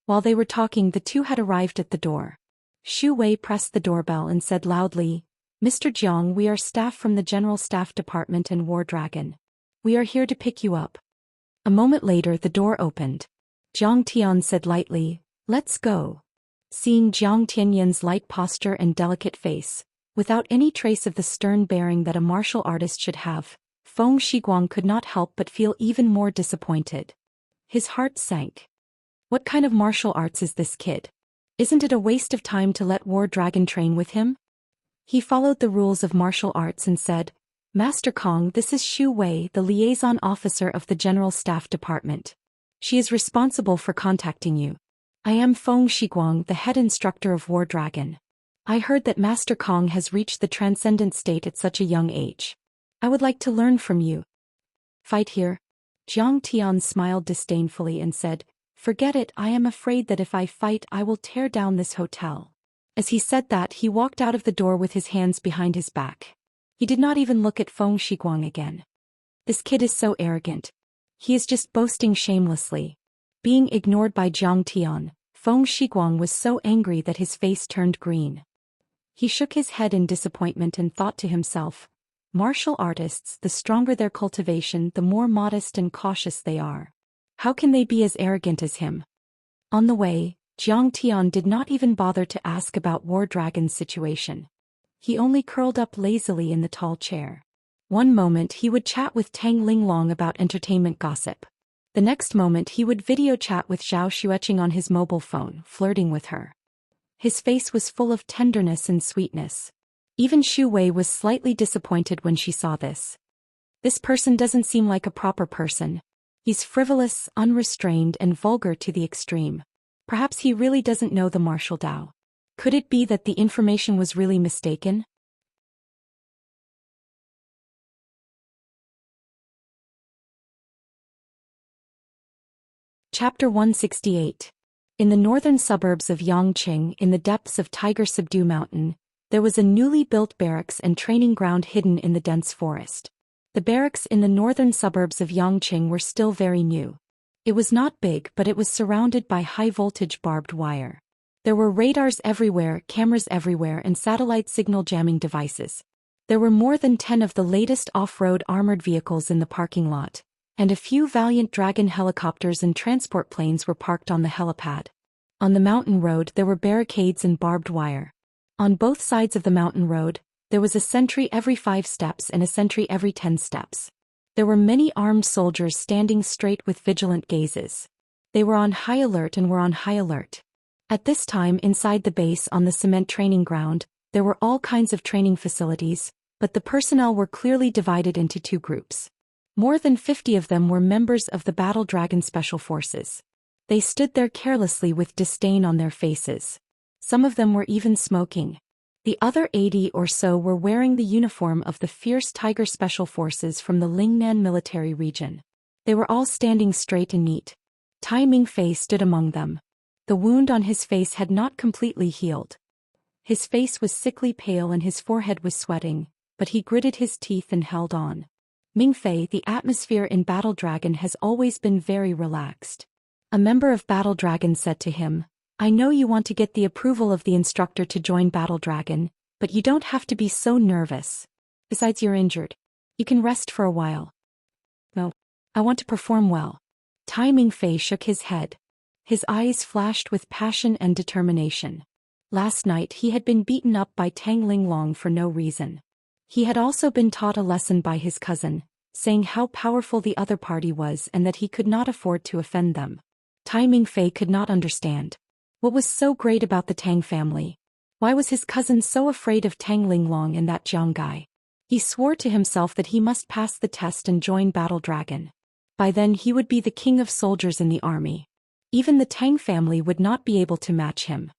While they were talking, the two had arrived at the door. Shu Wei pressed the doorbell and said loudly, Mr. Jiang, we are staff from the General Staff Department and War Dragon. We are here to pick you up. A moment later the door opened. Zhang Tian said lightly, let's go. Seeing Jiang Tianyan's light posture and delicate face, without any trace of the stern bearing that a martial artist should have, Feng Shiguang could not help but feel even more disappointed. His heart sank. What kind of martial arts is this kid? Isn't it a waste of time to let War Dragon train with him? He followed the rules of martial arts and said, Master Kong, this is Shu Wei, the liaison officer of the General Staff Department. She is responsible for contacting you. I am Feng Shiguang, the head instructor of War Dragon. I heard that Master Kong has reached the transcendent state at such a young age. I would like to learn from you. Fight here? Zhang Tian smiled disdainfully and said, forget it, I am afraid that if I fight I will tear down this hotel. As he said that, he walked out of the door with his hands behind his back. He did not even look at Feng Shiguang again. This kid is so arrogant. He is just boasting shamelessly. Being ignored by Zhang Tian, Feng Shiguang was so angry that his face turned green. He shook his head in disappointment and thought to himself, martial artists, the stronger their cultivation, the more modest and cautious they are. How can they be as arrogant as him? On the way, Zhang Tian did not even bother to ask about War Dragon's situation. He only curled up lazily in the tall chair. One moment he would chat with Tang Linglong about entertainment gossip. The next moment he would video chat with Zhao Xueqing on his mobile phone, flirting with her. His face was full of tenderness and sweetness. Even Shu Wei was slightly disappointed when she saw this. This person doesn't seem like a proper person. He's frivolous, unrestrained, and vulgar to the extreme. Perhaps he really doesn't know the martial Dao. Could it be that the information was really mistaken? Chapter 168. In the northern suburbs of Yangqing, in the depths of Tiger Subdue Mountain, there was a newly built barracks and training ground hidden in the dense forest. The barracks in the northern suburbs of Yangqing were still very new. It was not big, but it was surrounded by high-voltage barbed wire. There were radars everywhere, cameras everywhere, and satellite signal jamming devices. There were more than 10 of the latest off-road armored vehicles in the parking lot, and a few Valiant Dragon helicopters and transport planes were parked on the helipad. On the mountain road there were barricades and barbed wire. On both sides of the mountain road, there was a sentry every 5 steps and a sentry every 10 steps. There were many armed soldiers standing straight with vigilant gazes. They were on high alert and were on high alert. At this time, inside the base on the cement training ground, there were all kinds of training facilities, but the personnel were clearly divided into 2 groups. More than 50 of them were members of the Battle Dragon Special Forces. They stood there carelessly with disdain on their faces. Some of them were even smoking. The other 80 or so were wearing the uniform of the fierce Tiger Special Forces from the Lingnan military region. They were all standing straight and neat. Tai Mingfei stood among them. The wound on his face had not completely healed. His face was sickly pale and his forehead was sweating, but he gritted his teeth and held on. Mingfei, the atmosphere in Battle Dragon has always been very relaxed. A member of Battle Dragon said to him, "I know you want to get the approval of the instructor to join Battle Dragon, but you don't have to be so nervous. Besides, you're injured. You can rest for a while." "No. I want to perform well." Tai Mingfei shook his head. His eyes flashed with passion and determination. Last night he had been beaten up by Tang Linglong for no reason. He had also been taught a lesson by his cousin, saying how powerful the other party was and that he could not afford to offend them. Tai Mingfei could not understand. What was so great about the Tang family? Why was his cousin so afraid of Tang Linglong and that Jiang guy? He swore to himself that he must pass the test and join Battle Dragon. By then he would be the king of soldiers in the army. Even the Tang family would not be able to match him.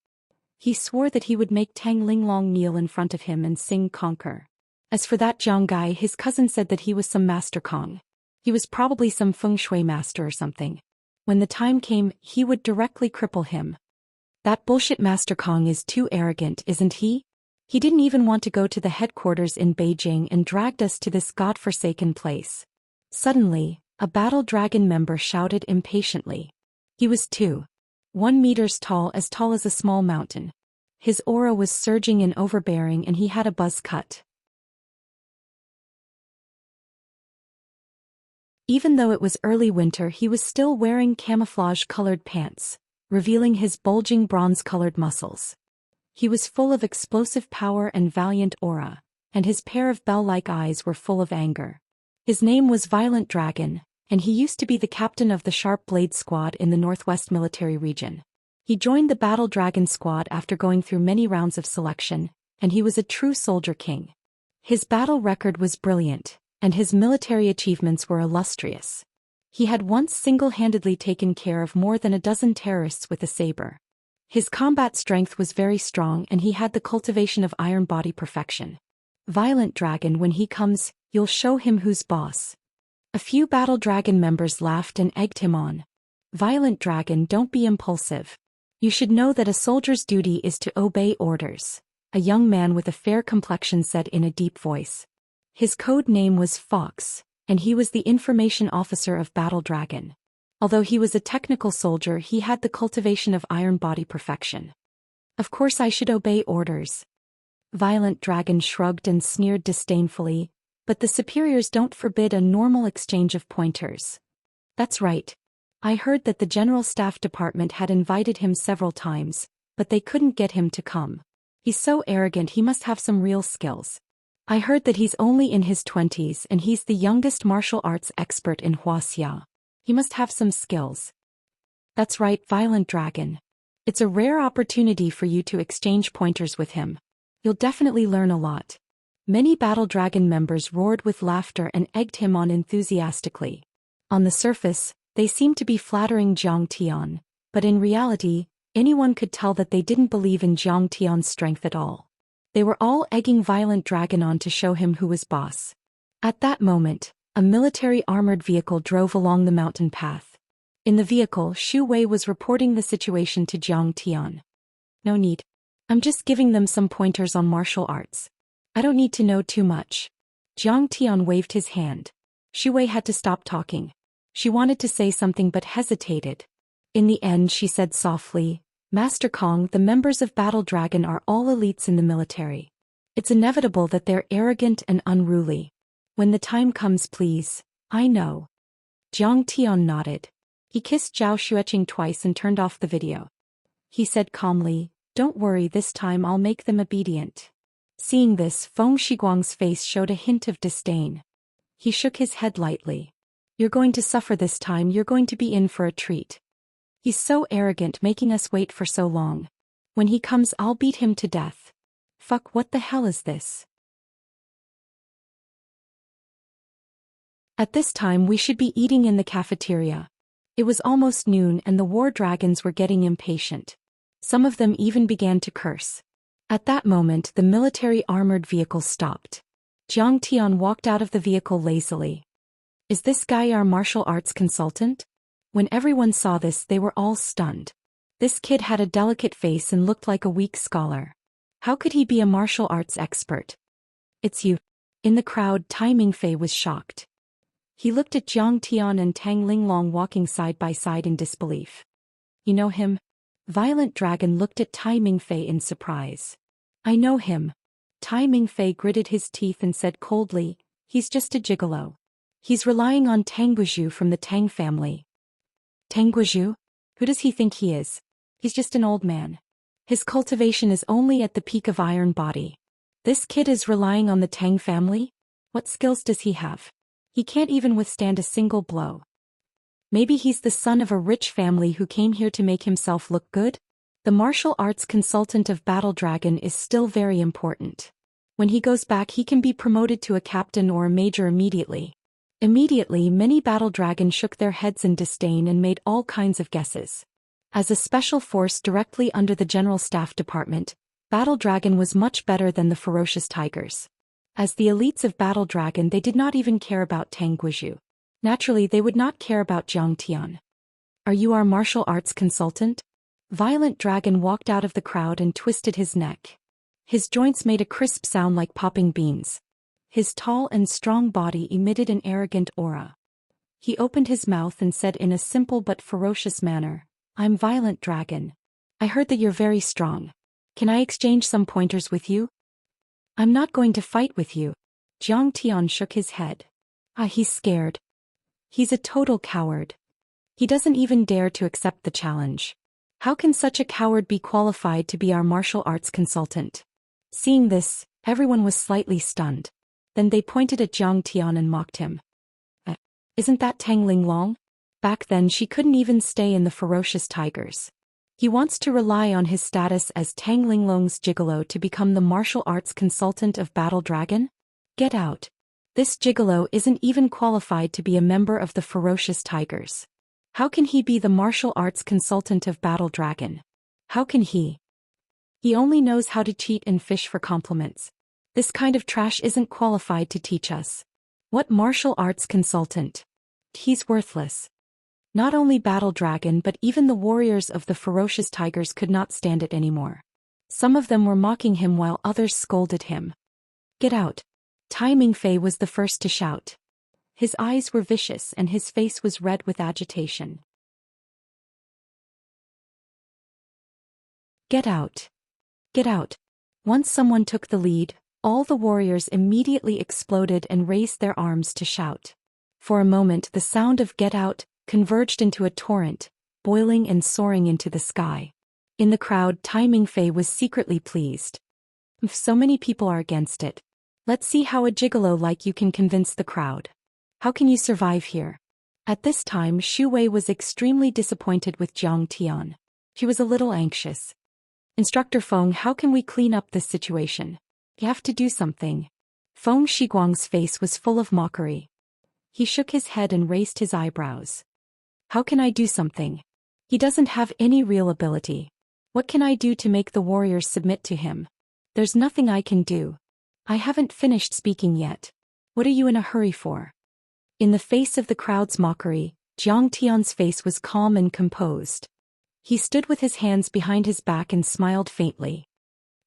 He swore that he would make Tang Linglong kneel in front of him and sing Conquer. As for that Jiang guy, his cousin said that he was some Master Kong. He was probably some feng shui master or something. When the time came, he would directly cripple him. That bullshit Master Kong is too arrogant, isn't he? He didn't even want to go to the headquarters in Beijing and dragged us to this godforsaken place. Suddenly, a Battle Dragon member shouted impatiently. He was 1 meters tall as a small mountain. His aura was surging and overbearing and he had a buzz cut. Even though it was early winter, he was still wearing camouflage-colored pants, revealing his bulging bronze-colored muscles. He was full of explosive power and valiant aura, and his pair of bell-like eyes were full of anger. His name was Violent Dragon, and he used to be the captain of the Sharp Blade Squad in the Northwest Military Region. He joined the Battle Dragon Squad after going through many rounds of selection, and he was a true soldier king. His battle record was brilliant, and his military achievements were illustrious. He had once single-handedly taken care of more than a dozen terrorists with a saber. His combat strength was very strong and he had the cultivation of iron body perfection. Violent Dragon, when he comes, you'll show him who's boss. A few Battle Dragon members laughed and egged him on. Violent Dragon, don't be impulsive. You should know that a soldier's duty is to obey orders, a young man with a fair complexion said in a deep voice. His code name was Fox, and he was the information officer of Battle Dragon. Although he was a technical soldier, he had the cultivation of iron body perfection. Of course I should obey orders. Violent Dragon shrugged and sneered disdainfully, but the superiors don't forbid a normal exchange of pointers. That's right. I heard that the General Staff Department had invited him several times, but they couldn't get him to come. He's so arrogant, he must have some real skills. I heard that he's only in his 20s and he's the youngest martial arts expert in Wuxia. He must have some skills. That's right, Violent Dragon. It's a rare opportunity for you to exchange pointers with him. You'll definitely learn a lot. Many Battle Dragon members roared with laughter and egged him on enthusiastically. On the surface, they seemed to be flattering Zhang Tian, but in reality, anyone could tell that they didn't believe in Zhang Tian's strength at all. They were all egging Violent Dragon on to show him who was boss. At that moment, a military armored vehicle drove along the mountain path. In the vehicle, Xu Wei was reporting the situation to Zhang Tian. No need. I'm just giving them some pointers on martial arts. I don't need to know too much. Zhang Tian waved his hand. Xu Wei had to stop talking. She wanted to say something but hesitated. In the end, she said softly, Master Kong, the members of Battle Dragon are all elites in the military. It's inevitable that they're arrogant and unruly. When the time comes, please. I know. Zhang Tian nodded. He kissed Zhao Xueqing twice and turned off the video. He said calmly, Don't worry, this time I'll make them obedient. Seeing this, Feng Shiguang's face showed a hint of disdain. He shook his head lightly. You're going to suffer this time, you're going to be in for a treat. He's so arrogant, making us wait for so long. When he comes, I'll beat him to death. Fuck, what the hell is this? At this time we should be eating in the cafeteria. It was almost noon and the war dragons were getting impatient. Some of them even began to curse. At that moment the military armored vehicle stopped. Zhang Tian walked out of the vehicle lazily. Is this guy our martial arts consultant? When everyone saw this, they were all stunned. This kid had a delicate face and looked like a weak scholar. How could he be a martial arts expert? It's you. In the crowd, Tai Mingfei was shocked. He looked at Zhang Tian and Tang Linglong walking side by side in disbelief. You know him? Violent Dragon looked at Tai Mingfei in surprise. I know him. Tai Mingfei gritted his teeth and said coldly, He's just a gigolo. He's relying on Tang Guizhu from the Tang family. Tang Guizhu? Who does he think he is? He's just an old man. His cultivation is only at the peak of iron body. This kid is relying on the Tang family? What skills does he have? He can't even withstand a single blow. Maybe he's the son of a rich family who came here to make himself look good? The martial arts consultant of Battle Dragon is still very important. When he goes back, he can be promoted to a captain or a major immediately. Immediately, many Battle Dragon shook their heads in disdain and made all kinds of guesses. As a special force directly under the General Staff Department, Battle Dragon was much better than the ferocious tigers. As the elites of Battle Dragon, they did not even care about Tang Guizhu. Naturally, they would not care about Zhang Tian. Are you our martial arts consultant? Violent Dragon walked out of the crowd and twisted his neck. His joints made a crisp sound like popping beans. His tall and strong body emitted an arrogant aura. He opened his mouth and said in a simple but ferocious manner, I'm Violent Dragon. I heard that you're very strong. Can I exchange some pointers with you? I'm not going to fight with you. Zhang Tian shook his head. He's scared. He's a total coward. He doesn't even dare to accept the challenge. How can such a coward be qualified to be our martial arts consultant? Seeing this, everyone was slightly stunned. Then they pointed at Zhang Tian and mocked him. Isn't that Tang Linglong? Back then she couldn't even stay in the ferocious tigers. He wants to rely on his status as Tang Linglong's gigolo to become the martial arts consultant of Battle Dragon? Get out. This gigolo isn't even qualified to be a member of the ferocious tigers. How can he be the martial arts consultant of Battle Dragon? How can he? He only knows how to cheat and fish for compliments. This kind of trash isn't qualified to teach us. What martial arts consultant? He's worthless. Not only Battle Dragon but even the warriors of the ferocious tigers could not stand it anymore. Some of them were mocking him while others scolded him. Get out. Tai Mingfei was the first to shout. His eyes were vicious and his face was red with agitation. Get out. Get out. Once someone took the lead, all the warriors immediately exploded and raised their arms to shout. For a moment the sound of get out converged into a torrent, boiling and soaring into the sky. In the crowd, Tai Mingfei was secretly pleased. If so many people are against it, let's see how a gigolo like you can convince the crowd. How can you survive here? At this time, Xu Wei was extremely disappointed with Zhang Tian. She was a little anxious. Instructor Feng, how can we clean up this situation? You have to do something. Feng Shiguang's face was full of mockery. He shook his head and raised his eyebrows. How can I do something? He doesn't have any real ability. What can I do to make the warriors submit to him? There's nothing I can do. I haven't finished speaking yet. What are you in a hurry for? In the face of the crowd's mockery, Zhang Tian's face was calm and composed. He stood with his hands behind his back and smiled faintly.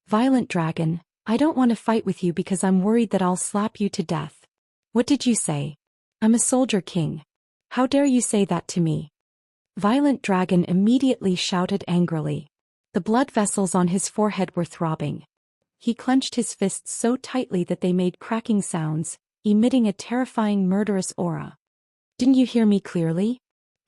Violent dragon, I don't want to fight with you because I'm worried that I'll slap you to death. What did you say? I'm a soldier king. How dare you say that to me? Violent dragon immediately shouted angrily. The blood vessels on his forehead were throbbing. He clenched his fists so tightly that they made cracking sounds, emitting a terrifying murderous aura. Didn't you hear me clearly?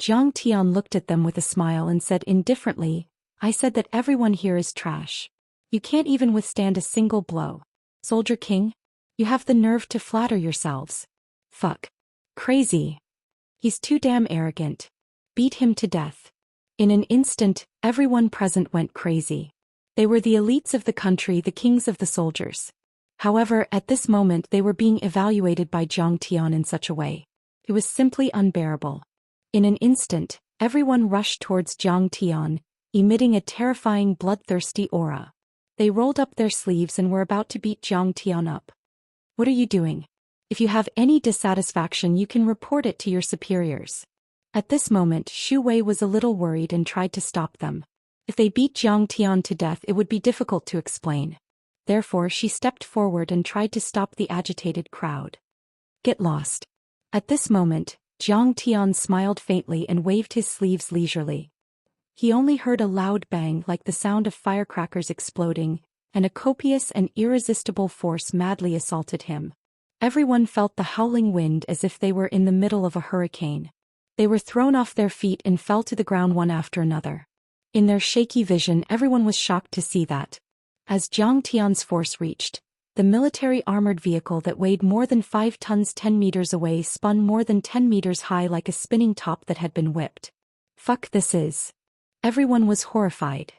Zhang Tian looked at them with a smile and said indifferently, I said that everyone here is trash. You can't even withstand a single blow. Soldier King? You have the nerve to flatter yourselves. Fuck. Crazy. He's too damn arrogant. Beat him to death. In an instant, everyone present went crazy. They were the elites of the country, the kings of the soldiers. However, at this moment they were being evaluated by Zhang Tian in such a way. It was simply unbearable. In an instant, everyone rushed towards Zhang Tian, emitting a terrifying bloodthirsty aura. They rolled up their sleeves and were about to beat Zhang Tian up. What are you doing? If you have any dissatisfaction you can report it to your superiors. At this moment Xu Wei was a little worried and tried to stop them. If they beat Zhang Tian to death it would be difficult to explain. Therefore she stepped forward and tried to stop the agitated crowd. Get lost. At this moment, Zhang Tian smiled faintly and waved his sleeves leisurely. He only heard a loud bang like the sound of firecrackers exploding, and a copious and irresistible force madly assaulted him. Everyone felt the howling wind as if they were in the middle of a hurricane. They were thrown off their feet and fell to the ground one after another. In their shaky vision everyone was shocked to see that. As Zhang Tian's force reached, the military armored vehicle that weighed more than 5 tons 10 meters away spun more than 10 meters high like a spinning top that had been whipped. Fuck this is. Everyone was horrified.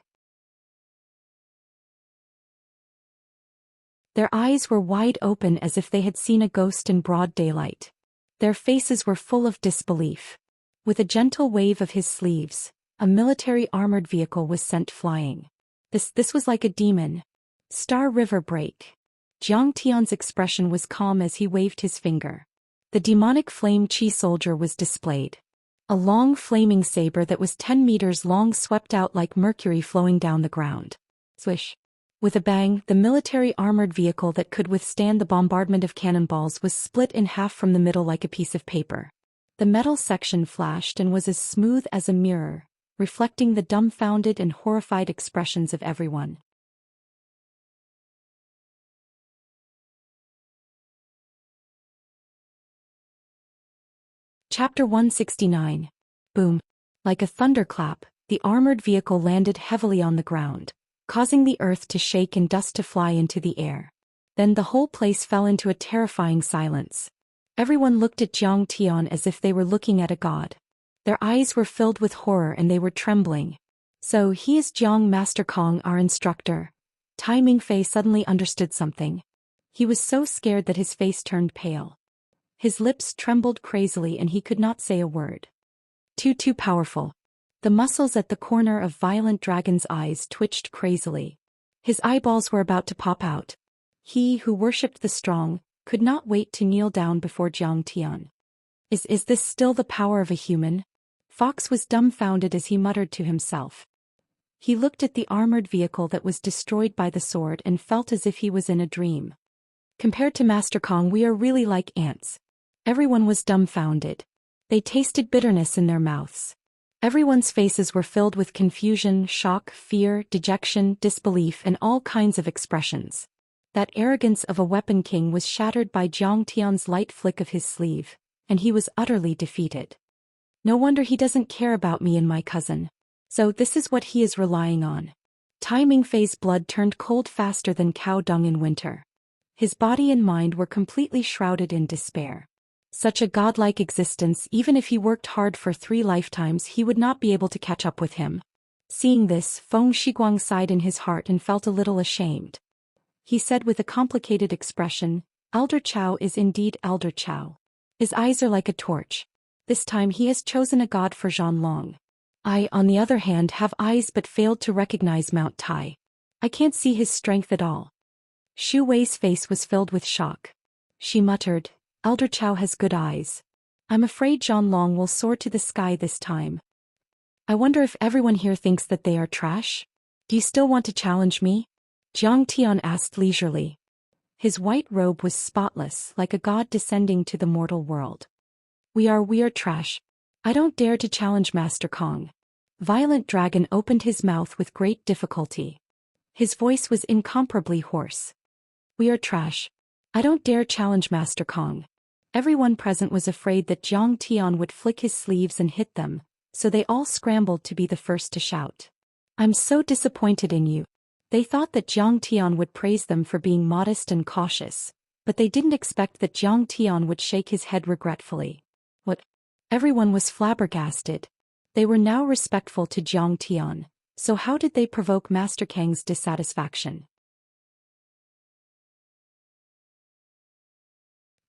Their eyes were wide open as if they had seen a ghost in broad daylight. Their faces were full of disbelief. With a gentle wave of his sleeves, a military armored vehicle was sent flying. This was like a demon. Star River break. Zhang Tian's expression was calm as he waved his finger. The demonic flame chi soldier was displayed. A long flaming saber that was 10 meters long swept out like mercury flowing down the ground. Swish. With a bang, the military armored vehicle that could withstand the bombardment of cannonballs was split in half from the middle like a piece of paper. The metal section flashed and was as smooth as a mirror, reflecting the dumbfounded and horrified expressions of everyone. Chapter 169. Boom. Like a thunderclap, the armored vehicle landed heavily on the ground, causing the earth to shake and dust to fly into the air. Then the whole place fell into a terrifying silence. Everyone looked at Zhang Tian as if they were looking at a god. Their eyes were filled with horror and they were trembling. So he is Jiang Master Kong, our instructor. Tai Mingfei suddenly understood something. He was so scared that his face turned pale. His lips trembled crazily and he could not say a word. Too powerful. The muscles at the corner of Violent Dragon's eyes twitched crazily. His eyeballs were about to pop out. He who worshipped the strong could not wait to kneel down before Zhang Tian. Is this still the power of a human? Fox was dumbfounded as he muttered to himself. He looked at the armored vehicle that was destroyed by the sword and felt as if he was in a dream. Compared to Master Kong, we are really like ants. Everyone was dumbfounded. They tasted bitterness in their mouths. Everyone's faces were filled with confusion, shock, fear, dejection, disbelief, and all kinds of expressions. That arrogance of a weapon king was shattered by Zhang Tian's light flick of his sleeve, and he was utterly defeated. No wonder he doesn't care about me and my cousin. So this is what he is relying on. Tai Mingfei's blood turned cold faster than cow dung in winter. His body and mind were completely shrouded in despair. Such a godlike existence, even if he worked hard for 3 lifetimes, he would not be able to catch up with him. Seeing this, Feng Shiguang sighed in his heart and felt a little ashamed. He said with a complicated expression, Elder Chow is indeed Elder Chow. His eyes are like a torch. This time he has chosen a god for Zhanlong. I, on the other hand, have eyes but failed to recognize Mount Tai. I can't see his strength at all. Xu Wei's face was filled with shock. She muttered, Elder Chow has good eyes. I'm afraid Zhanlong will soar to the sky this time. I wonder if everyone here thinks that they are trash? Do you still want to challenge me? Jiang Tian asked leisurely. His white robe was spotless, like a god descending to the mortal world. We are trash. I don't dare to challenge Master Kong. Violent Dragon opened his mouth with great difficulty. His voice was incomparably hoarse. We are trash. I don't dare challenge Master Kong. Everyone present was afraid that Jiang Tian would flick his sleeves and hit them, so they all scrambled to be the first to shout. I'm so disappointed in you. They thought that Jiang Tian would praise them for being modest and cautious, but they didn't expect that Jiang Tian would shake his head regretfully. What? Everyone was flabbergasted. They were now respectful to Jiang Tian, so how did they provoke Master Kang's dissatisfaction?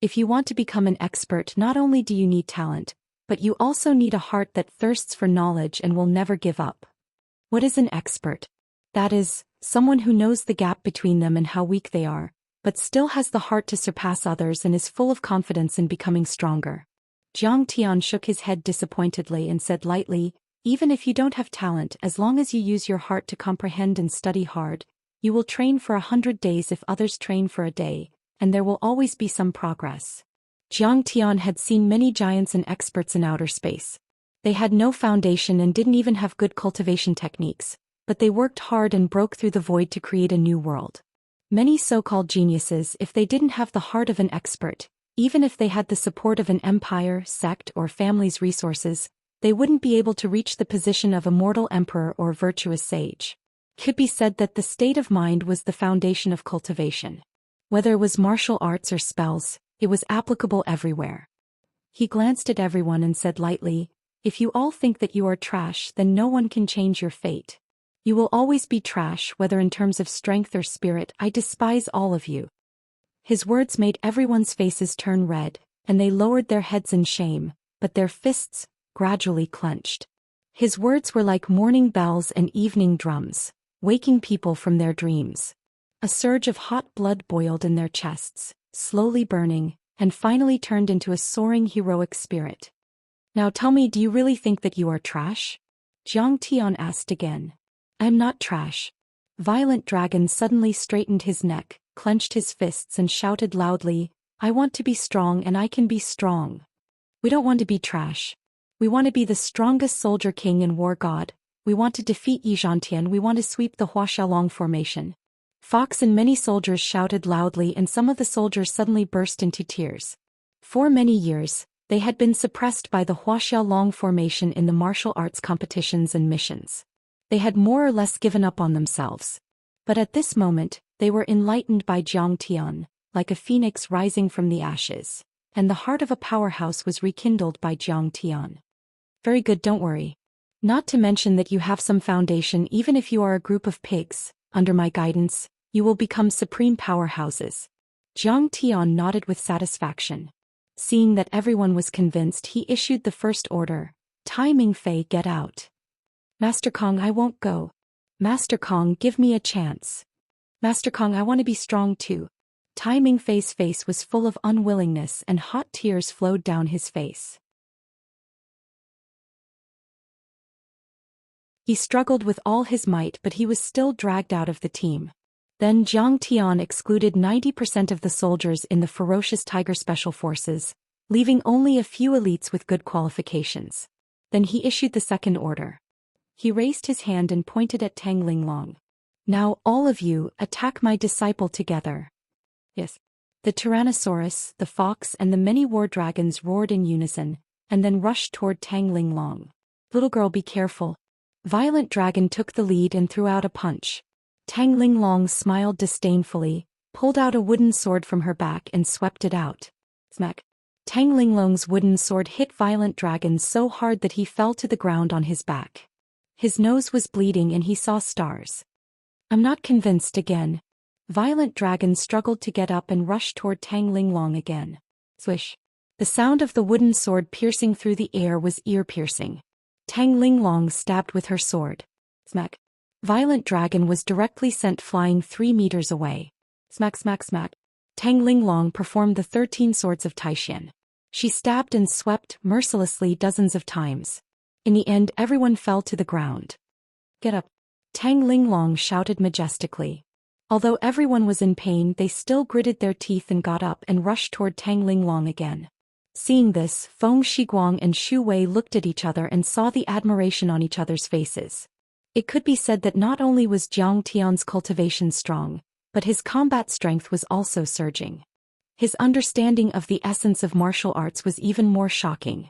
If you want to become an expert, not only do you need talent, but you also need a heart that thirsts for knowledge and will never give up. What is an expert? That is, someone who knows the gap between them and how weak they are, but still has the heart to surpass others and is full of confidence in becoming stronger. Jiang Tian shook his head disappointedly and said lightly, even if you don't have talent, as long as you use your heart to comprehend and study hard, you will train for 100 days if others train for a day, and there will always be some progress. Jiang Tian had seen many giants and experts in outer space. They had no foundation and didn't even have good cultivation techniques, but they worked hard and broke through the void to create a new world. Many so-called geniuses, if they didn't have the heart of an expert, even if they had the support of an empire, sect, or family's resources, they wouldn't be able to reach the position of immortal emperor or virtuous sage. It could be said that the state of mind was the foundation of cultivation. Whether it was martial arts or spells, it was applicable everywhere. He glanced at everyone and said lightly, if you all think that you are trash, then no one can change your fate. You will always be trash, whether in terms of strength or spirit. I despise all of you. His words made everyone's faces turn red, and they lowered their heads in shame, but their fists gradually clenched. His words were like morning bells and evening drums, waking people from their dreams. A surge of hot blood boiled in their chests, slowly burning, and finally turned into a soaring heroic spirit. Now tell me, do you really think that you are trash? Jiang Tian asked again. I am not trash. Violent Dragon suddenly straightened his neck, clenched his fists and shouted loudly, I want to be strong and I can be strong. We don't want to be trash. We want to be the strongest soldier king and war god. We want to defeat Yi Zhantian. We want to sweep the Huaxiaolong formation. Fox and many soldiers shouted loudly, and some of the soldiers suddenly burst into tears. For many years, they had been suppressed by the Huaxiaolong formation in the martial arts competitions and missions. They had more or less given up on themselves. But at this moment, they were enlightened by Jiang Tian, like a phoenix rising from the ashes, and the heart of a powerhouse was rekindled by Jiang Tian. Very good, don't worry. Not to mention that you have some foundation. Even if you are a group of pigs, under my guidance, you will become supreme powerhouses. Jiang Tian nodded with satisfaction. Seeing that everyone was convinced, he issued the first order. Tai Mingfei, get out. Master Kong, I won't go. Master Kong, give me a chance. Master Kong, I want to be strong too. Tai Mingfei's face was full of unwillingness and hot tears flowed down his face. He struggled with all his might, but he was still dragged out of the team. Then Jiang Tian excluded 90% of the soldiers in the ferocious Tiger Special Forces, leaving only a few elites with good qualifications. Then he issued the second order. He raised his hand and pointed at Tang Linglong. Now, all of you, attack my disciple together. Yes. The Tyrannosaurus, the fox and the many war dragons roared in unison, and then rushed toward Tang Linglong. Little girl, be careful. Violent Dragon took the lead and threw out a punch. Tang Linglong smiled disdainfully, pulled out a wooden sword from her back and swept it out. Smack. Tang Linglong's wooden sword hit Violent Dragon so hard that he fell to the ground on his back. His nose was bleeding and he saw stars. I'm not convinced again. Violent Dragon struggled to get up and rushed toward Tang Linglong again. Swish. The sound of the wooden sword piercing through the air was ear-piercing. Tang Linglong stabbed with her sword. Smack. Violent Dragon was directly sent flying 3 meters away. Smack smack smack. Tang Linglong performed the 13 swords of Taishan. She stabbed and swept mercilessly dozens of times. In the end, everyone fell to the ground. Get up. Tang Linglong shouted majestically. Although everyone was in pain, they still gritted their teeth and got up and rushed toward Tang Linglong again. Seeing this, Feng Shiguang and Xu Wei looked at each other and saw the admiration on each other's faces. It could be said that not only was Jiang Tian's cultivation strong, but his combat strength was also surging. His understanding of the essence of martial arts was even more shocking.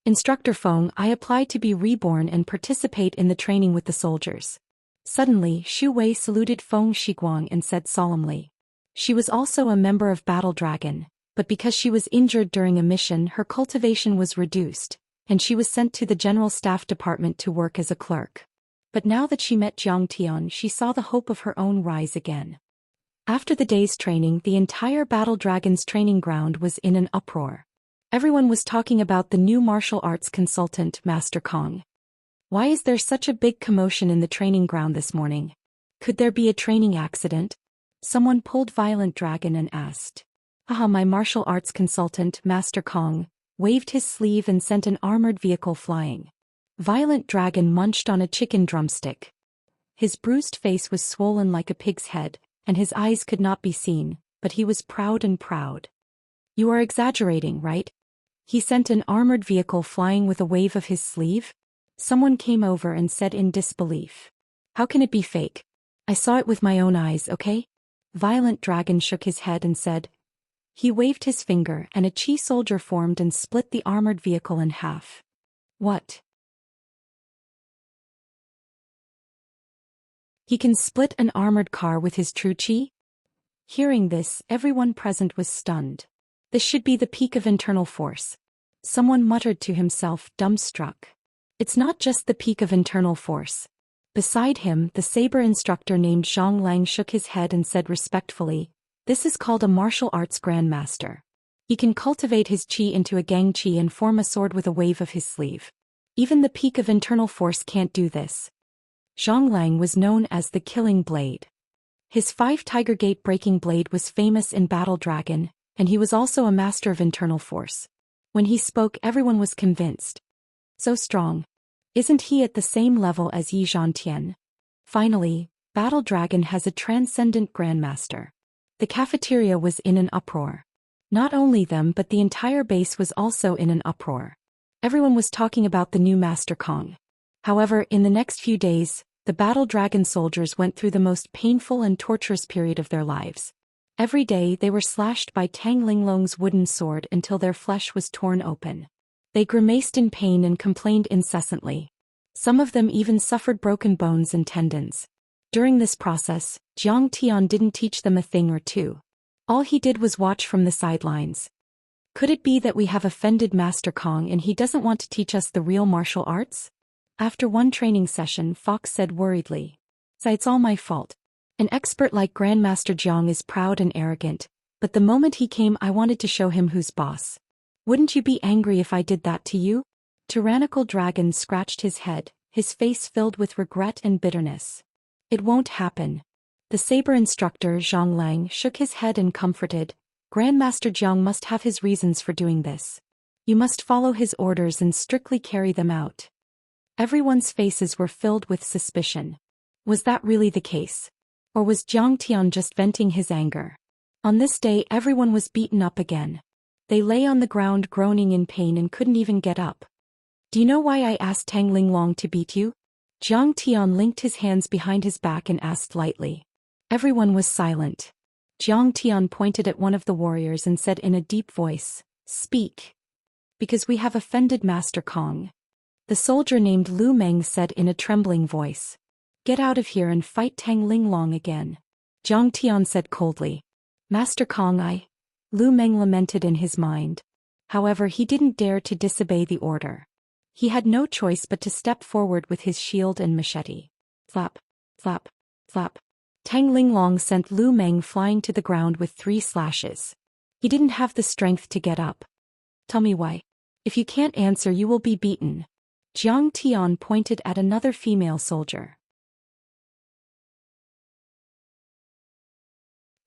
Instructor Feng, I applied to be reborn and participate in the training with the soldiers. Suddenly, Xu Wei saluted Feng Shiguang and said solemnly. She was also a member of Battle Dragon, but because she was injured during a mission, her cultivation was reduced, and she was sent to the General Staff Department to work as a clerk. But now that she met Jiang Tian, she saw the hope of her own rise again. After the day's training, the entire Battle Dragon's training ground was in an uproar. Everyone was talking about the new martial arts consultant, Master Kong. Why is there such a big commotion in the training ground this morning? Could there be a training accident? Someone pulled Violent Dragon and asked. My martial arts consultant, Master Kong, waved his sleeve and sent an armored vehicle flying. Violent Dragon munched on a chicken drumstick. His bruised face was swollen like a pig's head, and his eyes could not be seen, but he was proud and proud. You are exaggerating, right? He sent an armored vehicle flying with a wave of his sleeve? Someone came over and said in disbelief. How can it be fake? I saw it with my own eyes, okay? Violent Dragon shook his head and said. He waved his finger and a Qi soldier formed and split the armored vehicle in half. What? He can split an armored car with his true Qi? Hearing this, everyone present was stunned. This should be the peak of internal force. Someone muttered to himself, dumbstruck. It's not just the peak of internal force. Beside him, the saber instructor named Zhang Lang shook his head and said respectfully, this is called a martial arts grandmaster. He can cultivate his Qi into a gang Qi and form a sword with a wave of his sleeve. Even the peak of internal force can't do this. Zhang Lang was known as the Killing Blade. His 5 Tiger Gate breaking blade was famous in Battle Dragon, and he was also a master of internal force. When he spoke, everyone was convinced. So strong. Isn't he at the same level as Yi Zhantian? Finally, Battle Dragon has a transcendent grandmaster. The cafeteria was in an uproar. Not only them but the entire base was also in an uproar. Everyone was talking about the new Master Kong. However, in the next few days, the Battle Dragon soldiers went through the most painful and torturous period of their lives. Every day they were slashed by Tang Linglong's wooden sword until their flesh was torn open. They grimaced in pain and complained incessantly. Some of them even suffered broken bones and tendons. During this process, Jiang Tian didn't teach them a thing or two. All he did was watch from the sidelines. Could it be that we have offended Master Kong and he doesn't want to teach us the real martial arts? After one training session, Fox said worriedly. It's all my fault. An expert like Grandmaster Jiang is proud and arrogant, but the moment he came I wanted to show him who's boss. Wouldn't you be angry if I did that to you? Tyrannical Dragon scratched his head, his face filled with regret and bitterness. It won't happen. The saber instructor Zhang Lang shook his head and comforted. Grandmaster Jiang must have his reasons for doing this. You must follow his orders and strictly carry them out. Everyone's faces were filled with suspicion. Was that really the case? Or was Jiang Tian just venting his anger? On this day everyone was beaten up again. They lay on the ground groaning in pain and couldn't even get up. Do you know why I asked Tang Linglong to beat you? Jiang Tian linked his hands behind his back and asked lightly. Everyone was silent. Jiang Tian pointed at one of the warriors and said in a deep voice, Speak. Because we have offended Master Kong. The soldier named Lu Meng said in a trembling voice. Get out of here and fight Tang Linglong again. Jiang Tian said coldly. Master Kong, Lu Meng lamented in his mind. However, he didn't dare to disobey the order. He had no choice but to step forward with his shield and machete. Flap, flap, flap. Tang Linglong sent Lu Meng flying to the ground with 3 slashes. He didn't have the strength to get up. Tell me why. If you can't answer, you will be beaten. Jiang Tian pointed at another female soldier.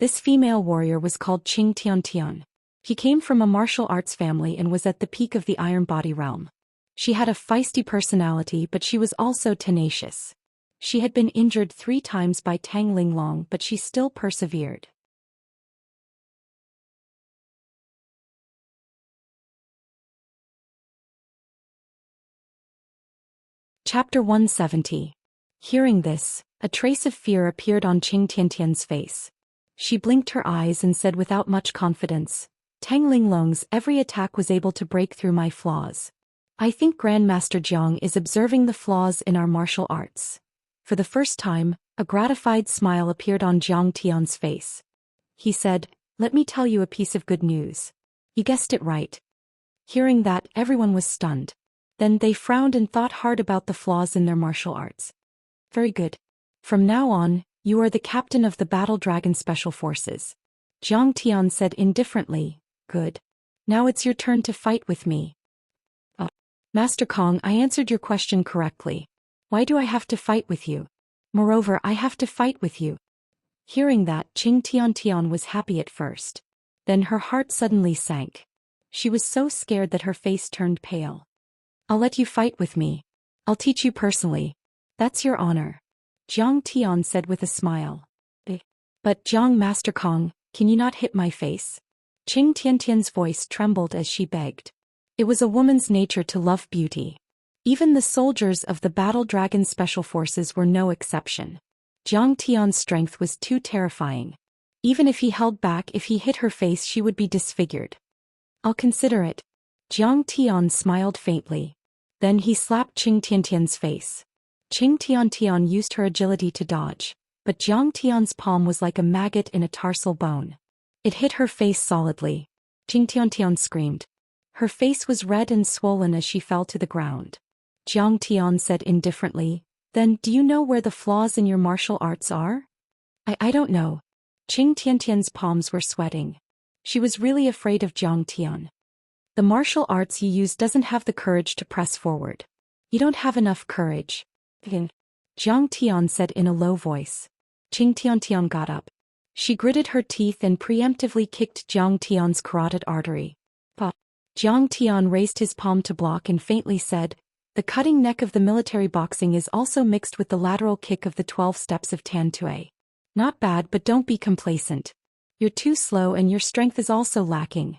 This female warrior was called Qing Tiantian. He came from a martial arts family and was at the peak of the Iron Body realm. She had a feisty personality, but she was also tenacious. She had been injured 3 times by Tang Linglong, but she still persevered. Chapter 170. Hearing this, a trace of fear appeared on Qing Tiantian's face. She blinked her eyes and said without much confidence, Tang Linglong's every attack was able to break through my flaws. I think Grandmaster Jiang is observing the flaws in our martial arts. For the first time, a gratified smile appeared on Jiang Tian's face. He said, let me tell you a piece of good news. You guessed it right. Hearing that, everyone was stunned. Then they frowned and thought hard about the flaws in their martial arts. Very good. From now on, you are the captain of the Battle Dragon Special Forces. Jiang Tian said indifferently, good. Now it's your turn to fight with me. Master Kong, I answered your question correctly. Why do I have to fight with you? Moreover, I have to fight with you. Hearing that, Qing Tiantian was happy at first. Then her heart suddenly sank. She was so scared that her face turned pale. I'll let you fight with me. I'll teach you personally. That's your honor. Jiang Tian said with a smile. But Jiang Master Kong, can you not hit my face? Qing Tiantian's voice trembled as she begged. It was a woman's nature to love beauty. Even the soldiers of the Battle Dragon Special Forces were no exception. Jiang Tian's strength was too terrifying. Even if he held back, if he hit her face, she would be disfigured. I'll consider it. Jiang Tian smiled faintly. Then he slapped Qing Tiantian's face. Qing Tiantian used her agility to dodge, but Jiang Tian's palm was like a maggot in a tarsal bone. It hit her face solidly. Qing Tiantian screamed. Her face was red and swollen as she fell to the ground. Jiang Tian said indifferently, then do you know where the flaws in your martial arts are? I don't know. Qing Tiantian's palms were sweating. She was really afraid of Jiang Tian. The martial arts you use doesn't have the courage to press forward. You don't have enough courage. Jiang Tian said in a low voice. Qing Tiantian got up. She gritted her teeth and preemptively kicked Jiang Tian's carotid artery. Jiang Tian raised his palm to block and faintly said, the cutting neck of the military boxing is also mixed with the lateral kick of the 12 steps of Tan Tui. Not bad, but don't be complacent. You're too slow and your strength is also lacking.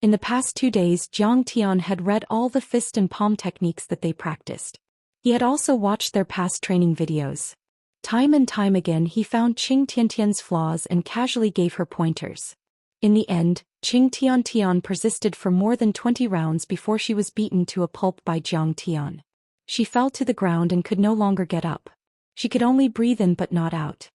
In the past 2 days, Jiang Tian had read all the fist and palm techniques that they practiced. He had also watched their past training videos. Time and time again he found Qing Tiantian's flaws and casually gave her pointers. In the end, Qing Tiantian persisted for more than 20 rounds before she was beaten to a pulp by Jiang Tian. She fell to the ground and could no longer get up. She could only breathe in but not out.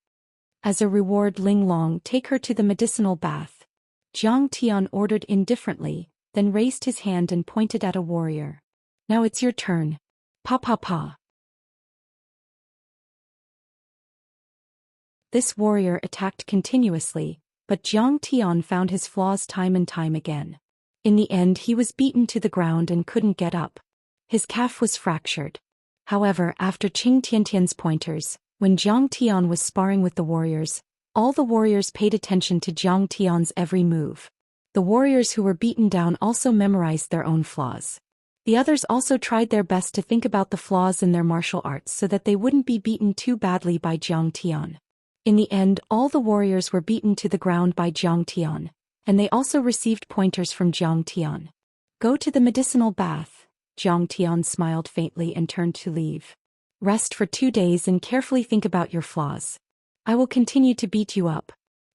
As a reward, Linglong take her to the medicinal bath. Jiang Tian ordered indifferently, then raised his hand and pointed at a warrior. Now it's your turn. Pa pa pa. This warrior attacked continuously, but Jiang Tian found his flaws time and time again. In the end he was beaten to the ground and couldn't get up. His calf was fractured. However, after Qing Tiantian's pointers, when Jiang Tian was sparring with the warriors, all the warriors paid attention to Jiang Tian's every move. The warriors who were beaten down also memorized their own flaws. The others also tried their best to think about the flaws in their martial arts so that they wouldn't be beaten too badly by Jiang Tian. In the end, all the warriors were beaten to the ground by Jiang Tian, and they also received pointers from Jiang Tian. Go to the medicinal bath. Jiang Tian smiled faintly and turned to leave. Rest for 2 days and carefully think about your flaws. I will continue to beat you up.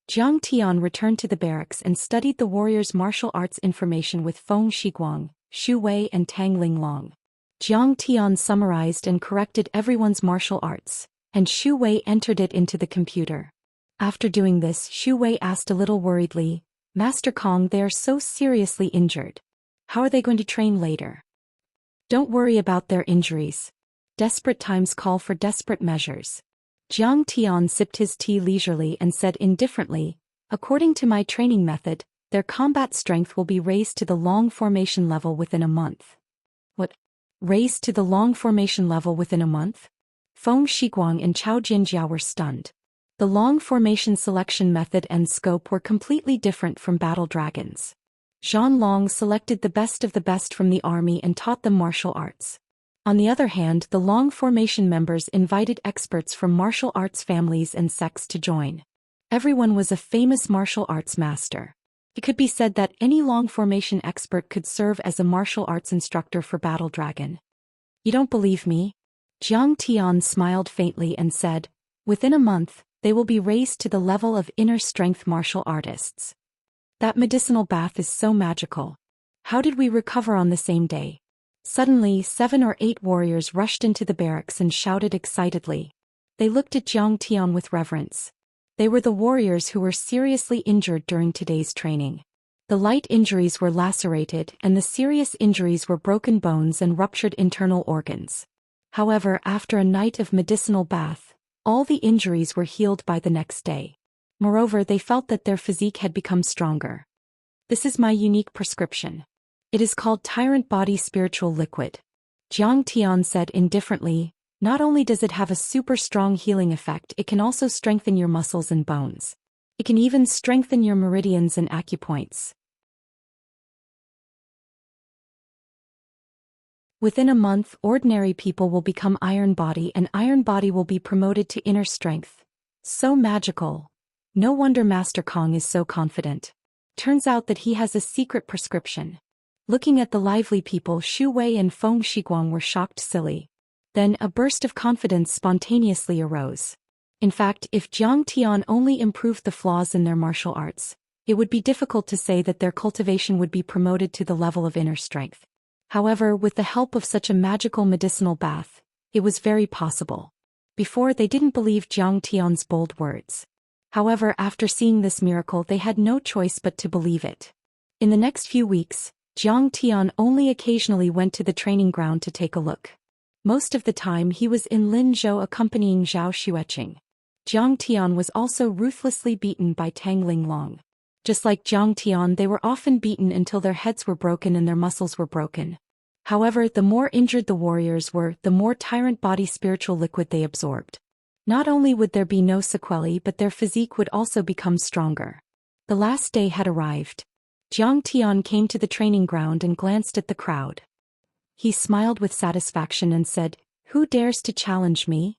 Jiang Tian returned to the barracks and studied the warriors' martial arts information with Feng Shiguang, Xu Wei and Tang Linglong. Jiang Tian summarized and corrected everyone's martial arts, and Xu Wei entered it into the computer. After doing this, Xu Wei asked a little worriedly, Master Kong, they are so seriously injured. How are they going to train later? Don't worry about their injuries. Desperate times call for desperate measures. Jiang Tian sipped his tea leisurely and said indifferently, according to my training method, Their combat strength will be raised to the long formation level within a month. What? Raised to the long formation level within a month? Feng Shiguang and Chao Jinjiao were stunned. The long formation selection method and scope were completely different from battle dragons. Zhang Long selected the best of the best from the army and taught them martial arts. On the other hand, the long formation members invited experts from martial arts families and sects to join. Everyone was a famous martial arts master. It could be said that any long formation expert could serve as a martial arts instructor for Battle Dragon. You don't believe me? Jiang Tian smiled faintly and said, within a month, they will be raised to the level of inner strength martial artists. That medicinal bath is so magical. How did we recover on the same day? Suddenly, 7 or 8 warriors rushed into the barracks and shouted excitedly. They looked at Jiang Tian with reverence. They were the warriors who were seriously injured during today's training. The light injuries were lacerated and the serious injuries were broken bones and ruptured internal organs. However, after a night of medicinal bath, all the injuries were healed by the next day. Moreover, they felt that their physique had become stronger. This is my unique prescription. It is called Tyrant Body Spiritual Liquid. Jiang Tian said indifferently, not only does it have a super strong healing effect, it can also strengthen your muscles and bones. It can even strengthen your meridians and acupoints. Within a month, ordinary people will become Iron Body and Iron Body will be promoted to inner strength. So magical. No wonder Master Kong is so confident. Turns out that he has a secret prescription. Looking at the lively people, Xu Wei and Feng Shiguang were shocked silly. Then a burst of confidence spontaneously arose. In fact, if Jiang Tian only improved the flaws in their martial arts, it would be difficult to say that their cultivation would be promoted to the level of inner strength. However, with the help of such a magical medicinal bath, it was very possible. Before, they didn't believe Jiang Tian's bold words. However, after seeing this miracle, they had no choice but to believe it. In the next few weeks, Jiang Tian only occasionally went to the training ground to take a look. Most of the time he was in Linzhou accompanying Zhao Xueqing. Jiang Tian was also ruthlessly beaten by Tang Linglong. Just like Jiang Tian, they were often beaten until their heads were broken and their muscles were broken. However, the more injured the warriors were, the more Tyrant Body Spiritual Liquid they absorbed. Not only would there be no sequelae, but their physique would also become stronger. The last day had arrived. Jiang Tian came to the training ground and glanced at the crowd. He smiled with satisfaction and said, "Who dares to challenge me?"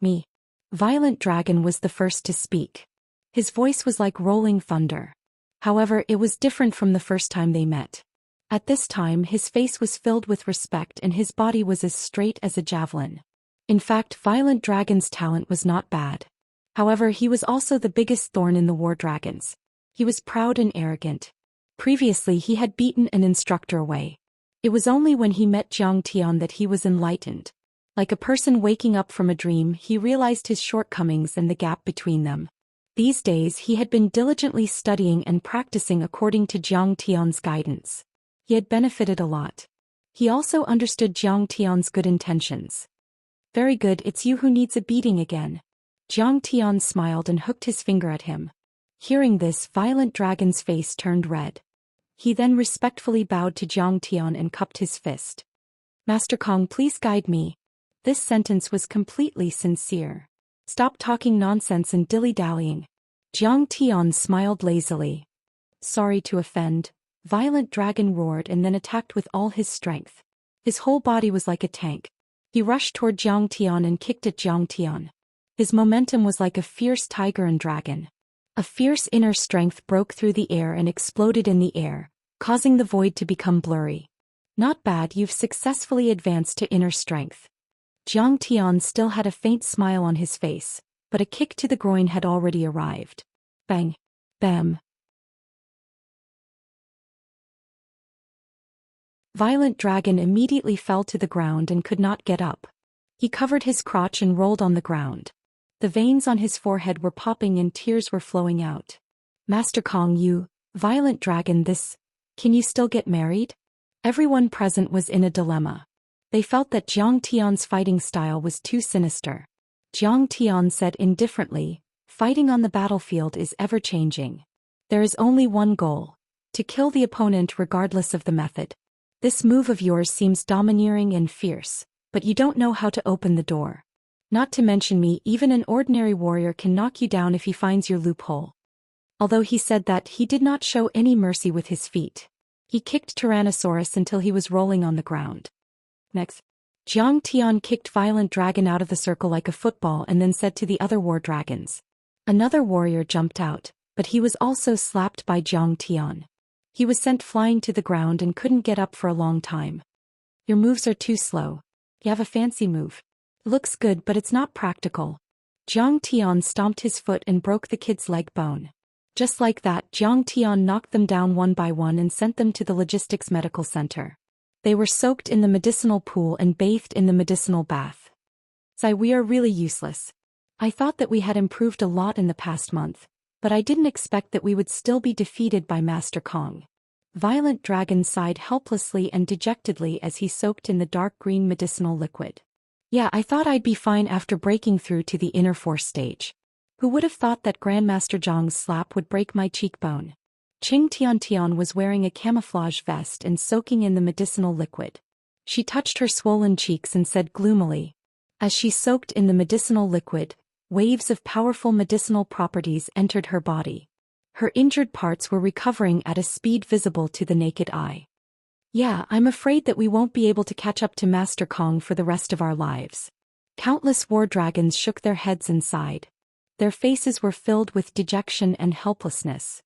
"Me." Violent Dragon was the first to speak. His voice was like rolling thunder. However, it was different from the first time they met. At this time, his face was filled with respect and his body was as straight as a javelin. In fact, Violent Dragon's talent was not bad. However, he was also the biggest thorn in the War Dragons. He was proud and arrogant. Previously, he had beaten an instructor away. It was only when he met Jiang Tian that he was enlightened. Like a person waking up from a dream, he realized his shortcomings and the gap between them. These days, he had been diligently studying and practicing according to Jiang Tian's guidance. He had benefited a lot. He also understood Jiang Tian's good intentions. "Very good, it's you who needs a beating again." Jiang Tian smiled and hooked his finger at him. Hearing this, Violent Dragon's face turned red. He then respectfully bowed to Jiang Tian and cupped his fist. "Master Kong, please guide me." This sentence was completely sincere. "Stop talking nonsense and dilly-dallying." Jiang Tian smiled lazily. "Sorry to offend." Violent Dragon roared and then attacked with all his strength. His whole body was like a tank. He rushed toward Jiang Tian and kicked at Jiang Tian. His momentum was like a fierce tiger and dragon. A fierce inner strength broke through the air and exploded in the air, causing the void to become blurry. "Not bad, you've successfully advanced to inner strength." Jiang Tian still had a faint smile on his face, but a kick to the groin had already arrived. Bang! Bam! Violent Dragon immediately fell to the ground and could not get up. He covered his crotch and rolled on the ground. The veins on his forehead were popping and tears were flowing out. "Master Kong, you, Violent Dragon, can you still get married?" Everyone present was in a dilemma. They felt that Jiang Tian's fighting style was too sinister. Jiang Tian said indifferently, "Fighting on the battlefield is ever-changing. There is only one goal, To kill the opponent regardless of the method. This move of yours seems domineering and fierce, but you don't know how to open the door. Not to mention me, even an ordinary warrior can knock you down if he finds your loophole. Although he said that, he did not show any mercy with his feet. He kicked Tyrannosaurus until he was rolling on the ground. Next, Zhang Tian kicked Violent Dragon out of the circle like a football and then said to the other war dragons. Another warrior jumped out, but he was also slapped by Zhang Tian. He was sent flying to the ground and couldn't get up for a long time. Your moves are too slow. You have a fancy move. Looks good, but it's not practical. Zhang Tian stomped his foot and broke the kid's leg bone. Just like that, Zhang Tian knocked them down one by one and sent them to the logistics medical center. They were soaked in the medicinal pool and bathed in the medicinal bath. We are really useless. I thought that we had improved a lot in the past month, but I didn't expect that we would still be defeated by Master Kong. Violent Dragon sighed helplessly and dejectedly as he soaked in the dark green medicinal liquid. Yeah, I thought I'd be fine after breaking through to the inner force stage. Who would have thought that Grandmaster Zhang's slap would break my cheekbone? Qing Tian was wearing a camouflage vest and soaking in the medicinal liquid. She touched her swollen cheeks and said gloomily. As she soaked in the medicinal liquid, waves of powerful medicinal properties entered her body. Her injured parts were recovering at a speed visible to the naked eye. Yeah, I'm afraid that we won't be able to catch up to Master Kong for the rest of our lives. Countless war dragons shook their heads and sighed. Their faces were filled with dejection and helplessness.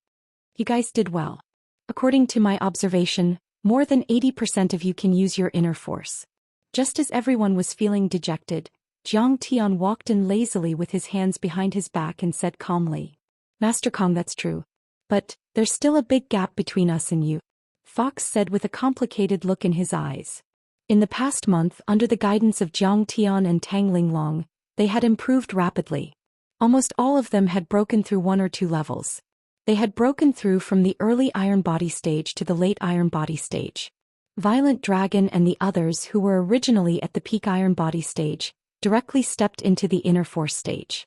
You guys did well. According to my observation, more than 80% of you can use your inner force. Just as everyone was feeling dejected, Zhang Tian walked in lazily with his hands behind his back and said calmly. Master Kong, that's true. But, there's still a big gap between us and you. Fox said with a complicated look in his eyes. In the past month, under the guidance of Zhang Tian and Tang Linglong, they had improved rapidly. Almost all of them had broken through 1 or 2 levels. They had broken through from the early Iron Body stage to the late Iron Body stage. Violent Dragon and the others who were originally at the peak Iron Body stage, directly stepped into the inner force stage.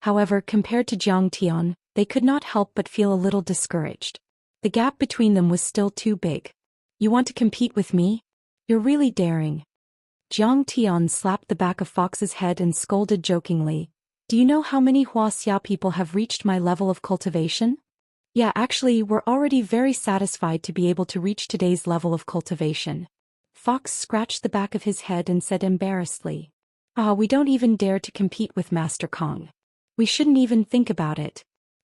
However, compared to Zhang Tian, they could not help but feel a little discouraged. The gap between them was still too big. You want to compete with me? You're really daring. Zhang Tian slapped the back of Fox's head and scolded jokingly. Do you know how many Wuxia people have reached my level of cultivation? Yeah, actually, we're already very satisfied to be able to reach today's level of cultivation. Fox scratched the back of his head and said embarrassedly. We don't even dare to compete with Master Kong. We shouldn't even think about it.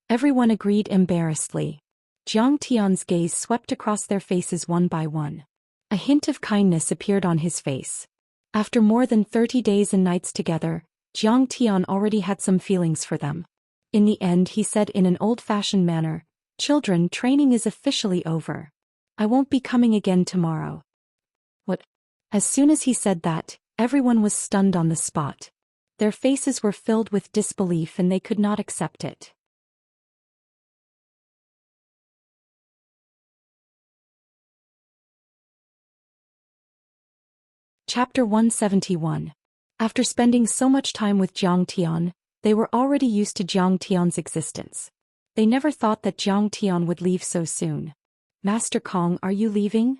Everyone agreed embarrassedly. Zhang Tian's gaze swept across their faces one by one. A hint of kindness appeared on his face. After more than 30 days and nights together, Zhang Tian already had some feelings for them. In the end, he said in an old-fashioned manner, "Children, training is officially over. I won't be coming again tomorrow." What? As soon as he said that, everyone was stunned on the spot. Their faces were filled with disbelief and they could not accept it. Chapter 171. After spending so much time with Zhang Tian, they were already used to Zhang Tian's existence. They never thought that Zhang Tian would leave so soon. Master Kong, are you leaving?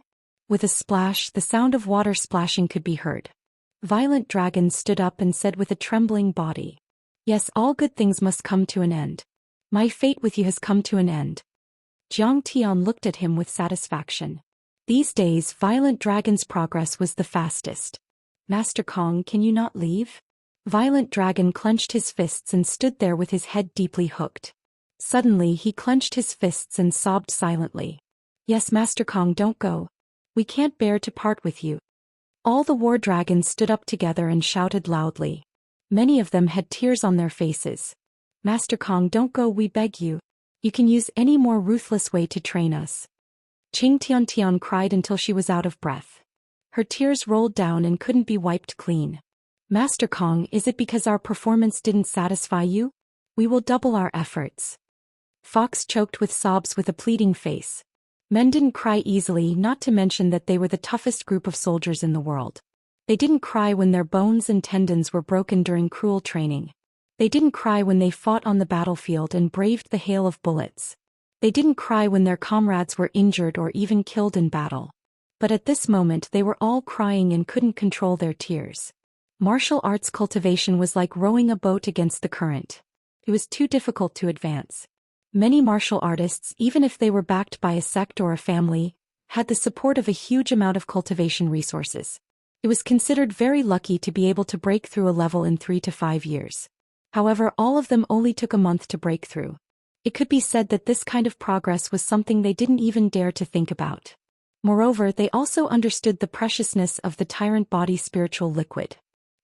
With a splash, the sound of water splashing could be heard. Violent Dragon stood up and said with a trembling body. Yes, all good things must come to an end. My fate with you has come to an end. Zhang Tian looked at him with satisfaction. These days, Violent Dragon's progress was the fastest. Master Kong, can you not leave? Violent Dragon clenched his fists and stood there with his head deeply hooked. Suddenly he clenched his fists and sobbed silently. Yes, Master Kong, don't go. We can't bear to part with you. All the war dragons stood up together and shouted loudly. Many of them had tears on their faces. Master Kong, don't go, we beg you. You can use any more ruthless way to train us. Qing Tian cried until she was out of breath. Her tears rolled down and couldn't be wiped clean. Master Kong, is it because our performance didn't satisfy you? We will double our efforts. Fox choked with sobs with a pleading face. Men didn't cry easily, not to mention that they were the toughest group of soldiers in the world. They didn't cry when their bones and tendons were broken during cruel training. They didn't cry when they fought on the battlefield and braved the hail of bullets. They didn't cry when their comrades were injured or even killed in battle. But at this moment they were all crying and couldn't control their tears. Martial arts cultivation was like rowing a boat against the current. It was too difficult to advance. Many martial artists, even if they were backed by a sect or a family, had the support of a huge amount of cultivation resources. It was considered very lucky to be able to break through a level in 3 to 5 years. However, all of them only took a month to break through. It could be said that this kind of progress was something they didn't even dare to think about. Moreover, they also understood the preciousness of the tyrant body spiritual liquid.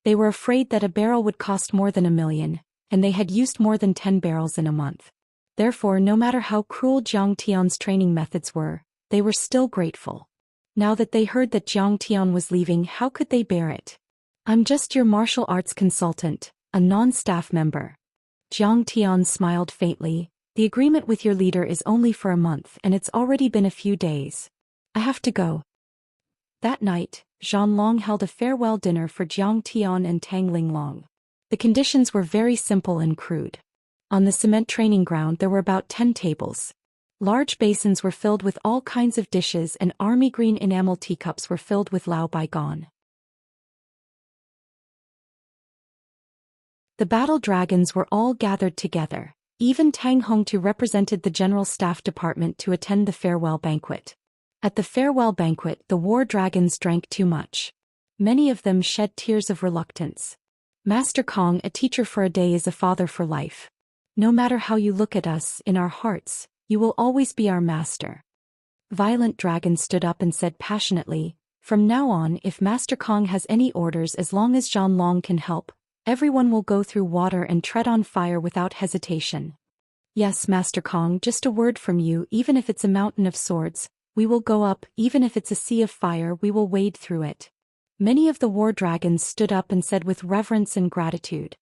They were afraid that a barrel would cost more than 1 million, and they had used more than 10 barrels in a month. Therefore, no matter how cruel Zhang Tian's training methods were, they were still grateful. Now that they heard that Zhang Tian was leaving, how could they bear it? "I'm just your martial arts consultant, a non-staff member." Zhang Tian smiled faintly. "The agreement with your leader is only for a month and it's already been a few days. I have to go." That night, Zhang Long held a farewell dinner for Zhang Tian and Tang Linglong. The conditions were very simple and crude. On the cement training ground there were about 10 tables. Large basins were filled with all kinds of dishes and army green enamel teacups were filled with lao baigan. The battle dragons were all gathered together. Even Tang Hongtu represented the general staff department to attend the farewell banquet. At the farewell banquet, the war dragons drank too much. Many of them shed tears of reluctance. Master Kong, a teacher for a day is a father for life. No matter how you look at us, in our hearts, you will always be our master. Violent Dragon stood up and said passionately, "From now on, if Master Kong has any orders, as long as Zhang Long can help, everyone will go through water and tread on fire without hesitation." "Yes, Master Kong, just a word from you, even if it's a mountain of swords, we will go up, even if it's a sea of fire, we will wade through it." Many of the war dragons stood up and said with reverence and gratitude.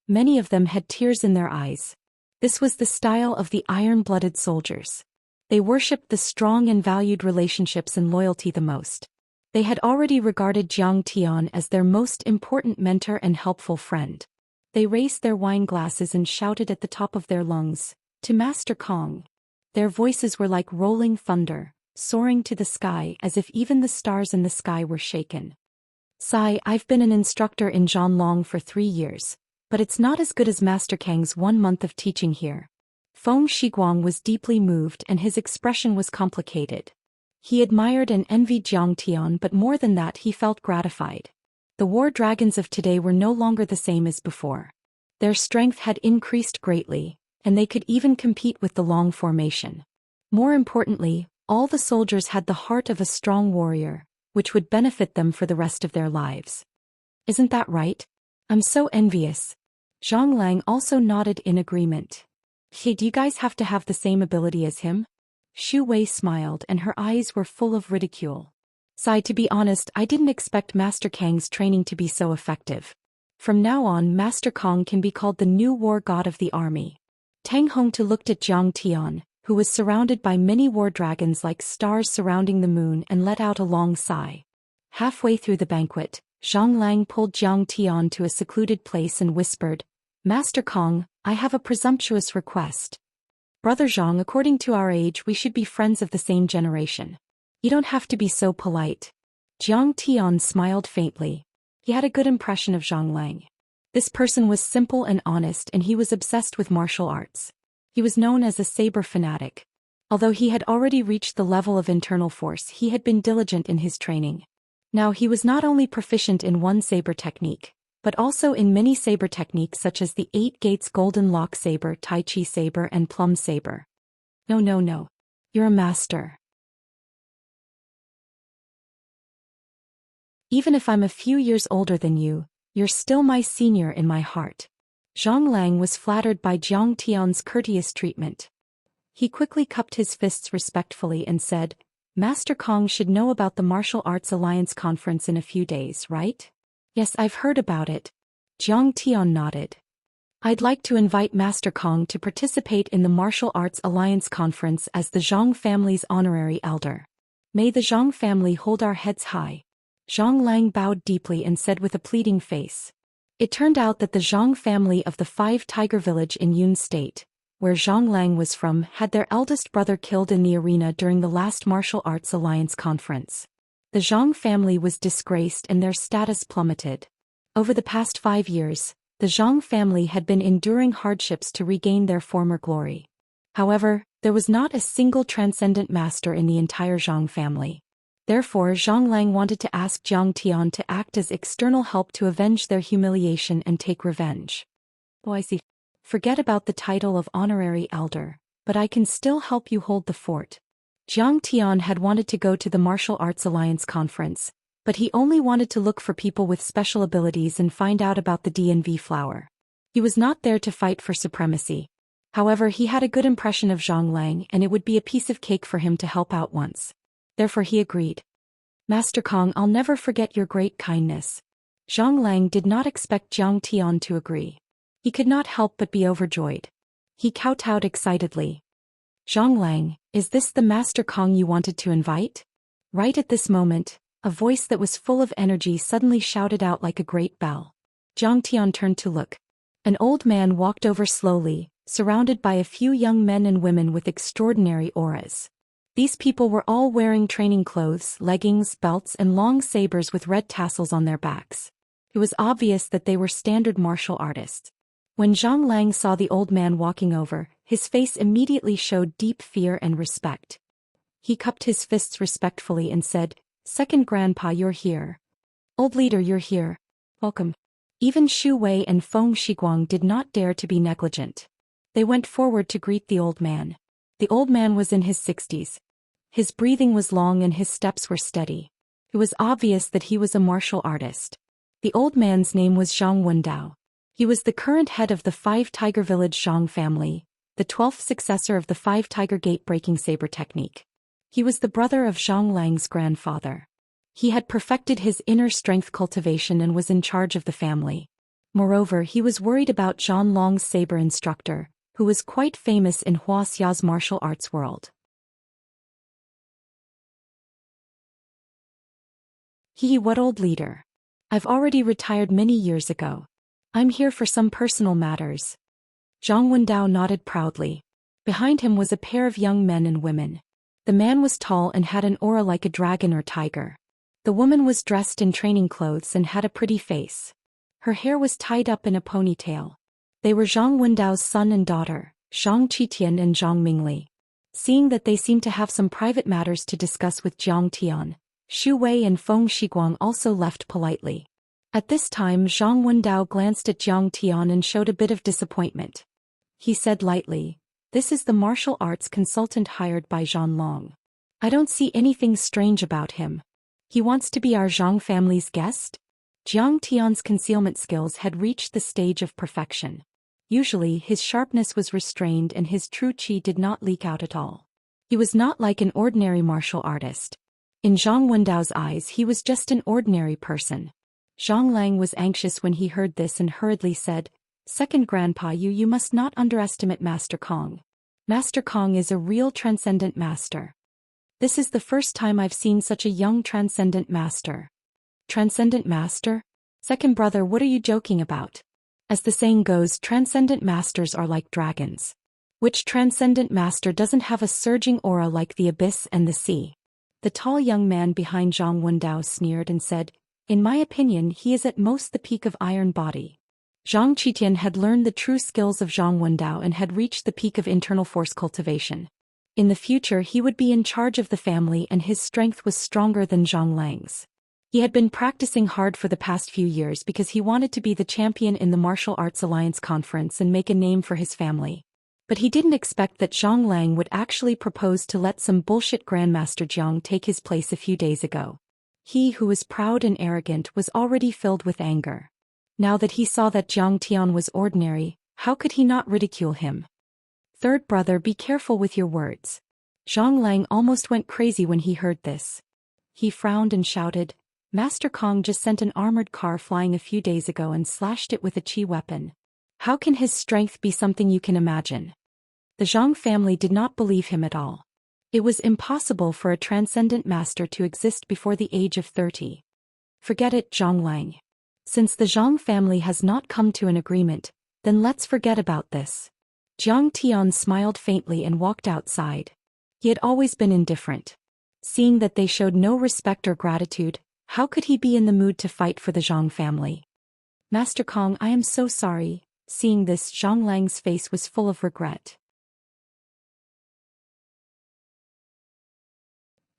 Many of them had tears in their eyes. This was the style of the iron-blooded soldiers. They worshipped the strong and valued relationships and loyalty the most. They had already regarded Zhang Tian as their most important mentor and helpful friend. They raised their wine glasses and shouted at the top of their lungs, "To Master Kong." Their voices were like rolling thunder, soaring to the sky as if even the stars in the sky were shaken. "Sai, I've been an instructor in Zhanlong for 3 years, but it's not as good as Master Kang's 1 month of teaching here." Feng Shiguang was deeply moved and his expression was complicated. He admired and envied Zhang Tian, but more than that he felt gratified. The war dragons of today were no longer the same as before. Their strength had increased greatly, and they could even compete with the Long formation. More importantly, all the soldiers had the heart of a strong warrior, which would benefit them for the rest of their lives. "Isn't that right? I'm so envious." Zhang Lang also nodded in agreement. "Hey, do you guys have to have the same ability as him?" Xu Wei smiled and her eyes were full of ridicule. "Sai, to be honest, I didn't expect Master Kang's training to be so effective. From now on, Master Kong can be called the new war god of the army." Tang Hongtu looked at Zhang Tian, who was surrounded by many war dragons like stars surrounding the moon, and let out a long sigh. Halfway through the banquet, Zhang Lang pulled Zhang Tian to a secluded place and whispered, "Master Kong, I have a presumptuous request. Brother Zhang, according to our age we should be friends of the same generation. You don't have to be so polite." Zhang Tian smiled faintly. He had a good impression of Zhang Lang. This person was simple and honest, and he was obsessed with martial arts. He was known as a saber fanatic. Although he had already reached the level of internal force, he had been diligent in his training. Now he was not only proficient in one saber technique, but also in many saber techniques such as the 8 Gates Golden Lock Saber, Tai Chi Saber and Plum Saber. No. You're a master. Even if I'm a few years older than you, you're still my senior in my heart." Zhang Lang was flattered by Zhang Tian's courteous treatment. He quickly cupped his fists respectfully and said, "Master Kong should know about the Martial Arts Alliance conference in a few days, right?" "Yes, I've heard about it." Zhang Tian nodded. "I'd like to invite Master Kong to participate in the Martial Arts Alliance conference as the Zhang family's honorary elder. May the Zhang family hold our heads high." Zhang Lang bowed deeply and said with a pleading face, It turned out that the Zhang family of the Five Tiger Village in Yun State, where Zhang Lang was from, had their eldest brother killed in the arena during the last Martial Arts Alliance conference. The Zhang family was disgraced and their status plummeted. Over the past 5 years, the Zhang family had been enduring hardships to regain their former glory. However, there was not a single transcendent master in the entire Zhang family. Therefore, Zhang Lang wanted to ask Jiang Tian to act as external help to avenge their humiliation and take revenge. Oh, I see. Forget about the title of honorary elder, but I can still help you hold the fort. Jiang Tian had wanted to go to the Martial Arts Alliance conference, but he only wanted to look for people with special abilities and find out about the DNV flower. He was not there to fight for supremacy. However, he had a good impression of Zhang Lang and it would be a piece of cake for him to help out once. Therefore he agreed. Master Kong, I'll never forget your great kindness. Zhang Lang did not expect Jiang Tian to agree. He could not help but be overjoyed. He kowtowed excitedly. Zhang Lang, is this the Master Kong you wanted to invite? Right at this moment, a voice that was full of energy suddenly shouted out like a great bell. Jiang Tian turned to look. An old man walked over slowly, surrounded by a few young men and women with extraordinary auras. These people were all wearing training clothes, leggings, belts and long sabers with red tassels on their backs. It was obvious that they were standard martial artists. When Zhang Lang saw the old man walking over, his face immediately showed deep fear and respect. He cupped his fists respectfully and said, "Second Grandpa, you're here. Old leader, you're here. Welcome." Even Xu Wei and Feng Shiguang did not dare to be negligent. They went forward to greet the old man. The old man was in his 60s. His breathing was long and his steps were steady. It was obvious that he was a martial artist. The old man's name was Zhang Wendao. He was the current head of the Five Tiger Village Zhang family, the 12th successor of the Five Tiger Gate breaking saber technique. He was the brother of Zhang Lang's grandfather. He had perfected his inner strength cultivation and was in charge of the family. Moreover, he was worried about Zhang Long's saber instructor, who was quite famous in Huaxia's martial arts world. What old leader? I've already retired many years ago. I'm here for some personal matters. Zhang Wendao nodded proudly. Behind him was a pair of young men and women. The man was tall and had an aura like a dragon or tiger. The woman was dressed in training clothes and had a pretty face. Her hair was tied up in a ponytail. They were Zhang Wendao's son and daughter, Zhang Qitian and Zhang Mingli. Seeing that they seemed to have some private matters to discuss with Jiang Tian, Xu Wei and Feng Shiguang also left politely. At this time Zhang Wendao glanced at Jiang Tian and showed a bit of disappointment. He said lightly, "This is the martial arts consultant hired by Zhang Long. I don't see anything strange about him. He wants to be our Zhang family's guest?" Jiang Tian's concealment skills had reached the stage of perfection. Usually his sharpness was restrained and his true qi did not leak out at all. He was not like an ordinary martial artist. In Zhang Wendao's eyes he was just an ordinary person. Zhang Lang was anxious when he heard this and hurriedly said, "Second Grandpa, you must not underestimate Master Kong. Master Kong is a real transcendent master. This is the first time I've seen such a young transcendent master." "Transcendent master? Second brother, what are you joking about? As the saying goes, transcendent masters are like dragons. Which transcendent master doesn't have a surging aura like the abyss and the sea?" The tall young man behind Zhang Wendao sneered and said, "In my opinion he is at most the peak of iron body." Zhang Qitian had learned the true skills of Zhang Wendao and had reached the peak of internal force cultivation. In the future he would be in charge of the family and his strength was stronger than Zhang Lang's. He had been practicing hard for the past few years because he wanted to be the champion in the Martial Arts Alliance conference and make a name for his family. But he didn't expect that Zhang Lang would actually propose to let some bullshit Grandmaster Jiang take his place a few days ago. He who was proud and arrogant was already filled with anger. Now that he saw that Jiang Tian was ordinary, how could he not ridicule him? "Third brother, be careful with your words." Zhang Lang almost went crazy when he heard this. He frowned and shouted, "Master Kong just sent an armored car flying a few days ago and slashed it with a qi weapon. How can his strength be something you can imagine?" The Zhang family did not believe him at all. It was impossible for a transcendent master to exist before the age of 30. "Forget it, Zhang Lang. Since the Zhang family has not come to an agreement, then let's forget about this. Jiang Tian smiled faintly and walked outside. He had always been indifferent. Seeing that they showed no respect or gratitude, how could he be in the mood to fight for the Zhang family? Master Kong, I am so sorry. Seeing this, Zhang Lang's face was full of regret.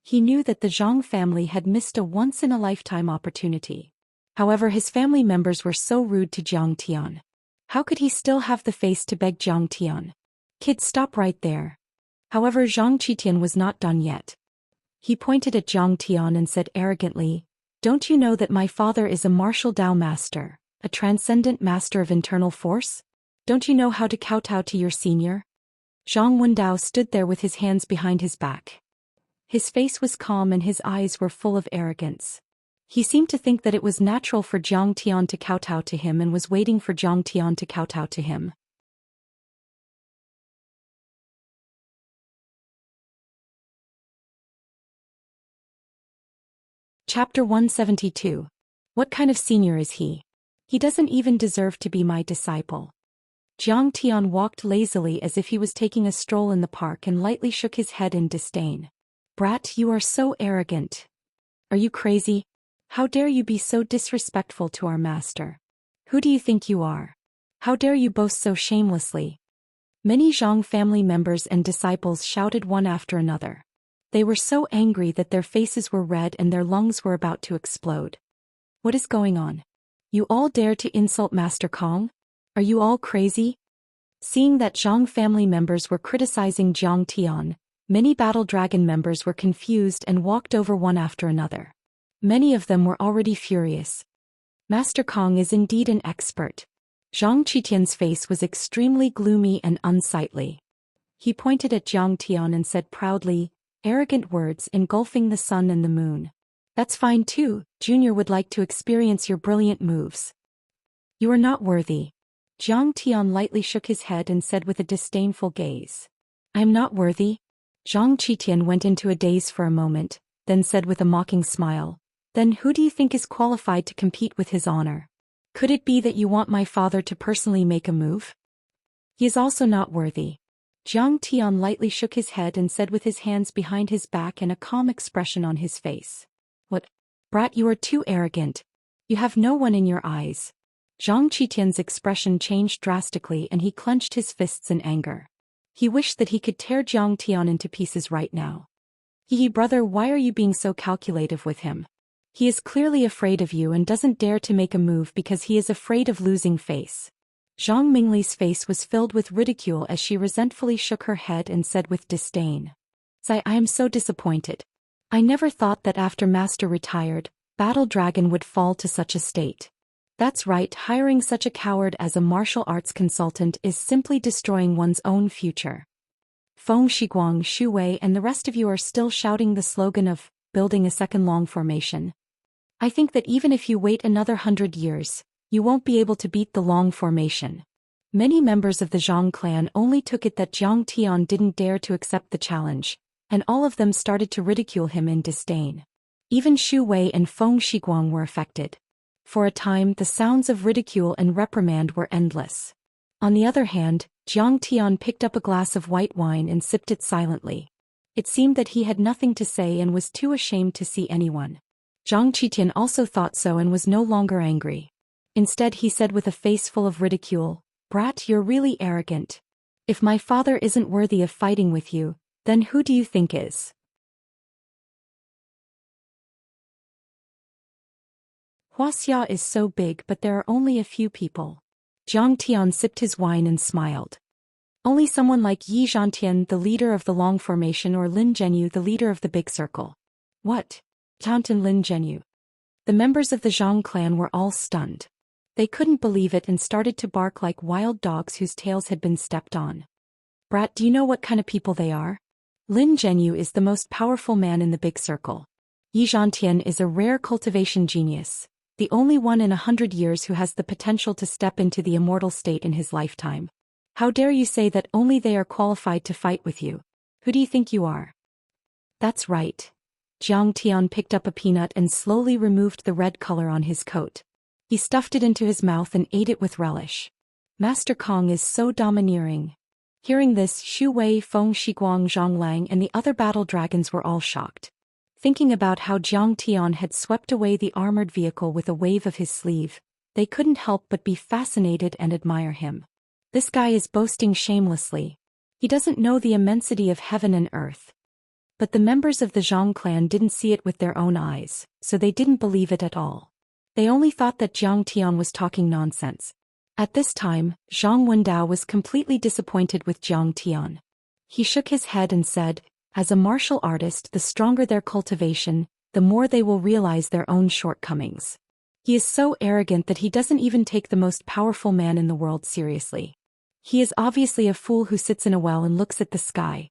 He knew that the Zhang family had missed a once-in-a-lifetime opportunity. However, his family members were so rude to Jiang Tian. How could he still have the face to beg Jiang Tian? Kid, stop right there. However, Zhang Qitian was not done yet. He pointed at Jiang Tian and said arrogantly, "Don't you know that my father is a martial Dao master, a transcendent master of internal force? Don't you know how to kowtow to your senior?" Zhang Wendao stood there with his hands behind his back. His face was calm and his eyes were full of arrogance. He seemed to think that it was natural for Jiang Tian to kowtow to him and was waiting for Jiang Tian to kowtow to him. Chapter 172. What kind of senior is he? He doesn't even deserve to be my disciple. Jiang Tian walked lazily as if he was taking a stroll in the park and lightly shook his head in disdain. Brat, you are so arrogant. Are you crazy? How dare you be so disrespectful to our master? Who do you think you are? How dare you boast so shamelessly? Many Zhang family members and disciples shouted one after another. They were so angry that their faces were red and their lungs were about to explode. What is going on? You all dare to insult Master Kong? Are you all crazy? Seeing that Zhang family members were criticizing Jiang Tian, many Battle Dragon members were confused and walked over one after another. Many of them were already furious. Master Kong is indeed an expert. Zhang Qitian's face was extremely gloomy and unsightly. He pointed at Jiang Tian and said proudly, "Arrogant words engulfing the sun and the moon. That's fine too, Junior would like to experience your brilliant moves." "You are not worthy." Jiang Tian lightly shook his head and said with a disdainful gaze, "I am not worthy?" Zhang Qitian went into a daze for a moment, then said with a mocking smile, "Then who do you think is qualified to compete with his honor? Could it be that you want my father to personally make a move? He is also not worthy." Jiang Tian lightly shook his head and said with his hands behind his back and a calm expression on his face, "What? Brat, you are too arrogant. You have no one in your eyes." Zhang Qitian's expression changed drastically and he clenched his fists in anger. He wished that he could tear Jiang Tian into pieces right now. "Hee brother, why are you being so calculative with him? He is clearly afraid of you and doesn't dare to make a move because he is afraid of losing face." Zhang Mingli's face was filled with ridicule as she resentfully shook her head and said with disdain, "I am so disappointed. I never thought that after Master retired, Battle Dragon would fall to such a state. That's right, hiring such a coward as a martial arts consultant is simply destroying one's own future." Feng Shiguang, Xu Wei and the rest of you are still shouting the slogan of building a second long formation. I think that even if you wait another 100 years, you won't be able to beat the long formation. Many members of the Zhang clan only took it that Jiang Tian didn't dare to accept the challenge, and all of them started to ridicule him in disdain. Even Xu Wei and Feng Shiguang were affected. For a time, the sounds of ridicule and reprimand were endless. On the other hand, Jiang Tian picked up a glass of white wine and sipped it silently. It seemed that he had nothing to say and was too ashamed to see anyone. Zhang Qitian also thought so and was no longer angry. Instead, he said with a face full of ridicule, "Brat, you're really arrogant. If my father isn't worthy of fighting with you, then who do you think is?" Wuxia is so big but there are only a few people. Jiang Tian sipped his wine and smiled. Only someone like Yi Zhantian, the leader of the Long Formation, or Lin Zhenyu, the leader of the Big Circle. What? Zhantian Lin Zhenyu. The members of the Zhang clan were all stunned. They couldn't believe it and started to bark like wild dogs whose tails had been stepped on. "Brat, do you know what kind of people they are? Lin Zhenyu is the most powerful man in the Big Circle. Yi Zhantian is a rare cultivation genius, the only one in 100 years who has the potential to step into the immortal state in his lifetime. How dare you say that only they are qualified to fight with you? Who do you think you are?" "That's right." Jiang Tian picked up a peanut and slowly removed the red color on his coat. He stuffed it into his mouth and ate it with relish. Master Kong is so domineering. Hearing this, Xu Wei, Feng Shiguang, Zhang Lang and the other battle dragons were all shocked. Thinking about how Jiang Tian had swept away the armored vehicle with a wave of his sleeve, they couldn't help but be fascinated and admire him. This guy is boasting shamelessly. He doesn't know the immensity of heaven and earth. But the members of the Zhang clan didn't see it with their own eyes, so they didn't believe it at all. They only thought that Jiang Tian was talking nonsense. At this time, Zhang Wendao was completely disappointed with Jiang Tian. He shook his head and said, as a martial artist, the stronger their cultivation, the more they will realize their own shortcomings. He is so arrogant that he doesn't even take the most powerful man in the world seriously. He is obviously a fool who sits in a well and looks at the sky.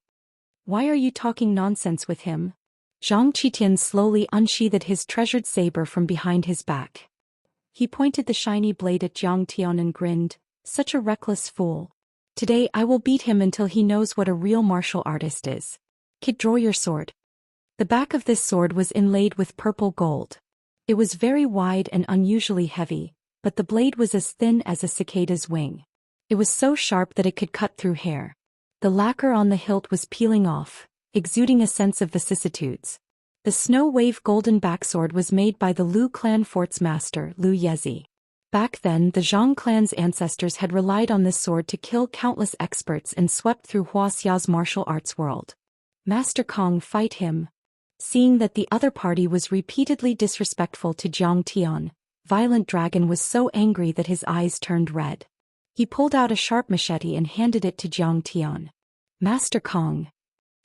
Why are you talking nonsense with him? Zhang Qitian slowly unsheathed his treasured saber from behind his back. He pointed the shiny blade at Jiang Tian and grinned, such a reckless fool. Today I will beat him until he knows what a real martial artist is. Kid, draw your sword. The back of this sword was inlaid with purple gold. It was very wide and unusually heavy, but the blade was as thin as a cicada's wing. It was so sharp that it could cut through hair. The lacquer on the hilt was peeling off, exuding a sense of vicissitudes. The Snow Wave golden backsword was made by the Lu clan fort's master, Lu Yezi. Back then, the Zhang clan's ancestors had relied on this sword to kill countless experts and swept through Huaxia's martial arts world. Master Kong, fight him. Seeing that the other party was repeatedly disrespectful to Jiang Tian, Violent Dragon was so angry that his eyes turned red. He pulled out a sharp machete and handed it to Jiang Tian. Master Kong,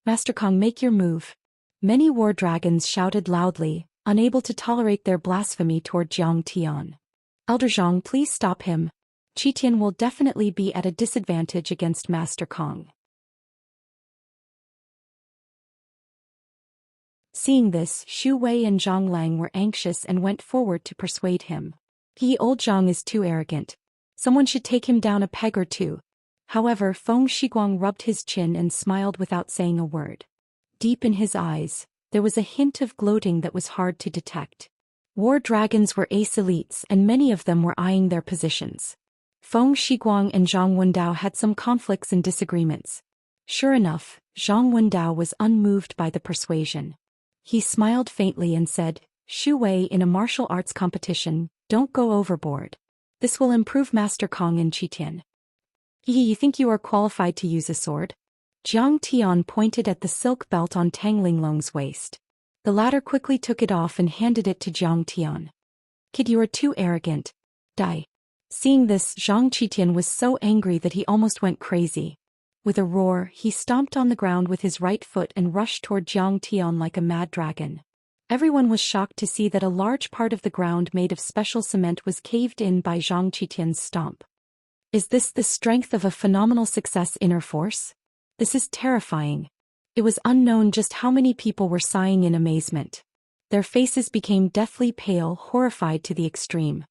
make your move. Many war dragons shouted loudly, unable to tolerate their blasphemy toward Jiang Tian. Elder Zhang, please stop him. Qitian will definitely be at a disadvantage against Master Kong. Seeing this, Xu Wei and Zhang Lang were anxious and went forward to persuade him. Old Zhang is too arrogant. Someone should take him down a peg or two. However, Feng Shiguang rubbed his chin and smiled without saying a word. Deep in his eyes, there was a hint of gloating that was hard to detect. War dragons were ace elites and many of them were eyeing their positions. Feng Shiguang and Zhang Wendao had some conflicts and disagreements. Sure enough, Zhang Wendao was unmoved by the persuasion. He smiled faintly and said, Xu Wei, in a martial arts competition, don't go overboard. This will improve Master Kong and Qitian. You think you are qualified to use a sword? Jiang Tian pointed at the silk belt on Tang Linglong's waist. The latter quickly took it off and handed it to Jiang Tian. Kid, you are too arrogant. Die. Seeing this, Zhang Qitian was so angry that he almost went crazy. With a roar, he stomped on the ground with his right foot and rushed toward Jiang Tian like a mad dragon. Everyone was shocked to see that a large part of the ground made of special cement was caved in by Zhang Qitian's stomp. Is this the strength of a phenomenal success inner force? This is terrifying. It was unknown just how many people were sighing in amazement. Their faces became deathly pale, horrified to the extreme.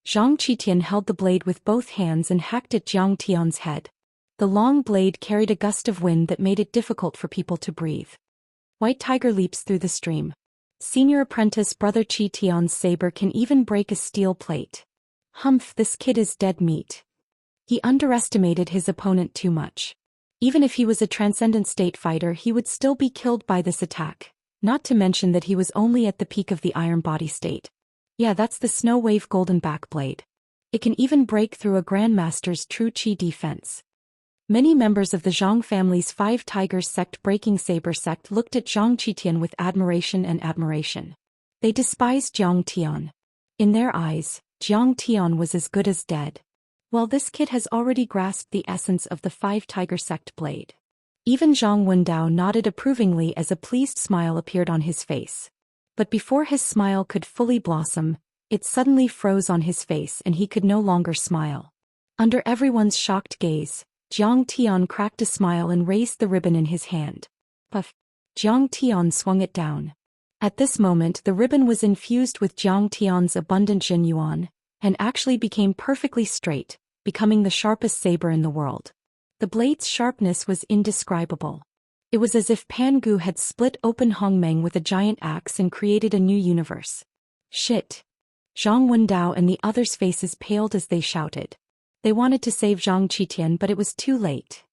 Zhang Qitian held the blade with both hands and hacked at Jiang Tian's head. The long blade carried a gust of wind that made it difficult for people to breathe. White Tiger leaps through the stream. Senior apprentice Brother Qi Tian's saber can even break a steel plate. Humph, this kid is dead meat. He underestimated his opponent too much. Even if he was a transcendent state fighter, he would still be killed by this attack, not to mention that he was only at the peak of the iron body state. Yeah, that's the Snow Wave golden back blade. It can even break through a grandmaster's true Qi defense. Many members of the Zhang family's Five Tigers sect breaking saber sect looked at Zhang Qitian with admiration. They despised Jiang Tian. In their eyes, Jiang Tian was as good as dead. Well, this kid has already grasped the essence of the Five Tiger sect blade. Even Zhang Wendao nodded approvingly as a pleased smile appeared on his face. But before his smile could fully blossom, it suddenly froze on his face and he could no longer smile. Under everyone's shocked gaze, Jiang Tian cracked a smile and raised the ribbon in his hand. Puff! Jiang Tian swung it down. At this moment the ribbon was infused with Jiang Tian's abundant Jin Yuan, and actually became perfectly straight, becoming the sharpest saber in the world. The blade's sharpness was indescribable. It was as if Pan Gu had split open Hongmeng with a giant axe and created a new universe. Shit! Zhang Wendao and the others' faces paled as they shouted. They wanted to save Zhang Qitian, but it was too late.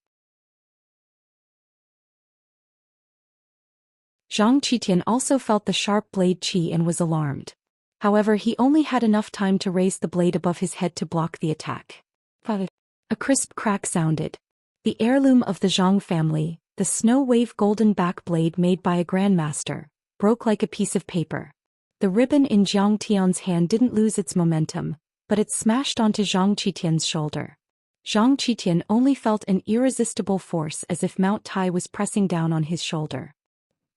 Zhang Qitian also felt the sharp blade qi and was alarmed. However, he only had enough time to raise the blade above his head to block the attack. A crisp crack sounded. The heirloom of the Zhang family, the snow wave golden back blade made by a grandmaster, broke like a piece of paper. The ribbon in Zhang Tian's hand didn't lose its momentum, but it smashed onto Zhang Qitian's shoulder. Zhang Qitian only felt an irresistible force, as if Mount Tai was pressing down on his shoulder.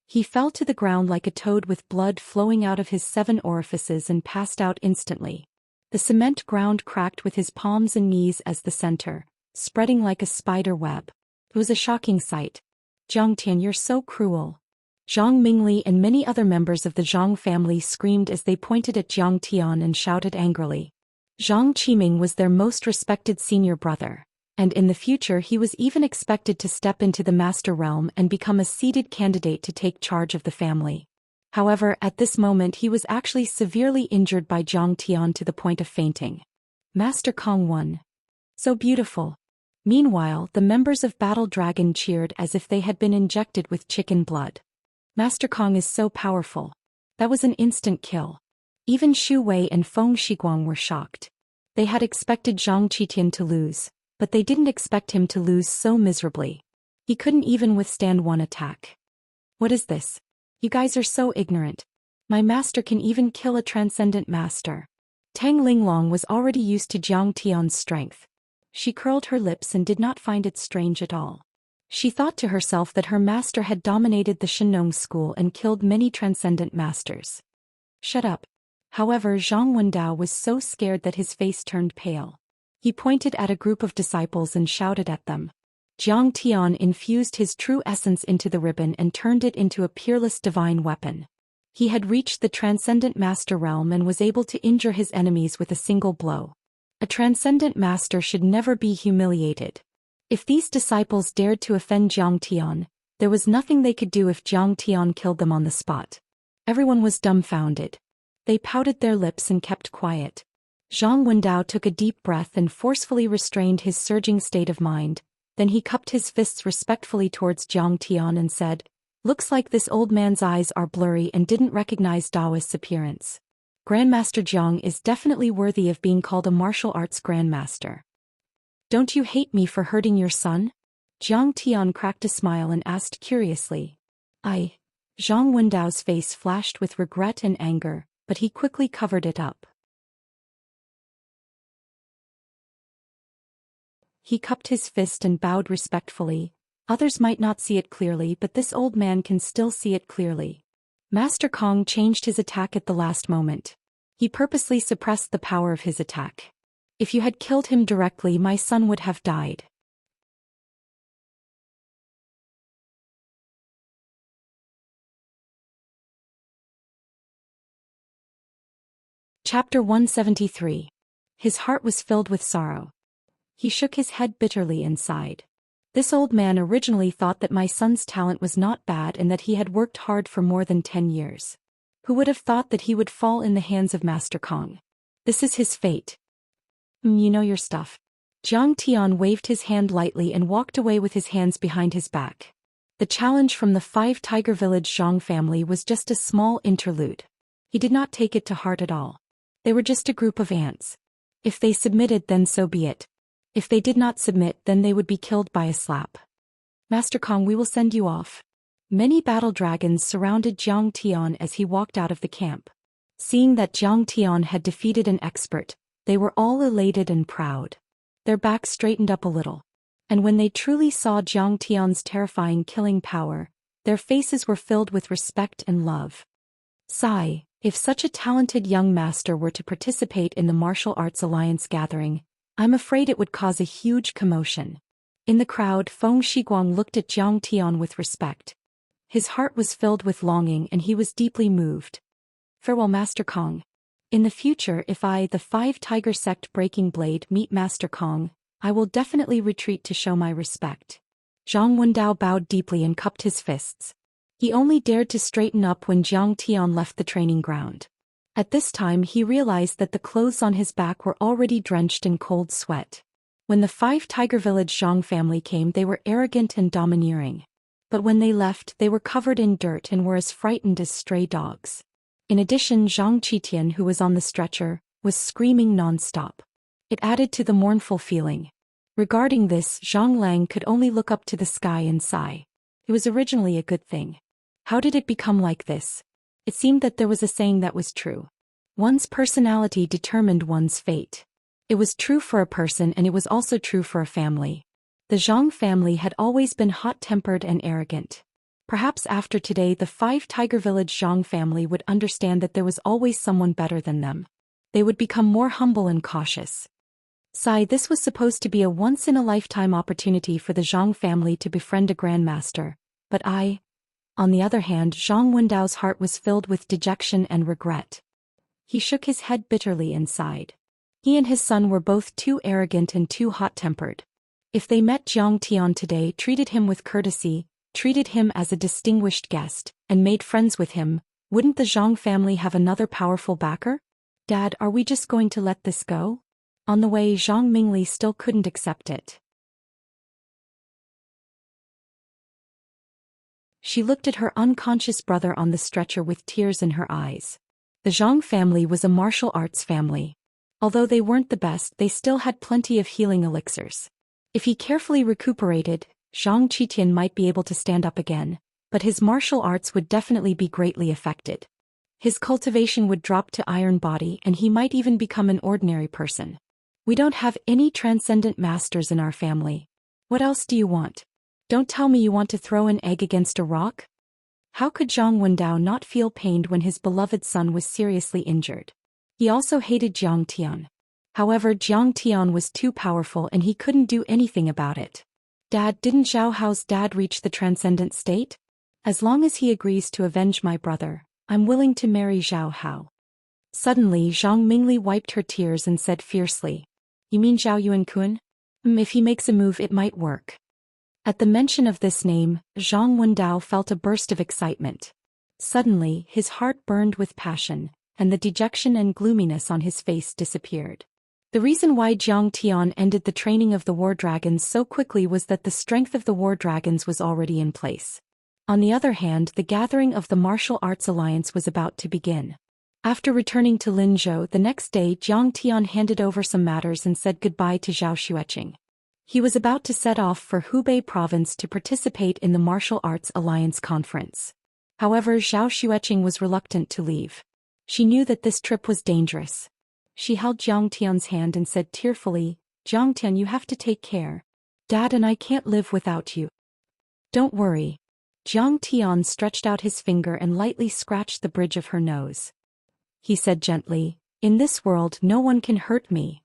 He fell to the ground like a toad with blood flowing out of his 7 orifices and passed out instantly. The cement ground cracked with his palms and knees as the center, spreading like a spider web. It was a shocking sight. Zhang Tian, you're so cruel. Zhang Mingli and many other members of the Zhang family screamed as they pointed at Zhang Tian and shouted angrily. Zhang Qiming was their most respected senior brother, and in the future he was even expected to step into the master realm and become a seeded candidate to take charge of the family. However, at this moment he was actually severely injured by Zhang Tian to the point of fainting. Master Kong won. So beautiful. Meanwhile, the members of Battle Dragon cheered as if they had been injected with chicken blood. Master Kong is so powerful. That was an instant kill. Even Xu Wei and Feng Shiguang were shocked. They had expected Zhang Qitian to lose, but they didn't expect him to lose so miserably. He couldn't even withstand one attack. What is this? You guys are so ignorant. My master can even kill a transcendent master. Tang Linglong was already used to Zhang Tian's strength. She curled her lips and did not find it strange at all. She thought to herself that her master had dominated the Shenong school and killed many transcendent masters. Shut up. However, Zhang Wendao was so scared that his face turned pale. He pointed at a group of disciples and shouted at them. Zhang Tian infused his true essence into the ribbon and turned it into a peerless divine weapon. He had reached the transcendent master realm and was able to injure his enemies with a single blow. A transcendent master should never be humiliated. If these disciples dared to offend Zhang Tian, there was nothing they could do if Zhang Tian killed them on the spot. Everyone was dumbfounded. They pouted their lips and kept quiet. Zhang Wendao took a deep breath and forcefully restrained his surging state of mind. Then he cupped his fists respectfully towards Zhang Tian and said, "Looks like this old man's eyes are blurry and didn't recognize Daoist's appearance. Grandmaster Zhang is definitely worthy of being called a martial arts grandmaster. Don't you hate me for hurting your son?" Zhang Tian cracked a smile and asked curiously. "I..." Zhang Wendao's face flashed with regret and anger, but he quickly covered it up. He cupped his fist and bowed respectfully. Others might not see it clearly, but this old man can still see it clearly. Master Kong changed his attack at the last moment. He purposely suppressed the power of his attack. "If you had killed him directly, my son would have died." Chapter 173. His heart was filled with sorrow. He shook his head bitterly and sighed. This old man originally thought that my son's talent was not bad and that he had worked hard for more than 10 years. Who would have thought that he would fall in the hands of Master Kong? This is his fate. You know your stuff. Zhang Tian waved his hand lightly and walked away with his hands behind his back. The challenge from the 5 Tiger Village Zhang family was just a small interlude. He did not take it to heart at all. They were just a group of ants. If they submitted, then so be it. If they did not submit, then they would be killed by a slap. "Master Kong, we will send you off." Many battle dragons surrounded Zhang Tian as he walked out of the camp. Seeing that Zhang Tian had defeated an expert, they were all elated and proud. Their backs straightened up a little. And when they truly saw Zhang Tian's terrifying killing power, their faces were filled with respect and love. Sigh, if such a talented young master were to participate in the Martial Arts Alliance gathering, I'm afraid it would cause a huge commotion. In the crowd, Feng Shiguang looked at Zhang Tian with respect. His heart was filled with longing and he was deeply moved. "Farewell, Master Kong. In the future, if I, the 5 Tiger Sect Breaking Blade, meet Master Kong, I will definitely retreat to show my respect." Zhang Wendao bowed deeply and cupped his fists. He only dared to straighten up when Zhang Tian left the training ground. At this time he realized that the clothes on his back were already drenched in cold sweat. When the 5 Tiger Village Zhang family came, they were arrogant and domineering. But when they left, they were covered in dirt and were as frightened as stray dogs. In addition, Zhang Qitian, who was on the stretcher, was screaming non-stop. It added to the mournful feeling. Regarding this, Zhang Lang could only look up to the sky and sigh. It was originally a good thing. How did it become like this? It seemed that there was a saying that was true. One's personality determined one's fate. It was true for a person, and it was also true for a family. The Zhang family had always been hot-tempered and arrogant. Perhaps after today the 5 Tiger Village Zhang family would understand that there was always someone better than them. They would become more humble and cautious. This was supposed to be a once-in-a-lifetime opportunity for the Zhang family to befriend a grandmaster, but on the other hand, Zhang Wendao's heart was filled with dejection and regret. He shook his head bitterly and sighed. He and his son were both too arrogant and too hot-tempered. If they met Jiang Tian today, treated him with courtesy, treated him as a distinguished guest, and made friends with him, wouldn't the Zhang family have another powerful backer? Dad, are we just going to let this go? On the way, Zhang Mingli still couldn't accept it. She looked at her unconscious brother on the stretcher with tears in her eyes. The Zhang family was a martial arts family. Although they weren't the best, they still had plenty of healing elixirs. If he carefully recuperated, Zhang Qitian might be able to stand up again, but his martial arts would definitely be greatly affected. His cultivation would drop to iron body, and he might even become an ordinary person. We don't have any transcendent masters in our family. What else do you want? Don't tell me you want to throw an egg against a rock? How could Zhang Wendao not feel pained when his beloved son was seriously injured? He also hated Jiang Tian. However, Jiang Tian was too powerful and he couldn't do anything about it. Dad, didn't Zhao Hao's dad reach the transcendent state? As long as he agrees to avenge my brother, I'm willing to marry Zhao Hao. Suddenly, Zhang Mingli wiped her tears and said fiercely, "You mean Zhao Yuan-kun? If he makes a move, it might work." At the mention of this name, Zhang Wendao felt a burst of excitement. Suddenly, his heart burned with passion, and the dejection and gloominess on his face disappeared. The reason why Jiang Tian ended the training of the war dragons so quickly was that the strength of the war dragons was already in place. On the other hand, the gathering of the Martial Arts Alliance was about to begin. After returning to Linzhou the next day, Jiang Tian handed over some matters and said goodbye to Zhao Xueqing. He was about to set off for Hubei province to participate in the Martial Arts Alliance conference. However, Zhao Xueqing was reluctant to leave. She knew that this trip was dangerous. She held Jiang Tian's hand and said tearfully, "Jiang Tian, you have to take care. Dad and I can't live without you." "Don't worry." Jiang Tian stretched out his finger and lightly scratched the bridge of her nose. He said gently, "In this world no one can hurt me.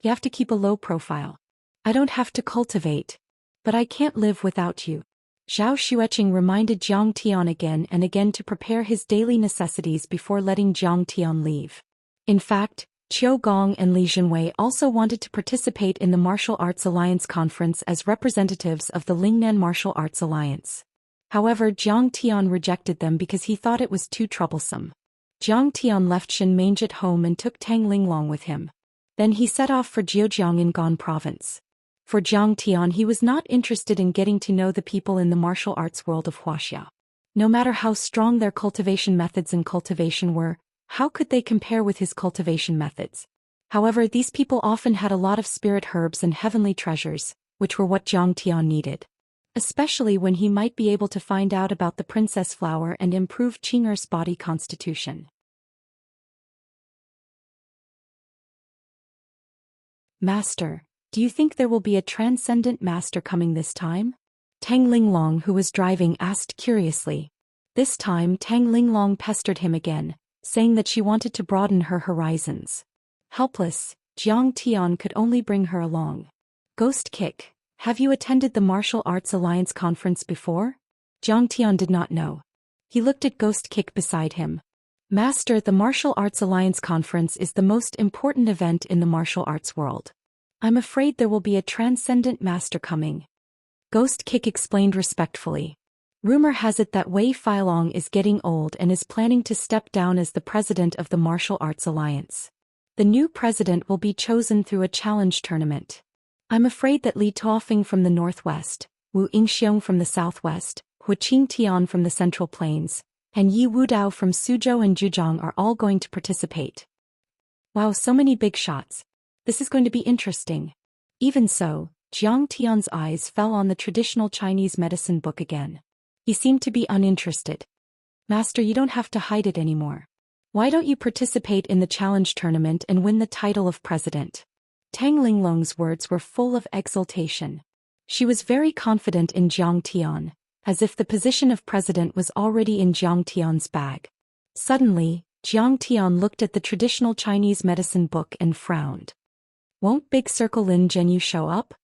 You have to keep a low profile. I don't have to cultivate. But I can't live without you." Zhao Xueqing reminded Jiang Tian again and again to prepare his daily necessities before letting Jiang Tian leave. In fact, Qiu Gong and Li Jinwei also wanted to participate in the Martial Arts Alliance conference as representatives of the Lingnan Martial Arts Alliance. However, Jiang Tian rejected them because he thought it was too troublesome. Jiang Tian left Shen Mange at home and took Tang Linglong with him. Then he set off for Zhejiang in Gan province. For Jiang Tian, he was not interested in getting to know the people in the martial arts world of Wuxia. No matter how strong their cultivation methods and cultivation were, how could they compare with his cultivation methods? However, these people often had a lot of spirit herbs and heavenly treasures, which were what Jiang Tian needed. Especially when he might be able to find out about the princess flower and improve Qing'er's body constitution. "Master, do you think there will be a transcendent master coming this time?" Tang Linglong, who was driving, asked curiously. This time Tang Linglong pestered him again, saying that she wanted to broaden her horizons. Helpless, Jiang Tian could only bring her along. "Ghost Kick, have you attended the Martial Arts Alliance conference before?" Jiang Tian did not know. He looked at Ghost Kick beside him. "Master, the Martial Arts Alliance conference is the most important event in the martial arts world. I'm afraid there will be a transcendent master coming." Ghost Kick explained respectfully. Rumor has it that Wei Feilong is getting old and is planning to step down as the president of the Martial Arts Alliance. The new president will be chosen through a challenge tournament. I'm afraid that Li Tuofeng from the northwest, Wu Yingxiong from the southwest, Hu Qingtian from the central plains, and Yi Wudao from Suzhou and Zhejiang are all going to participate. Wow, so many big shots. This is going to be interesting. Even so, Jiang Tian's eyes fell on the traditional Chinese medicine book again. He seemed to be uninterested. Master, you don't have to hide it anymore. Why don't you participate in the challenge tournament and win the title of president? Tang Linglong's words were full of exultation. She was very confident in Jiang Tian, as if the position of president was already in Jiang Tian's bag. Suddenly, Jiang Tian looked at the traditional Chinese medicine book and frowned. Won't Big Circle Lin Zhenyu show up?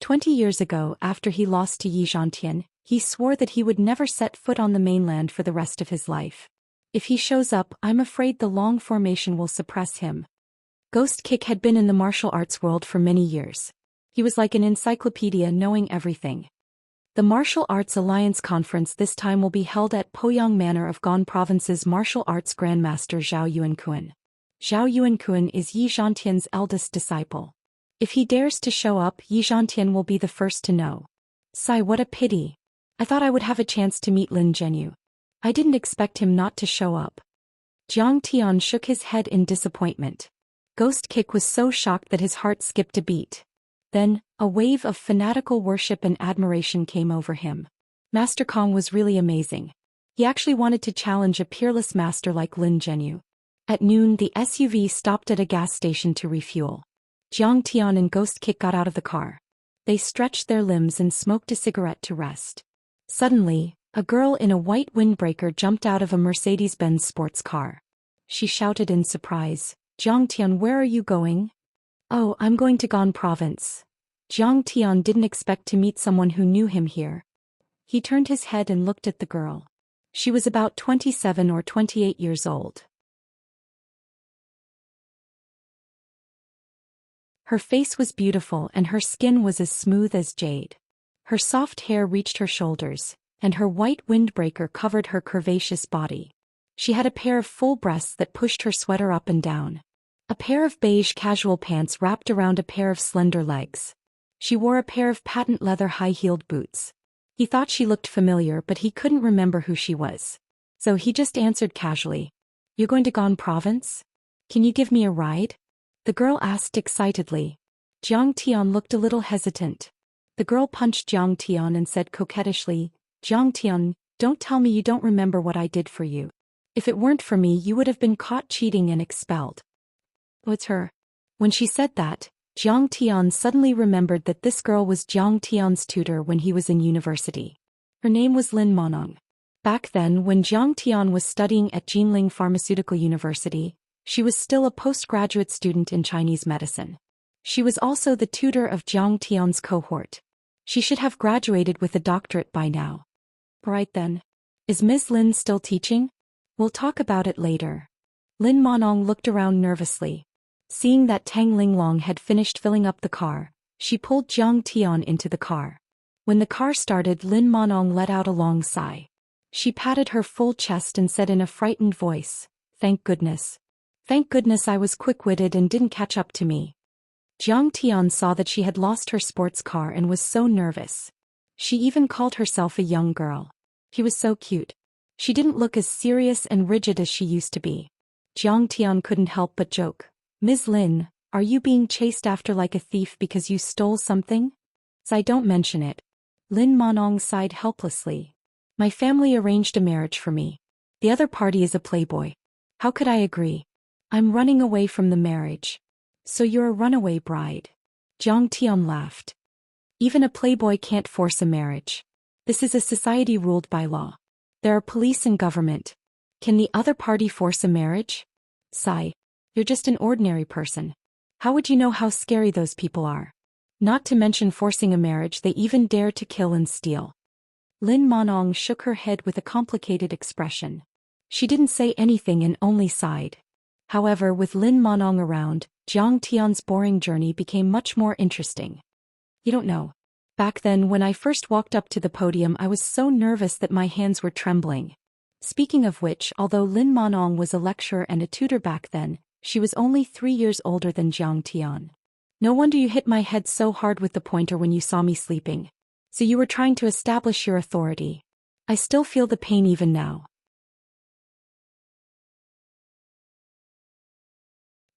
20 years ago, after he lost to Yi Zhantian, he swore that he would never set foot on the mainland for the rest of his life. If he shows up, I'm afraid the long formation will suppress him. Ghost Kick had been in the martial arts world for many years. He was like an encyclopedia knowing everything. The Martial Arts Alliance Conference this time will be held at Poyang Manor of Gan Province's martial arts grandmaster Zhao Yuankuan. Zhao Yuankuan is Yi Zhantian's eldest disciple. If he dares to show up, Yi Zhantian will be the first to know. Sigh, what a pity. I thought I would have a chance to meet Lin Zhenyu. I didn't expect him not to show up. Jiang Tian shook his head in disappointment. Ghost Kick was so shocked that his heart skipped a beat. Then, a wave of fanatical worship and admiration came over him. Master Kong was really amazing. He actually wanted to challenge a peerless master like Lin Zhenyu. At noon, the SUV stopped at a gas station to refuel. Jiang Tian and Ghost Kick got out of the car. They stretched their limbs and smoked a cigarette to rest. Suddenly, a girl in a white windbreaker jumped out of a Mercedes-Benz sports car. She shouted in surprise, Jiang Tian, where are you going? Oh, I'm going to Gan Province. Jiang Tian didn't expect to meet someone who knew him here. He turned his head and looked at the girl. She was about 27 or 28 years old. Her face was beautiful and her skin was as smooth as jade. Her soft hair reached her shoulders, and her white windbreaker covered her curvaceous body. She had a pair of full breasts that pushed her sweater up and down. A pair of beige casual pants wrapped around a pair of slender legs. She wore a pair of patent leather high-heeled boots. He thought she looked familiar, but he couldn't remember who she was. So he just answered casually, You're going to Gan Province? Can you give me a ride? The girl asked excitedly. Jiang Tian looked a little hesitant. The girl punched Jiang Tian and said coquettishly, Jiang Tian, don't tell me you don't remember what I did for you. If it weren't for me, you would have been caught cheating and expelled. Oh, it's her. When she said that, Jiang Tian suddenly remembered that this girl was Jiang Tian's tutor when he was in university. Her name was Lin Monong. Back then, when Jiang Tian was studying at Jinling Pharmaceutical University, she was still a postgraduate student in Chinese medicine. She was also the tutor of Jiang Tian's cohort. She should have graduated with a doctorate by now. Right then. Is Ms. Lin still teaching? We'll talk about it later. Lin Monong looked around nervously. Seeing that Tang Linglong had finished filling up the car, she pulled Jiang Tian into the car. When the car started, Lin Monong let out a long sigh. She patted her full chest and said in a frightened voice, Thank goodness. Thank goodness I was quick-witted and didn't catch up to me. Jiang Tian saw that she had lost her sports car and was so nervous. She even called herself a young girl. He was so cute. She didn't look as serious and rigid as she used to be. Jiang Tian couldn't help but joke. Ms. Lin, are you being chased after like a thief because you stole something? I don't mention it. Lin Monong sighed helplessly. My family arranged a marriage for me. The other party is a playboy. How could I agree? I'm running away from the marriage. So you're a runaway bride. Jiang Tian laughed. Even a playboy can't force a marriage. This is a society ruled by law. There are police and government. Can the other party force a marriage? Sigh. You're just an ordinary person. How would you know how scary those people are? Not to mention forcing a marriage, they even dare to kill and steal. Lin Monong shook her head with a complicated expression. She didn't say anything and only sighed. However, with Lin Monong around, Jiang Tian's boring journey became much more interesting. You don't know. Back then when I first walked up to the podium I was so nervous that my hands were trembling. Speaking of which, although Lin Monong was a lecturer and a tutor back then, she was only 3 years older than Jiang Tian. No wonder you hit my head so hard with the pointer when you saw me sleeping. So you were trying to establish your authority. I still feel the pain even now.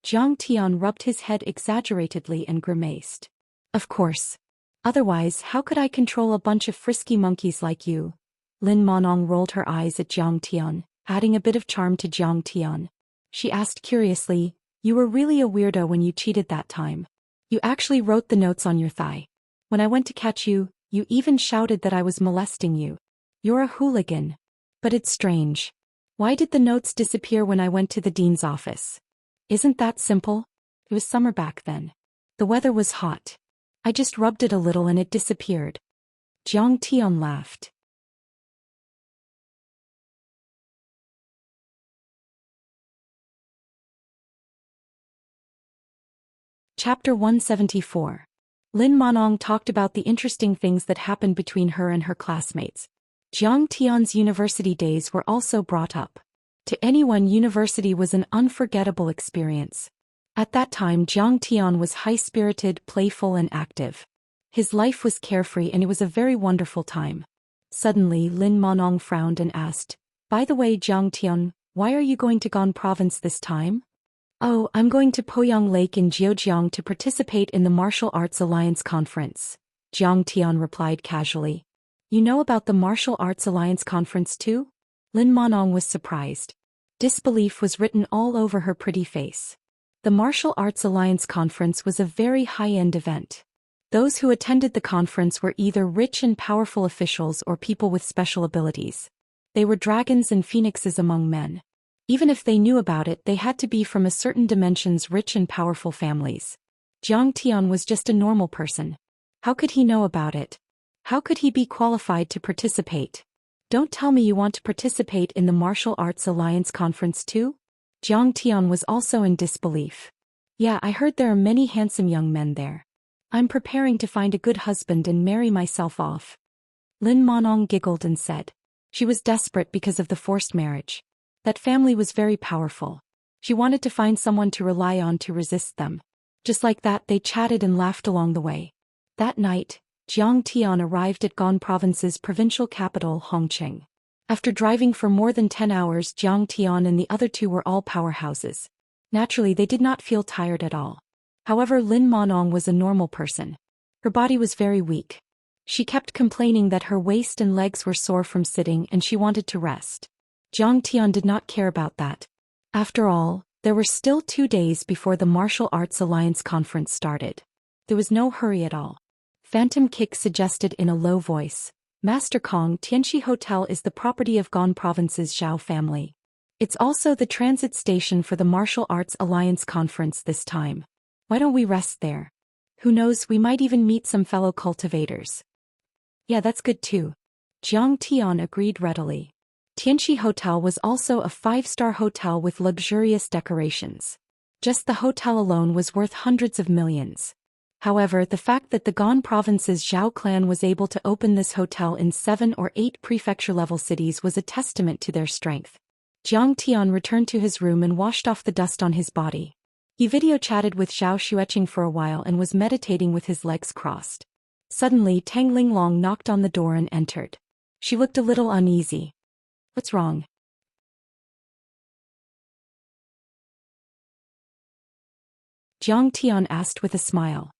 Jiang Tian rubbed his head exaggeratedly and grimaced. Of course. Otherwise, how could I control a bunch of frisky monkeys like you? Lin Monong rolled her eyes at Jiang Tian, adding a bit of charm to Jiang Tian. She asked curiously, you were really a weirdo when you cheated that time. You actually wrote the notes on your thigh. When I went to catch you, you even shouted that I was molesting you. You're a hooligan. But it's strange. Why did the notes disappear when I went to the dean's office? Isn't that simple? It was summer back then. The weather was hot. I just rubbed it a little and it disappeared. Jiang Tian laughed. Chapter 174. Lin Monong talked about the interesting things that happened between her and her classmates. Jiang Tian's university days were also brought up. To anyone, university was an unforgettable experience. At that time, Jiang Tian was high-spirited, playful and active. His life was carefree and it was a very wonderful time. Suddenly, Lin Monong frowned and asked, by the way, Jiang Tian, why are you going to Gan Province this time? Oh, I'm going to Poyang Lake in Zhejiang to participate in the Martial Arts Alliance Conference. Jiang Tian replied casually. You know about the Martial Arts Alliance Conference too? Lin Monong was surprised. Disbelief was written all over her pretty face. The Martial Arts Alliance Conference was a very high-end event. Those who attended the conference were either rich and powerful officials or people with special abilities. They were dragons and phoenixes among men. Even if they knew about it, they had to be from a certain dimension's rich and powerful families. Jiang Tian was just a normal person. How could he know about it? How could he be qualified to participate? Don't tell me you want to participate in the Martial Arts Alliance Conference too? Jiang Tian was also in disbelief. Yeah, I heard there are many handsome young men there. I'm preparing to find a good husband and marry myself off. Lin Monong giggled and said. She was desperate because of the forced marriage. That family was very powerful. She wanted to find someone to rely on to resist them. Just like that, they chatted and laughed along the way. That night, Jiang Tian arrived at Gan Province's provincial capital, Hongqing. After driving for more than 10 hours, Jiang Tian and the other two were all powerhouses. Naturally, they did not feel tired at all. However, Lin Monong was a normal person. Her body was very weak. She kept complaining that her waist and legs were sore from sitting and she wanted to rest. Jiang Tian did not care about that. After all, there were still 2 days before the Martial Arts Alliance Conference started. There was no hurry at all. Phantom Kick suggested in a low voice, Master Kong, Tianxi Hotel is the property of Gan Province's Zhao family. It's also the transit station for the Martial Arts Alliance Conference this time. Why don't we rest there? Who knows, we might even meet some fellow cultivators. Yeah, that's good too. Jiang Tian agreed readily. Tianxi Hotel was also a 5-star hotel with luxurious decorations. Just the hotel alone was worth hundreds of millions. However, the fact that the Gan Province's Zhao clan was able to open this hotel in 7 or 8 prefecture-level cities was a testament to their strength. Jiang Tian returned to his room and washed off the dust on his body. He video-chatted with Zhao Xueqing for a while and was meditating with his legs crossed. Suddenly, Tang Linglong knocked on the door and entered. She looked a little uneasy. What's wrong? Jiang Tian asked with a smile.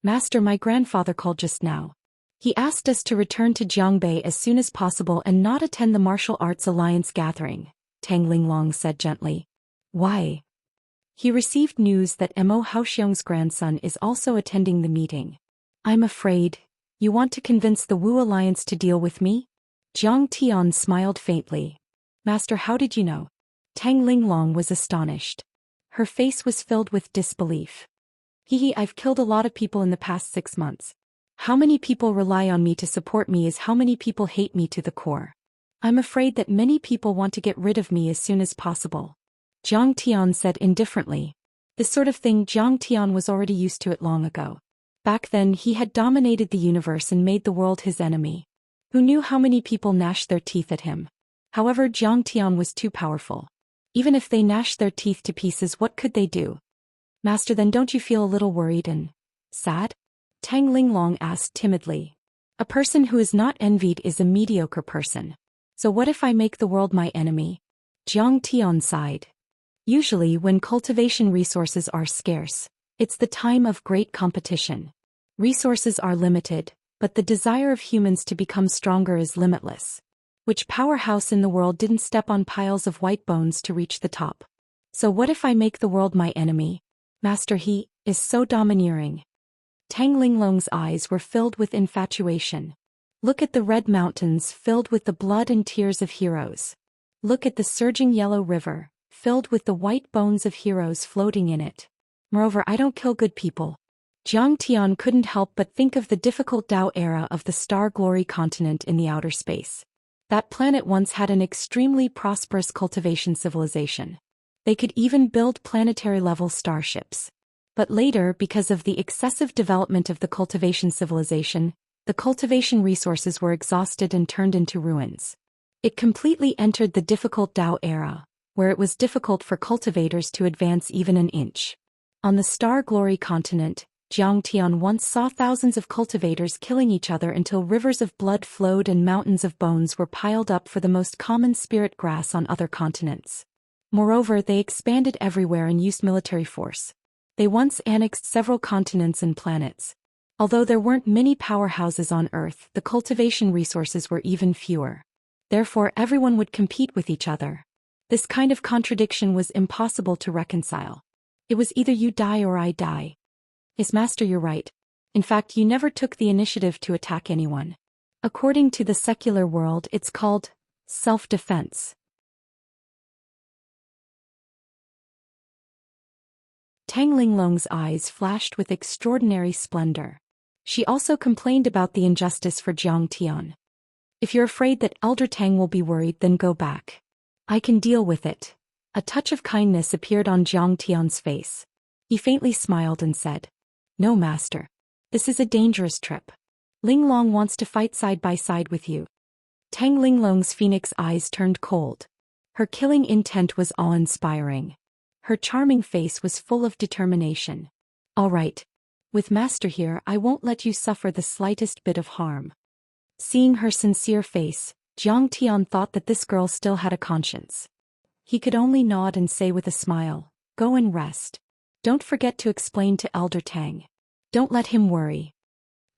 Master, my grandfather called just now. He asked us to return to Jiangbei as soon as possible and not attend the Martial Arts Alliance gathering, Tang Linglong said gently. Why? He received news that Mo Haoxiong's grandson is also attending the meeting. I'm afraid. You want to convince the Wu Alliance to deal with me? Jiang Tian smiled faintly. Master, how did you know? Tang Linglong was astonished. Her face was filled with disbelief. I've killed a lot of people in the past 6 months. How many people rely on me to support me is how many people hate me to the core. I'm afraid that many people want to get rid of me as soon as possible. Jiang Tian said indifferently. This sort of thing Jiang Tian was already used to it long ago. Back then he had dominated the universe and made the world his enemy. Who knew how many people gnashed their teeth at him? However, Zhang Tian was too powerful. Even if they gnashed their teeth to pieces, what could they do? Master, then don't you feel a little worried and sad? Tang Linglong asked timidly. A person who is not envied is a mediocre person. So what if I make the world my enemy? Zhang Tian sighed. Usually when cultivation resources are scarce, it's the time of great competition. Resources are limited, but the desire of humans to become stronger is limitless. Which powerhouse in the world didn't step on piles of white bones to reach the top? So what if I make the world my enemy? Master, he is so domineering. Tang Linglong's eyes were filled with infatuation. Look at the red mountains filled with the blood and tears of heroes. Look at the surging yellow river, filled with the white bones of heroes floating in it. Moreover, I don't kill good people. Zhang Tian couldn't help but think of the difficult Dao era of the Star Glory continent in the outer space. That planet once had an extremely prosperous cultivation civilization. They could even build planetary-level starships. But later, because of the excessive development of the cultivation civilization, the cultivation resources were exhausted and turned into ruins. It completely entered the difficult Dao era, where it was difficult for cultivators to advance even an inch. On the Star Glory continent, Zhang Tian once saw thousands of cultivators killing each other until rivers of blood flowed and mountains of bones were piled up for the most common spirit grass on other continents. Moreover, they expanded everywhere and used military force. They once annexed several continents and planets. Although there weren't many powerhouses on Earth, the cultivation resources were even fewer. Therefore, everyone would compete with each other. This kind of contradiction was impossible to reconcile. It was either you die or I die. Yes, Master, you're right. In fact, you never took the initiative to attack anyone. According to the secular world, it's called self-defense. Tang Linglong's eyes flashed with extraordinary splendor. She also complained about the injustice for Zhang Tian. If you're afraid that Elder Tang will be worried, then go back. I can deal with it. A touch of kindness appeared on Zhang Tian's face. He faintly smiled and said, No, Master. This is a dangerous trip. Linglong wants to fight side by side with you. Tang Linglong's phoenix eyes turned cold. Her killing intent was awe-inspiring. Her charming face was full of determination. All right. With Master here, I won't let you suffer the slightest bit of harm. Seeing her sincere face, Zhang Tian thought that this girl still had a conscience. He could only nod and say with a smile, Go and rest. Don't forget to explain to Elder Tang. Don't let him worry.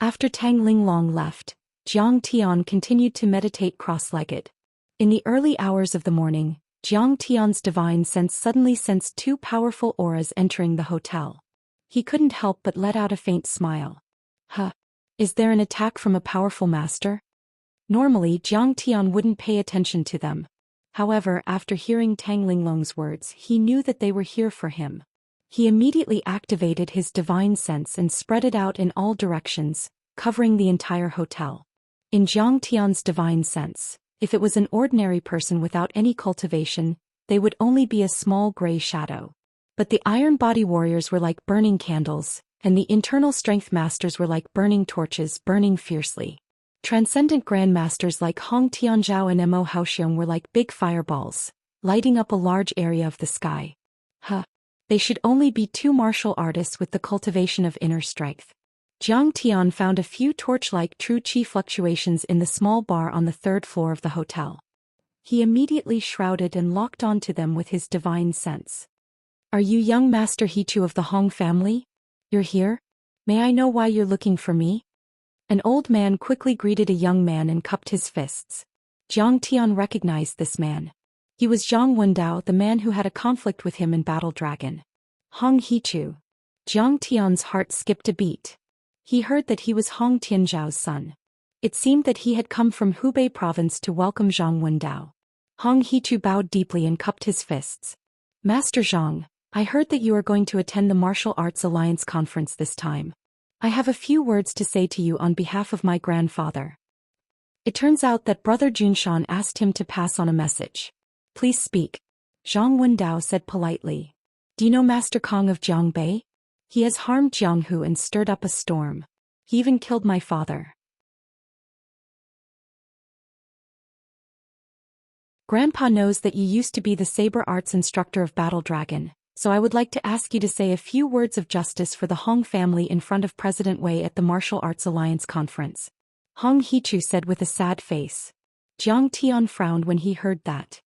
After Tang Linglong left, Zhang Tian continued to meditate cross-legged. In the early hours of the morning, Zhang Tian's divine sense suddenly sensed two powerful auras entering the hotel. He couldn't help but let out a faint smile. Huh. Is there an attack from a powerful master? Normally, Zhang Tian wouldn't pay attention to them. However, after hearing Tang Linglong's words, he knew that they were here for him. He immediately activated his divine sense and spread it out in all directions, covering the entire hotel. In Zhang Tian's divine sense, if it was an ordinary person without any cultivation, they would only be a small gray shadow. But the iron body warriors were like burning candles, and the internal strength masters were like burning torches burning fiercely. Transcendent grandmasters like Hong Tianzhao and Mo Haoxiong were like big fireballs, lighting up a large area of the sky. They should only be two martial artists with the cultivation of inner strength. Zhang Tian found a few torch-like true qi fluctuations in the small bar on the third floor of the hotel. He immediately shrouded and locked onto them with his divine sense. Are you young Master Hichu of the Hong family? You're here? May I know why you're looking for me? An old man quickly greeted a young man and cupped his fists. Zhang Tian recognized this man. He was Zhang Wendao, the man who had a conflict with him in Battle Dragon. Hong Hichu. Zhang Tian's heart skipped a beat. He heard that he was Hong Tianzhao's son. It seemed that he had come from Hubei province to welcome Zhang Wendao. Hong Hichu bowed deeply and cupped his fists. Master Zhang, I heard that you are going to attend the Martial Arts Alliance conference this time. I have a few words to say to you on behalf of my grandfather. It turns out that Brother Junshan asked him to pass on a message. Please speak. Zhang Wendao said politely. Do you know Master Kong of Jiangbei? He has harmed Jianghu and stirred up a storm. He even killed my father. Grandpa knows that you used to be the saber arts instructor of Battle Dragon, so I would like to ask you to say a few words of justice for the Hong family in front of President Wei at the Martial Arts Alliance conference. Hong Hichu said with a sad face. Jiang Tian frowned when he heard that.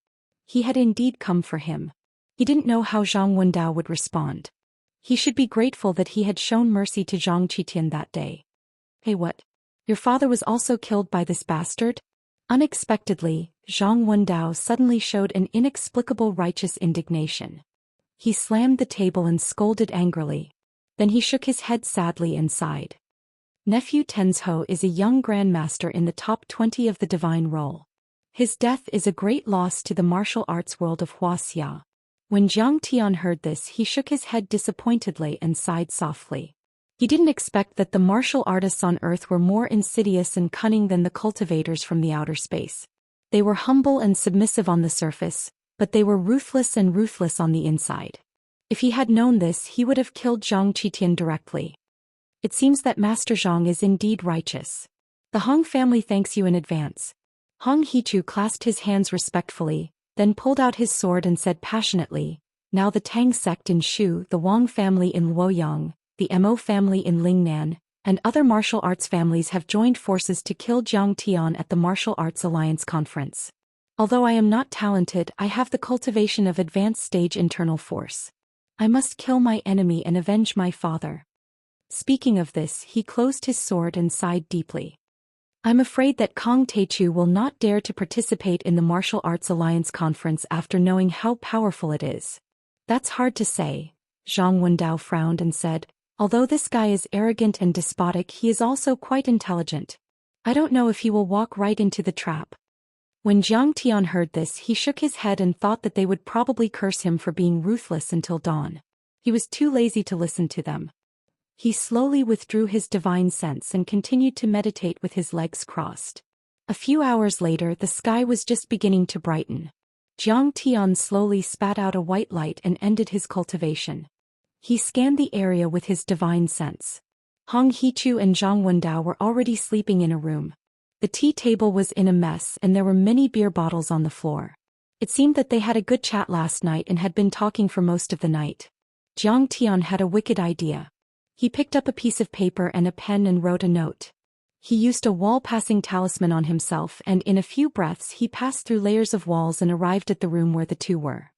He had indeed come for him. He didn't know how Zhang Wendao would respond. He should be grateful that he had shown mercy to Zhang Qitian that day. Hey, what? Your father was also killed by this bastard? Unexpectedly, Zhang Wendao suddenly showed an inexplicable righteous indignation. He slammed the table and scolded angrily. Then he shook his head sadly and sighed. Nephew Tenzhou is a young grandmaster in the top 20 of the divine role. His death is a great loss to the martial arts world of Wuxia. When Jiang Tian heard this, he shook his head disappointedly and sighed softly. He didn't expect that the martial artists on Earth were more insidious and cunning than the cultivators from the outer space. They were humble and submissive on the surface, but they were ruthless and ruthless on the inside. If he had known this, he would have killed Zhang Qitian directly. It seems that Master Zhang is indeed righteous. The Hong family thanks you in advance. Hong Hichu clasped his hands respectfully, then pulled out his sword and said passionately, now the Tang sect in Shu, the Wang family in Luoyang, the Mo family in Lingnan, and other martial arts families have joined forces to kill Jiang Tian at the Martial Arts Alliance conference. Although I am not talented, I have the cultivation of advanced stage internal force. I must kill my enemy and avenge my father. Speaking of this, he closed his sword and sighed deeply. I'm afraid that Kong Teichu will not dare to participate in the Martial Arts Alliance conference after knowing how powerful it is. That's hard to say. Zhang Wendao frowned and said, although this guy is arrogant and despotic, he is also quite intelligent. I don't know if he will walk right into the trap. When Jiang Tian heard this, he shook his head and thought that they would probably curse him for being ruthless until dawn. He was too lazy to listen to them. He slowly withdrew his divine sense and continued to meditate with his legs crossed. A few hours later, the sky was just beginning to brighten. Jiang Tian slowly spat out a white light and ended his cultivation. He scanned the area with his divine sense. Hong Hichu and Zhang Wendao were already sleeping in a room. The tea table was in a mess and there were many beer bottles on the floor. It seemed that they had a good chat last night and had been talking for most of the night. Jiang Tian had a wicked idea. He picked up a piece of paper and a pen and wrote a note. He used a wall-passing talisman on himself and in a few breaths he passed through layers of walls and arrived at the room where the two were.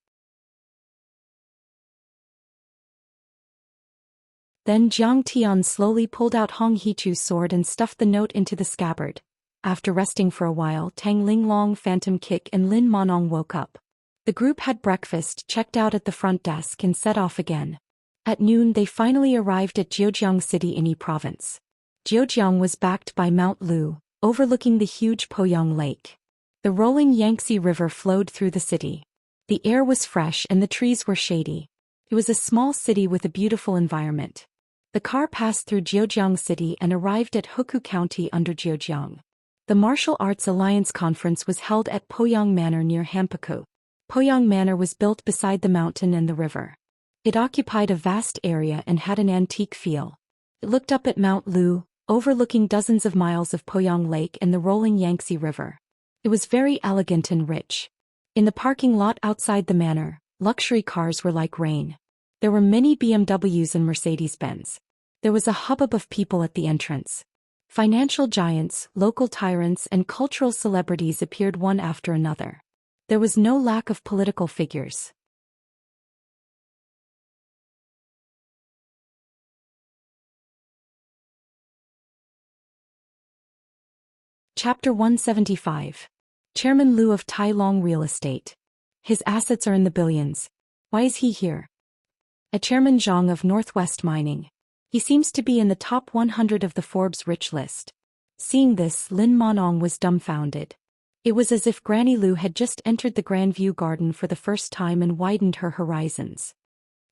Then Jiang Tian slowly pulled out Hong Hichu's sword and stuffed the note into the scabbard. After resting for a while, Tang Linglong, Phantom Kick and Lin Monong woke up. The group had breakfast, checked out at the front desk and set off again. At noon they finally arrived at Jiujiang City in Yi Province. Jiujiang was backed by Mount Lu, overlooking the huge Poyang Lake. The rolling Yangtze River flowed through the city. The air was fresh and the trees were shady. It was a small city with a beautiful environment. The car passed through Jiujiang City and arrived at Hukou County under Jiujiang. The Martial Arts Alliance conference was held at Poyang Manor near Hanpaku. Poyang Manor was built beside the mountain and the river. It occupied a vast area and had an antique feel. It looked up at Mount Lu, overlooking dozens of miles of Poyang Lake and the rolling Yangtze River. It was very elegant and rich. In the parking lot outside the manor, luxury cars were like rain. There were many BMWs and Mercedes-Benz. There was a hubbub of people at the entrance. Financial giants, local tyrants and cultural celebrities appeared one after another. There was no lack of political figures. Chapter 175. Chairman Liu of Tai Long Real Estate. His assets are in the billions. Why is he here? A Chairman Zhang of Northwest Mining. He seems to be in the top 100 of the Forbes rich list. Seeing this, Lin Monong was dumbfounded. It was as if Granny Liu had just entered the Grandview Garden for the first time and widened her horizons.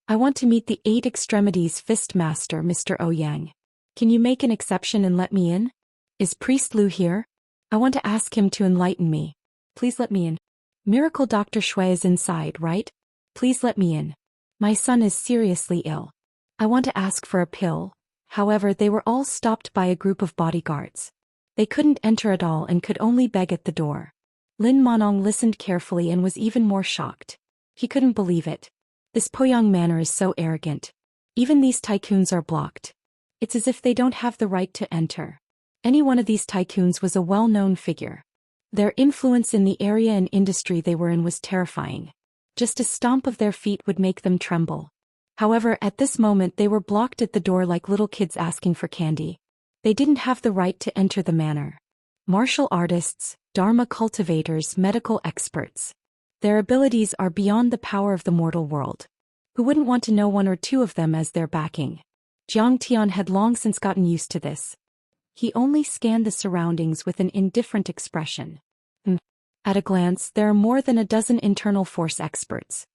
I want to meet the 8 Extremities Fist Master, Mr. Ouyang. Can you make an exception and let me in? Is Priest Liu here? I want to ask him to enlighten me. Please let me in. Miracle Dr. Shui is inside, right? Please let me in. My son is seriously ill. I want to ask for a pill. However, they were all stopped by a group of bodyguards. They couldn't enter at all and could only beg at the door. Lin Monong listened carefully and was even more shocked. He couldn't believe it. This Poyang manor is so arrogant. Even these tycoons are blocked. It's as if they don't have the right to enter. Any one of these tycoons was a well-known figure. Their influence in the area and industry they were in was terrifying. Just a stomp of their feet would make them tremble. However, at this moment they were blocked at the door like little kids asking for candy. They didn't have the right to enter the manor. Martial artists, Dharma cultivators, medical experts. Their abilities are beyond the power of the mortal world. Who wouldn't want to know one or two of them as their backing? Jiang Tian had long since gotten used to this. He only scanned the surroundings with an indifferent expression. At a glance, there are more than a dozen internal force experts.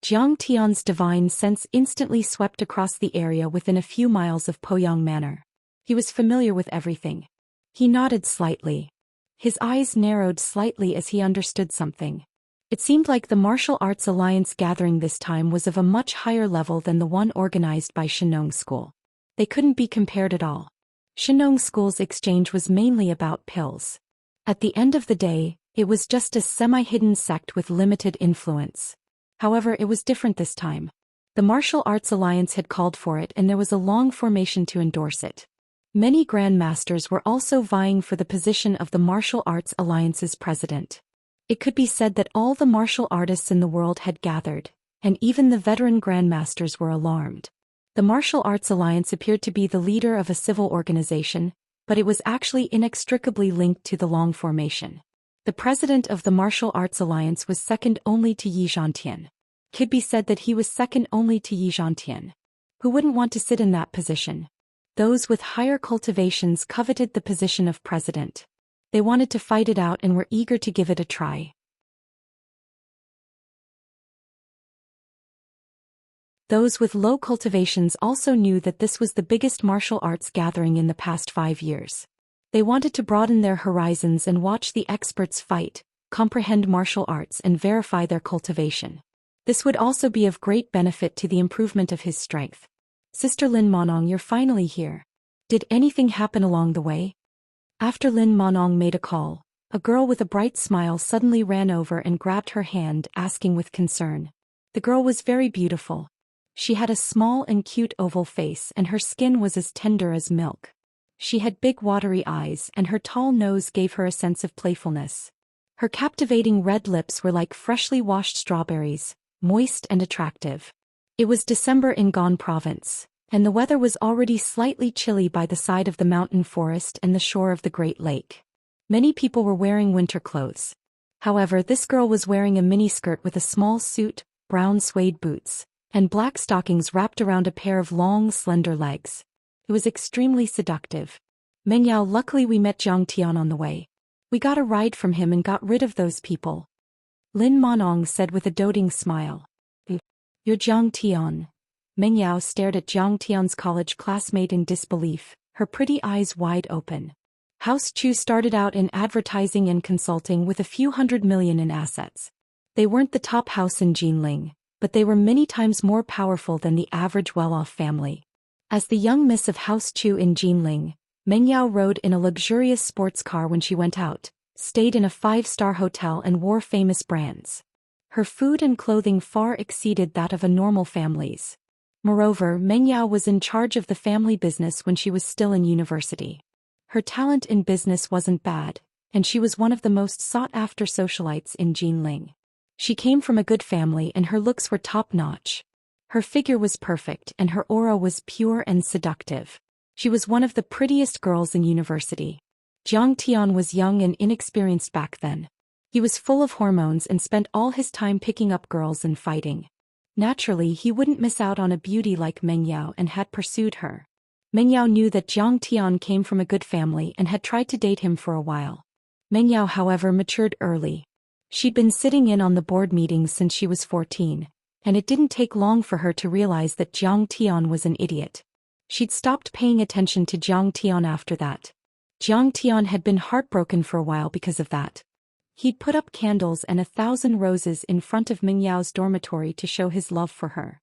Jiang Tian's divine sense instantly swept across the area within a few miles of Poyang Manor. He was familiar with everything. He nodded slightly. His eyes narrowed slightly as he understood something. It seemed like the Martial Arts Alliance gathering this time was of a much higher level than the one organized by Shenong School. They couldn't be compared at all. Shenong School's exchange was mainly about pills. At the end of the day, it was just a semi-hidden sect with limited influence. However, it was different this time. The Martial Arts Alliance had called for it and there was a long formation to endorse it. Many grandmasters were also vying for the position of the Martial Arts Alliance's president. It could be said that all the martial artists in the world had gathered, and even the veteran grandmasters were alarmed. The Martial Arts Alliance appeared to be the leader of a civil organization, but it was actually inextricably linked to the Long Formation. The president of the Martial Arts Alliance was second only to Yi Zhantian. Could be said that he was second only to Yi Zhantian. Who wouldn't want to sit in that position? Those with higher cultivations coveted the position of president. They wanted to fight it out and were eager to give it a try. Those with low cultivations also knew that this was the biggest martial arts gathering in the past 5 years. They wanted to broaden their horizons and watch the experts fight, comprehend martial arts and verify their cultivation. This would also be of great benefit to the improvement of his strength. Sister Lin Monong, you're finally here. Did anything happen along the way? After Lin Monong made a call, a girl with a bright smile suddenly ran over and grabbed her hand, asking with concern. The girl was very beautiful. She had a small and cute oval face and her skin was as tender as milk. She had big watery eyes and her tall nose gave her a sense of playfulness. Her captivating red lips were like freshly washed strawberries, moist and attractive. It was December in Gan province, and the weather was already slightly chilly by the side of the mountain forest and the shore of the Great Lake. Many people were wearing winter clothes. However, this girl was wearing a miniskirt with a small suit, brown suede boots, and black stockings wrapped around a pair of long, slender legs. It was extremely seductive. Meng Yao, luckily we met Jiang Tian on the way. We got a ride from him and got rid of those people. Lin Monong said with a doting smile. You're Jiang Tian. Meng Yao stared at Jiang Tian's college classmate in disbelief, her pretty eyes wide open. House Chu started out in advertising and consulting with a few $100 million in assets. They weren't the top house in Jinling, but they were many times more powerful than the average well-off family. As the young miss of House Chu in Jinling, Meng Yao rode in a luxurious sports car when she went out, stayed in a 5-star hotel and wore famous brands. Her food and clothing far exceeded that of a normal family's. Moreover, Meng Yao was in charge of the family business when she was still in university. Her talent in business wasn't bad, and she was one of the most sought-after socialites in Jinling. She came from a good family and her looks were top-notch. Her figure was perfect and her aura was pure and seductive. She was one of the prettiest girls in university. Jiang Tian was young and inexperienced back then. He was full of hormones and spent all his time picking up girls and fighting. Naturally, he wouldn't miss out on a beauty like Meng Yao and had pursued her. Meng Yao knew that Jiang Tian came from a good family and had tried to date him for a while. Meng Yao, however, matured early. She'd been sitting in on the board meetings since she was 14, and it didn't take long for her to realize that Jiang Tian was an idiot. She'd stopped paying attention to Jiang Tian after that. Jiang Tian had been heartbroken for a while because of that. He'd put up candles and 1,000 roses in front of Meng Yao's dormitory to show his love for her.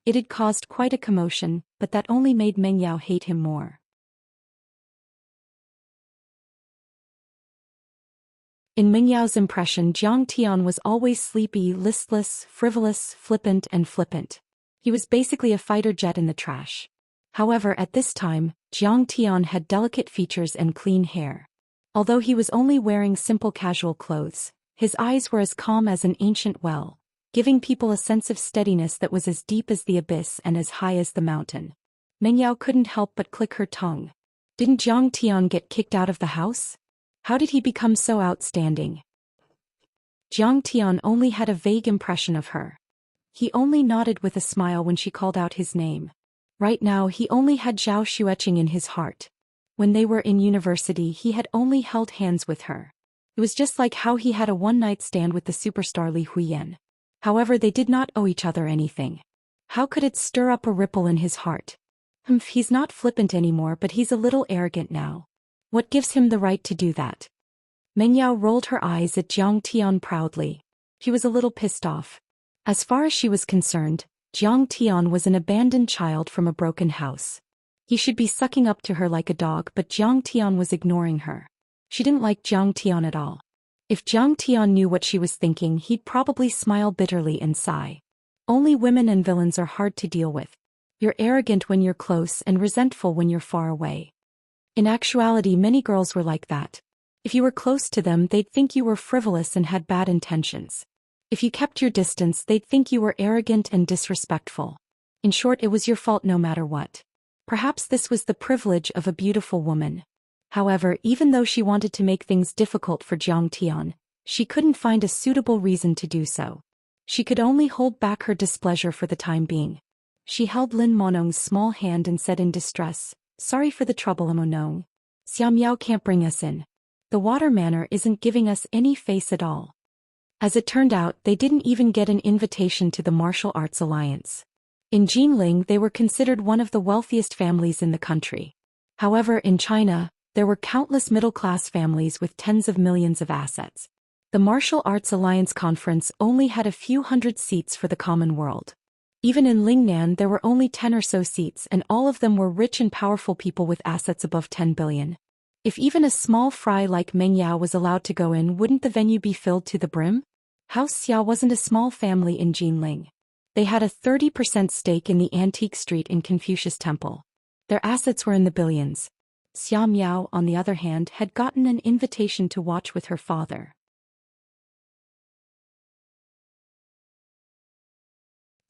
It had caused quite a commotion, but that only made Meng Yao hate him more. In Meng Yao's impression, Zhang Tian was always sleepy, listless, frivolous, flippant. He was basically a fighter jet in the trash. However, at this time, Zhang Tian had delicate features and clean hair. Although he was only wearing simple casual clothes, his eyes were as calm as an ancient well, giving people a sense of steadiness that was as deep as the abyss and as high as the mountain. Meng Yao couldn't help but click her tongue. Didn't Zhang Tian get kicked out of the house? How did he become so outstanding? Zhang Tian only had a vague impression of her. He only nodded with a smile when she called out his name. Right now he only had Zhao Xueqing in his heart. When they were in university he had only held hands with her. It was just like how he had a one-night stand with the superstar Li Huiyan. However, they did not owe each other anything. How could it stir up a ripple in his heart? He's not flippant anymore, but he's a little arrogant now. What gives him the right to do that? Meng Yao rolled her eyes at Zhang Tian proudly. She was a little pissed off. As far as she was concerned, Zhang Tian was an abandoned child from a broken house. He should be sucking up to her like a dog, but Zhang Tian was ignoring her. She didn't like Zhang Tian at all. If Zhang Tian knew what she was thinking, he'd probably smile bitterly and sigh. Only women and villains are hard to deal with. You're arrogant when you're close and resentful when you're far away. In actuality, many girls were like that. If you were close to them, they'd think you were frivolous and had bad intentions. If you kept your distance, they'd think you were arrogant and disrespectful. In short, it was your fault no matter what. Perhaps this was the privilege of a beautiful woman. However, even though she wanted to make things difficult for Zhang Tian, she couldn't find a suitable reason to do so. She could only hold back her displeasure for the time being. She held Lin Monong's small hand and said in distress, "Sorry for the trouble, Monong. Xiao can't bring us in. The water manor isn't giving us any face at all." As it turned out, they didn't even get an invitation to the Martial Arts Alliance. In Jinling, they were considered one of the wealthiest families in the country. However, in China, there were countless middle-class families with tens of millions of assets. The Martial Arts Alliance conference only had a few hundred seats for the common world. Even in Lingnan there were only 10 or so seats, and all of them were rich and powerful people with assets above 10 billion. If even a small fry like Meng Yao was allowed to go in, wouldn't the venue be filled to the brim? House Xia wasn't a small family in Jinling. They had a 30% stake in the antique street in Confucius Temple. Their assets were in the billions. Xia Miao, on the other hand, had gotten an invitation to watch with her father.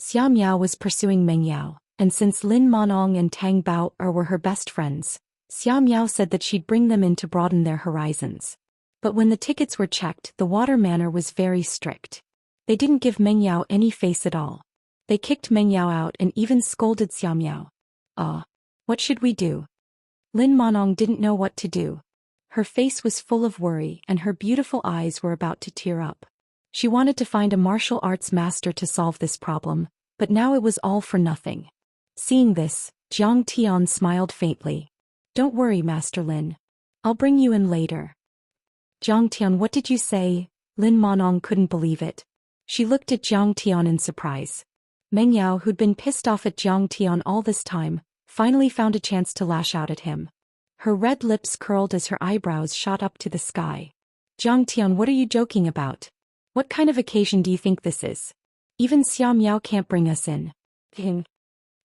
Xia Miao was pursuing Meng Yao, and since Lin Monong and Tang Bao were her best friends, Xia Miao said that she'd bring them in to broaden their horizons. But when the tickets were checked, the water manor was very strict. They didn't give Meng Yao any face at all. They kicked Meng Yao out and even scolded Xia Miao. What should we do? Lin Monong didn't know what to do. Her face was full of worry and her beautiful eyes were about to tear up. She wanted to find a martial arts master to solve this problem, but now it was all for nothing. Seeing this, Zhang Tian smiled faintly. "Don't worry, Master Lin. I'll bring you in later." "Zhang Tian, what did you say?" Lin Monong couldn't believe it. She looked at Zhang Tian in surprise. Meng Yao, who'd been pissed off at Zhang Tian all this time, finally found a chance to lash out at him. Her red lips curled as her eyebrows shot up to the sky. "Zhang Tian, what are you joking about? What kind of occasion do you think this is? Even Xia Miao can't bring us in."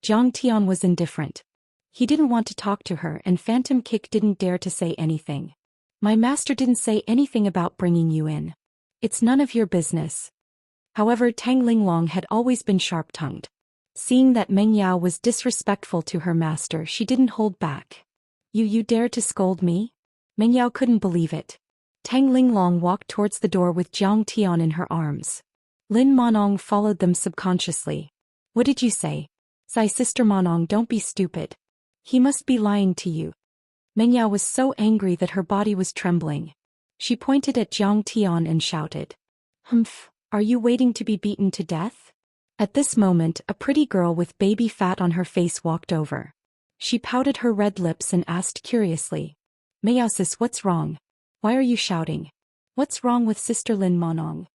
Zhang Tian was indifferent. He didn't want to talk to her, and Phantom Kick didn't dare to say anything. "My master didn't say anything about bringing you in. It's none of your business." However, Tang Linglong had always been sharp-tongued. Seeing that Meng Yao was disrespectful to her master, she didn't hold back. You dare to scold me?" Meng Yao couldn't believe it. Tang Linglong walked towards the door with Zhang Tian in her arms. Lin Monong followed them subconsciously. "What did you say?" "Sai, Sister Monong, don't be stupid. He must be lying to you." Meng Yao was so angry that her body was trembling. She pointed at Zhang Tian and shouted, "Humph, are you waiting to be beaten to death?" At this moment, a pretty girl with baby fat on her face walked over. She pouted her red lips and asked curiously, "Meng Yao sis, what's wrong? Why are you shouting? What's wrong with Sister Lin Monong?"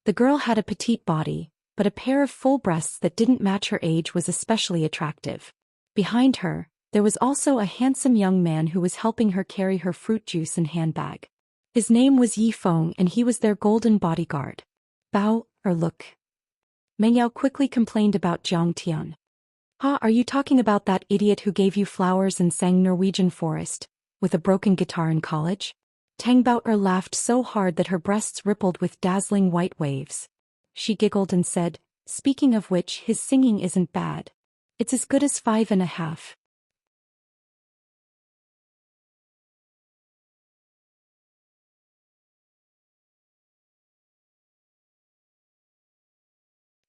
The girl had a petite body, but a pair of full breasts that didn't match her age was especially attractive. Behind her, there was also a handsome young man who was helping her carry her fruit juice and handbag. His name was Yifeng and he was their golden bodyguard. Bow, or look. Meng Yao quickly complained about Zhang Tian. Ah, are you talking about that idiot who gave you flowers and sang Norwegian Forest, with a broken guitar in college? Tang Bao laughed so hard that her breasts rippled with dazzling white waves. She giggled and said, speaking of which, his singing isn't bad. It's as good as 5.5.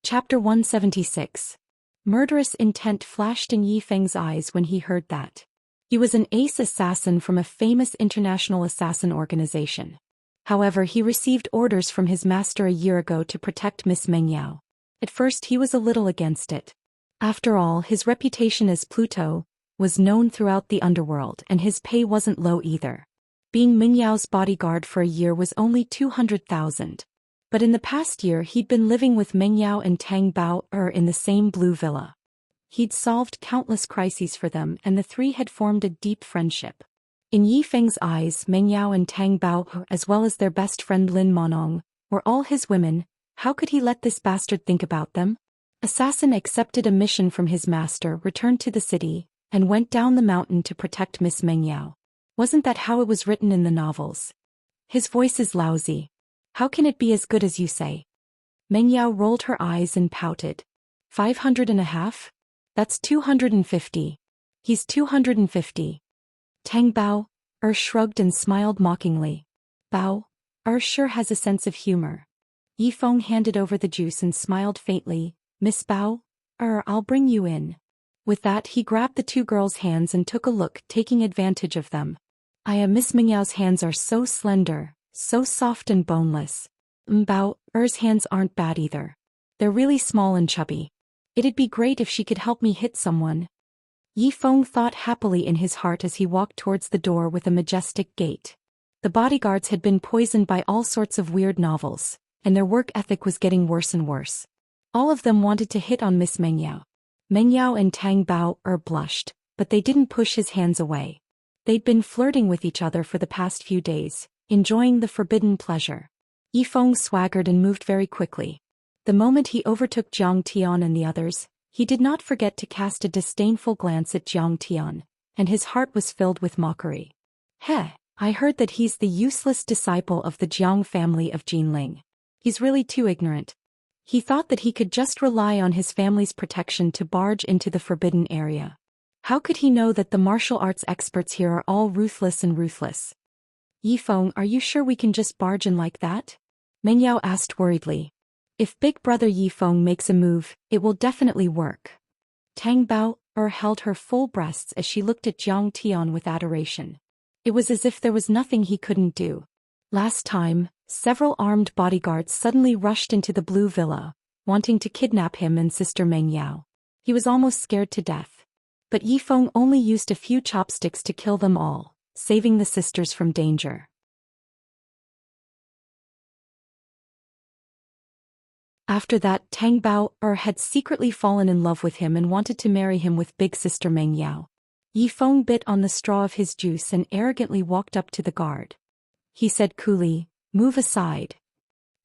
Chapter 176. Murderous intent flashed in Yifeng's eyes when he heard that. He was an ace assassin from a famous international assassin organization. However, he received orders from his master a year ago to protect Miss Meng Yao. At first he was a little against it. After all, his reputation as Pluto was known throughout the underworld and his pay wasn't low either. Being Meng Yao's bodyguard for a year was only 200,000. But in the past year he'd been living with Meng Yao and Tang Bao in the same blue villa. He'd solved countless crises for them and the three had formed a deep friendship. In Yifeng's eyes, Meng Yao and Tang Bao, as well as their best friend Lin Monong, were all his women. How could he let this bastard think about them? Assassin accepted a mission from his master, returned to the city, and went down the mountain to protect Miss Meng Yao. Wasn't that how it was written in the novels? His voice is lousy. How can it be as good as you say? Meng Yao rolled her eyes and pouted. 500.5? That's 250. He's 250. Tang Bao shrugged and smiled mockingly. Bao sure has a sense of humor. Yifeng handed over the juice and smiled faintly. Miss Bao, I'll bring you in. With that he grabbed the two girls' hands and took a look, taking advantage of them. Miss Meng Yao's hands are so slender. So soft and boneless. Bao's hands aren't bad either. They're really small and chubby. It'd be great if she could help me hit someone. Yifeng thought happily in his heart as he walked towards the door with a majestic gait. The bodyguards had been poisoned by all sorts of weird novels, and their work ethic was getting worse and worse. All of them wanted to hit on Miss Meng Yao. Meng Yao and Tang Bao blushed, but they didn't push his hands away. They'd been flirting with each other for the past few days, enjoying the forbidden pleasure. Yifeng swaggered and moved very quickly. The moment he overtook Zhang Tian and the others, he did not forget to cast a disdainful glance at Zhang Tian, and his heart was filled with mockery. Heh, I heard that he's the useless disciple of the Jiang family of Jinling. He's really too ignorant. He thought that he could just rely on his family's protection to barge into the forbidden area. How could he know that the martial arts experts here are all ruthless and ruthless? Yifeng, are you sure we can just barge in like that? Meng Yao asked worriedly. If Big Brother Yifeng makes a move, it will definitely work. Tang Bao held her full breasts as she looked at Zhang Tian with adoration. It was as if there was nothing he couldn't do. Last time, several armed bodyguards suddenly rushed into the blue villa, wanting to kidnap him and Sister Meng Yao. He was almost scared to death. But Yifeng only used a few chopsticks to kill them all, saving the sisters from danger. After that, Tang Bao had secretly fallen in love with him and wanted to marry him with big sister Meng Yao. Yifeng bit on the straw of his juice and arrogantly walked up to the guard. He said coolly, "Move aside.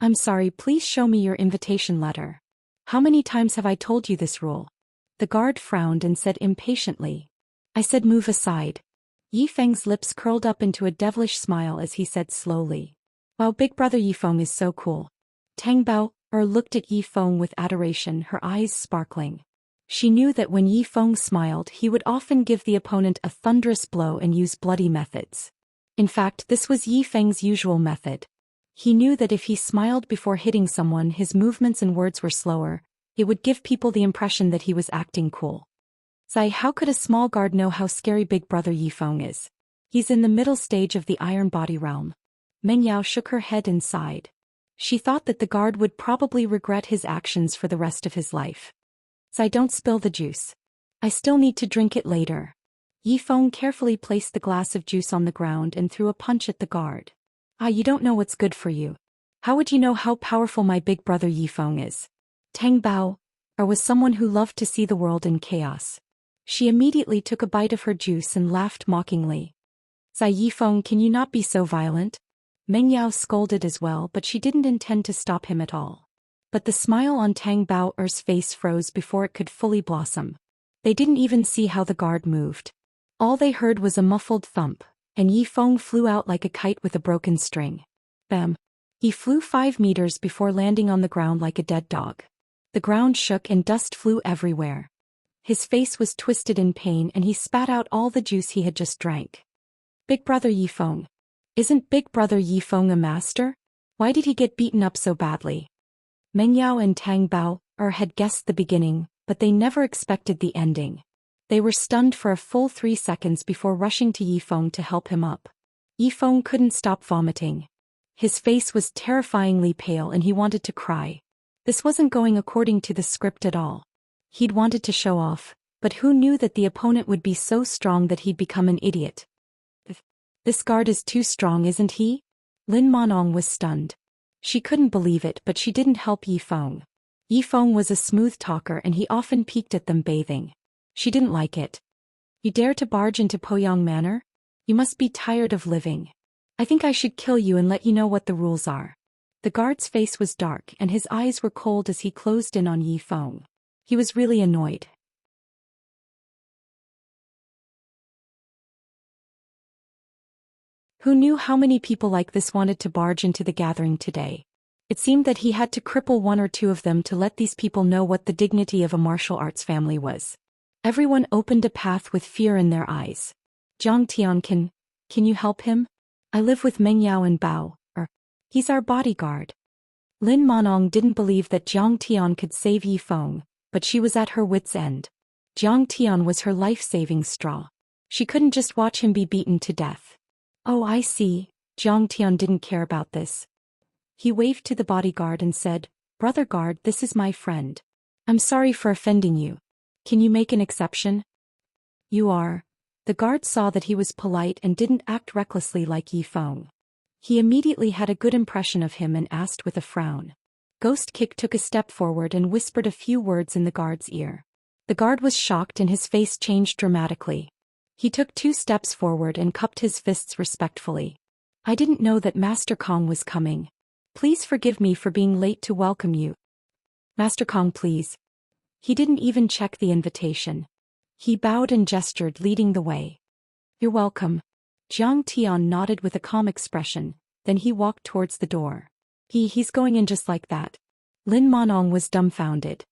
I'm sorry, please show me your invitation letter." How many times have I told you this rule? The guard frowned and said impatiently. I said move aside. Yifeng's lips curled up into a devilish smile as he said slowly. Wow, Big Brother Yifeng is so cool. Tang Bao looked at Yifeng with adoration, her eyes sparkling. She knew that when Yifeng smiled he would often give the opponent a thunderous blow and use bloody methods. In fact, this was Yifeng's usual method. He knew that if he smiled before hitting someone, his movements and words were slower. It would give people the impression that he was acting cool. How could a small guard know how scary Big Brother Yifeng is? He's in the middle stage of the iron body realm. Meng Yao shook her head and sighed. She thought that the guard would probably regret his actions for the rest of his life. Don't spill the juice. I still need to drink it later. Yifeng carefully placed the glass of juice on the ground and threw a punch at the guard. You don't know what's good for you. How would you know how powerful my Big Brother Yifeng is? Tang Bao, or was someone who loved to see the world in chaos. She immediately took a bite of her juice and laughed mockingly. Zai Yifeng, can you not be so violent? Meng Yao scolded as well, but she didn't intend to stop him at all. But the smile on Tang Bao's face froze before it could fully blossom. They didn't even see how the guard moved. All they heard was a muffled thump, and Yifeng flew out like a kite with a broken string. Bam! He flew 5 meters before landing on the ground like a dead dog. The ground shook and dust flew everywhere. His face was twisted in pain and he spat out all the juice he had just drank. Big Brother Yifeng. Isn't Big Brother Yifeng a master? Why did he get beaten up so badly? Meng Yao and Tang Bao had guessed the beginning, but they never expected the ending. They were stunned for a full 3 seconds before rushing to Yifeng to help him up. Yifeng couldn't stop vomiting. His face was terrifyingly pale and he wanted to cry. This wasn't going according to the script at all. He'd wanted to show off, but who knew that the opponent would be so strong that he'd become an idiot? This guard is too strong, isn't he? Lin Monong was stunned. She couldn't believe it, but she didn't help Yifeng. Yifeng was a smooth talker and he often peeked at them bathing. She didn't like it. You dare to barge into Poyang Manor? You must be tired of living. I think I should kill you and let you know what the rules are. The guard's face was dark and his eyes were cold as he closed in on Yifeng. He was really annoyed. Who knew how many people like this wanted to barge into the gathering today? It seemed that he had to cripple 1 or 2 of them to let these people know what the dignity of a martial arts family was. Everyone opened a path with fear in their eyes. Zhang Tian, can you help him? I live with Meng Yao and Bao, he's our bodyguard. Lin Monong didn't believe that Zhang Tian could save Yifeng, but she was at her wit's end. Zhang Tian was her life-saving straw. She couldn't just watch him be beaten to death. Oh, I see. Zhang Tian didn't care about this. He waved to the bodyguard and said, Brother guard, this is my friend. I'm sorry for offending you. Can you make an exception? You are. The guard saw that he was polite and didn't act recklessly like Yifeng. He immediately had a good impression of him and asked with a frown. Ghost Kick took a step forward and whispered a few words in the guard's ear. The guard was shocked and his face changed dramatically. He took 2 steps forward and cupped his fists respectfully. I didn't know that Master Kong was coming. Please forgive me for being late to welcome you. Master Kong, please. He didn't even check the invitation. He bowed and gestured, leading the way. You're welcome. Zhang Tian nodded with a calm expression, then he walked towards the door. He's going in just like that. Lin Monong was dumbfounded.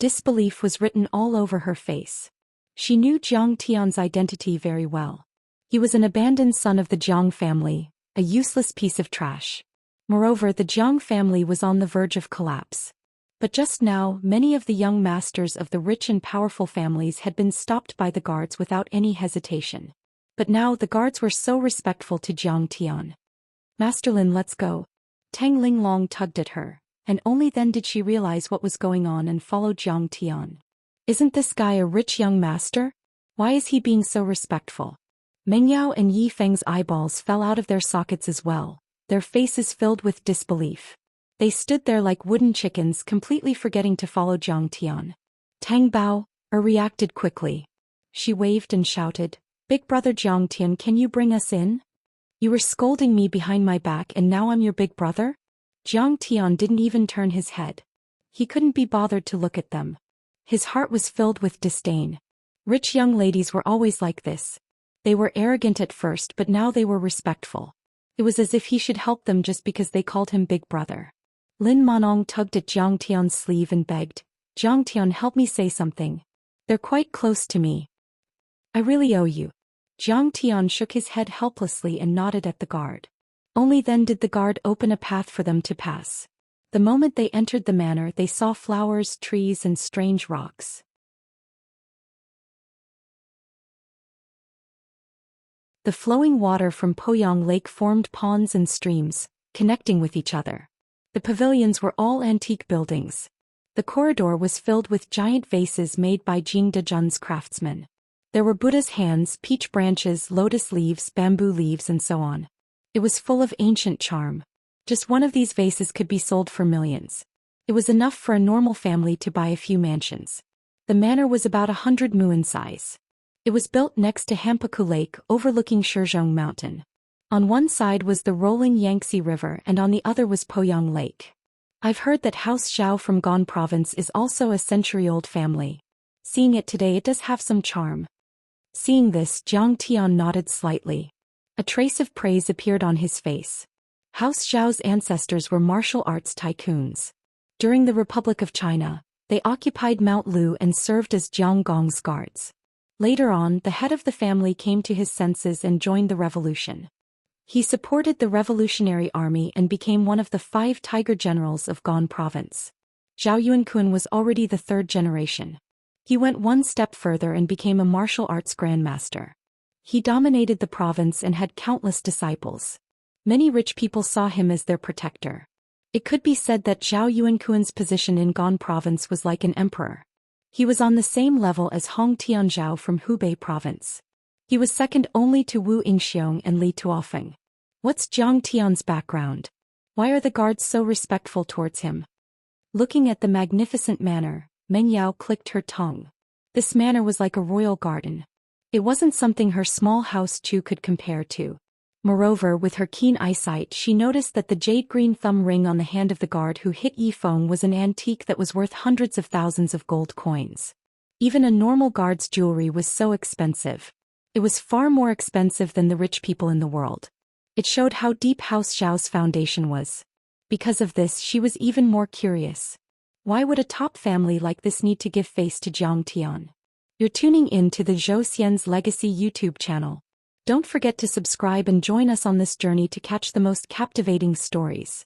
Disbelief was written all over her face. She knew Zhang Tian's identity very well. He was an abandoned son of the Jiang family, a useless piece of trash. Moreover, the Jiang family was on the verge of collapse. But just now, many of the young masters of the rich and powerful families had been stopped by the guards without any hesitation. But now the guards were so respectful to Zhang Tian. Master Lin, let's go. Tang Linglong tugged at her, and only then did she realize what was going on and followed Zhang Tian. Isn't this guy a rich young master? Why is he being so respectful? Meng Yao and Yi Feng's eyeballs fell out of their sockets as well, their faces filled with disbelief. They stood there like wooden chickens, completely forgetting to follow Zhang Tian. Tang Bao reacted quickly. She waved and shouted, Big brother Zhang Tian, can you bring us in? You were scolding me behind my back and now I'm your big brother? Zhang Tian didn't even turn his head. He couldn't be bothered to look at them. His heart was filled with disdain. Rich young ladies were always like this. They were arrogant at first, but now they were respectful. It was as if he should help them just because they called him big brother. Lin Monong tugged at Zhang Tian's sleeve and begged, Zhang Tian, help me say something. They're quite close to me. I really owe you. Zhang Tian shook his head helplessly and nodded at the guard. Only then did the guard open a path for them to pass. The moment they entered the manor, they saw flowers, trees, and strange rocks. The flowing water from Poyang Lake formed ponds and streams, connecting with each other. The pavilions were all antique buildings. The corridor was filled with giant vases made by Jing Dezhen's craftsmen. There were Buddha's hands, peach branches, lotus leaves, bamboo leaves, and so on. It was full of ancient charm. Just one of these vases could be sold for millions. It was enough for a normal family to buy a few mansions. The manor was about 100 mu in size. It was built next to Hampaku Lake overlooking Shizhong Mountain. On one side was the rolling Yangtze River and on the other was Poyang Lake. I've heard that House Zhou from Gan Province is also a century-old family. Seeing it today, it does have some charm. Seeing this, Jiang Tian nodded slightly. A trace of praise appeared on his face. House Zhao's ancestors were martial arts tycoons. During the Republic of China, they occupied Mount Lu and served as Jiang Gong's guards. Later on, the head of the family came to his senses and joined the revolution. He supported the Revolutionary Army and became one of the 5 tiger generals of Gan Province. Zhao Yuankun was already the 3rd generation. He went one step further and became a martial arts grandmaster. He dominated the province and had countless disciples. Many rich people saw him as their protector. It could be said that Zhao Yuankun's position in Gan Province was like an emperor. He was on the same level as Hong Tianzhao from Hubei Province. He was second only to Wu Yingxiong and Li Tuofeng. What's Jiang Tian's background? Why are the guards so respectful towards him? Looking at the magnificent manor, Meng Yao clicked her tongue. This manor was like a royal garden. It wasn't something her small house Chu could compare to. Moreover, with her keen eyesight, she noticed that the jade-green thumb ring on the hand of the guard who hit Yi Feng was an antique that was worth hundreds of thousands of gold coins. Even a normal guard's jewelry was so expensive. It was far more expensive than the rich people in the world. It showed how deep House Zhao's foundation was. Because of this, she was even more curious. Why would a top family like this need to give face to Jiang Tian? You're tuning in to the Zhou Xian's Legacy YouTube channel. Don't forget to subscribe and join us on this journey to catch the most captivating stories.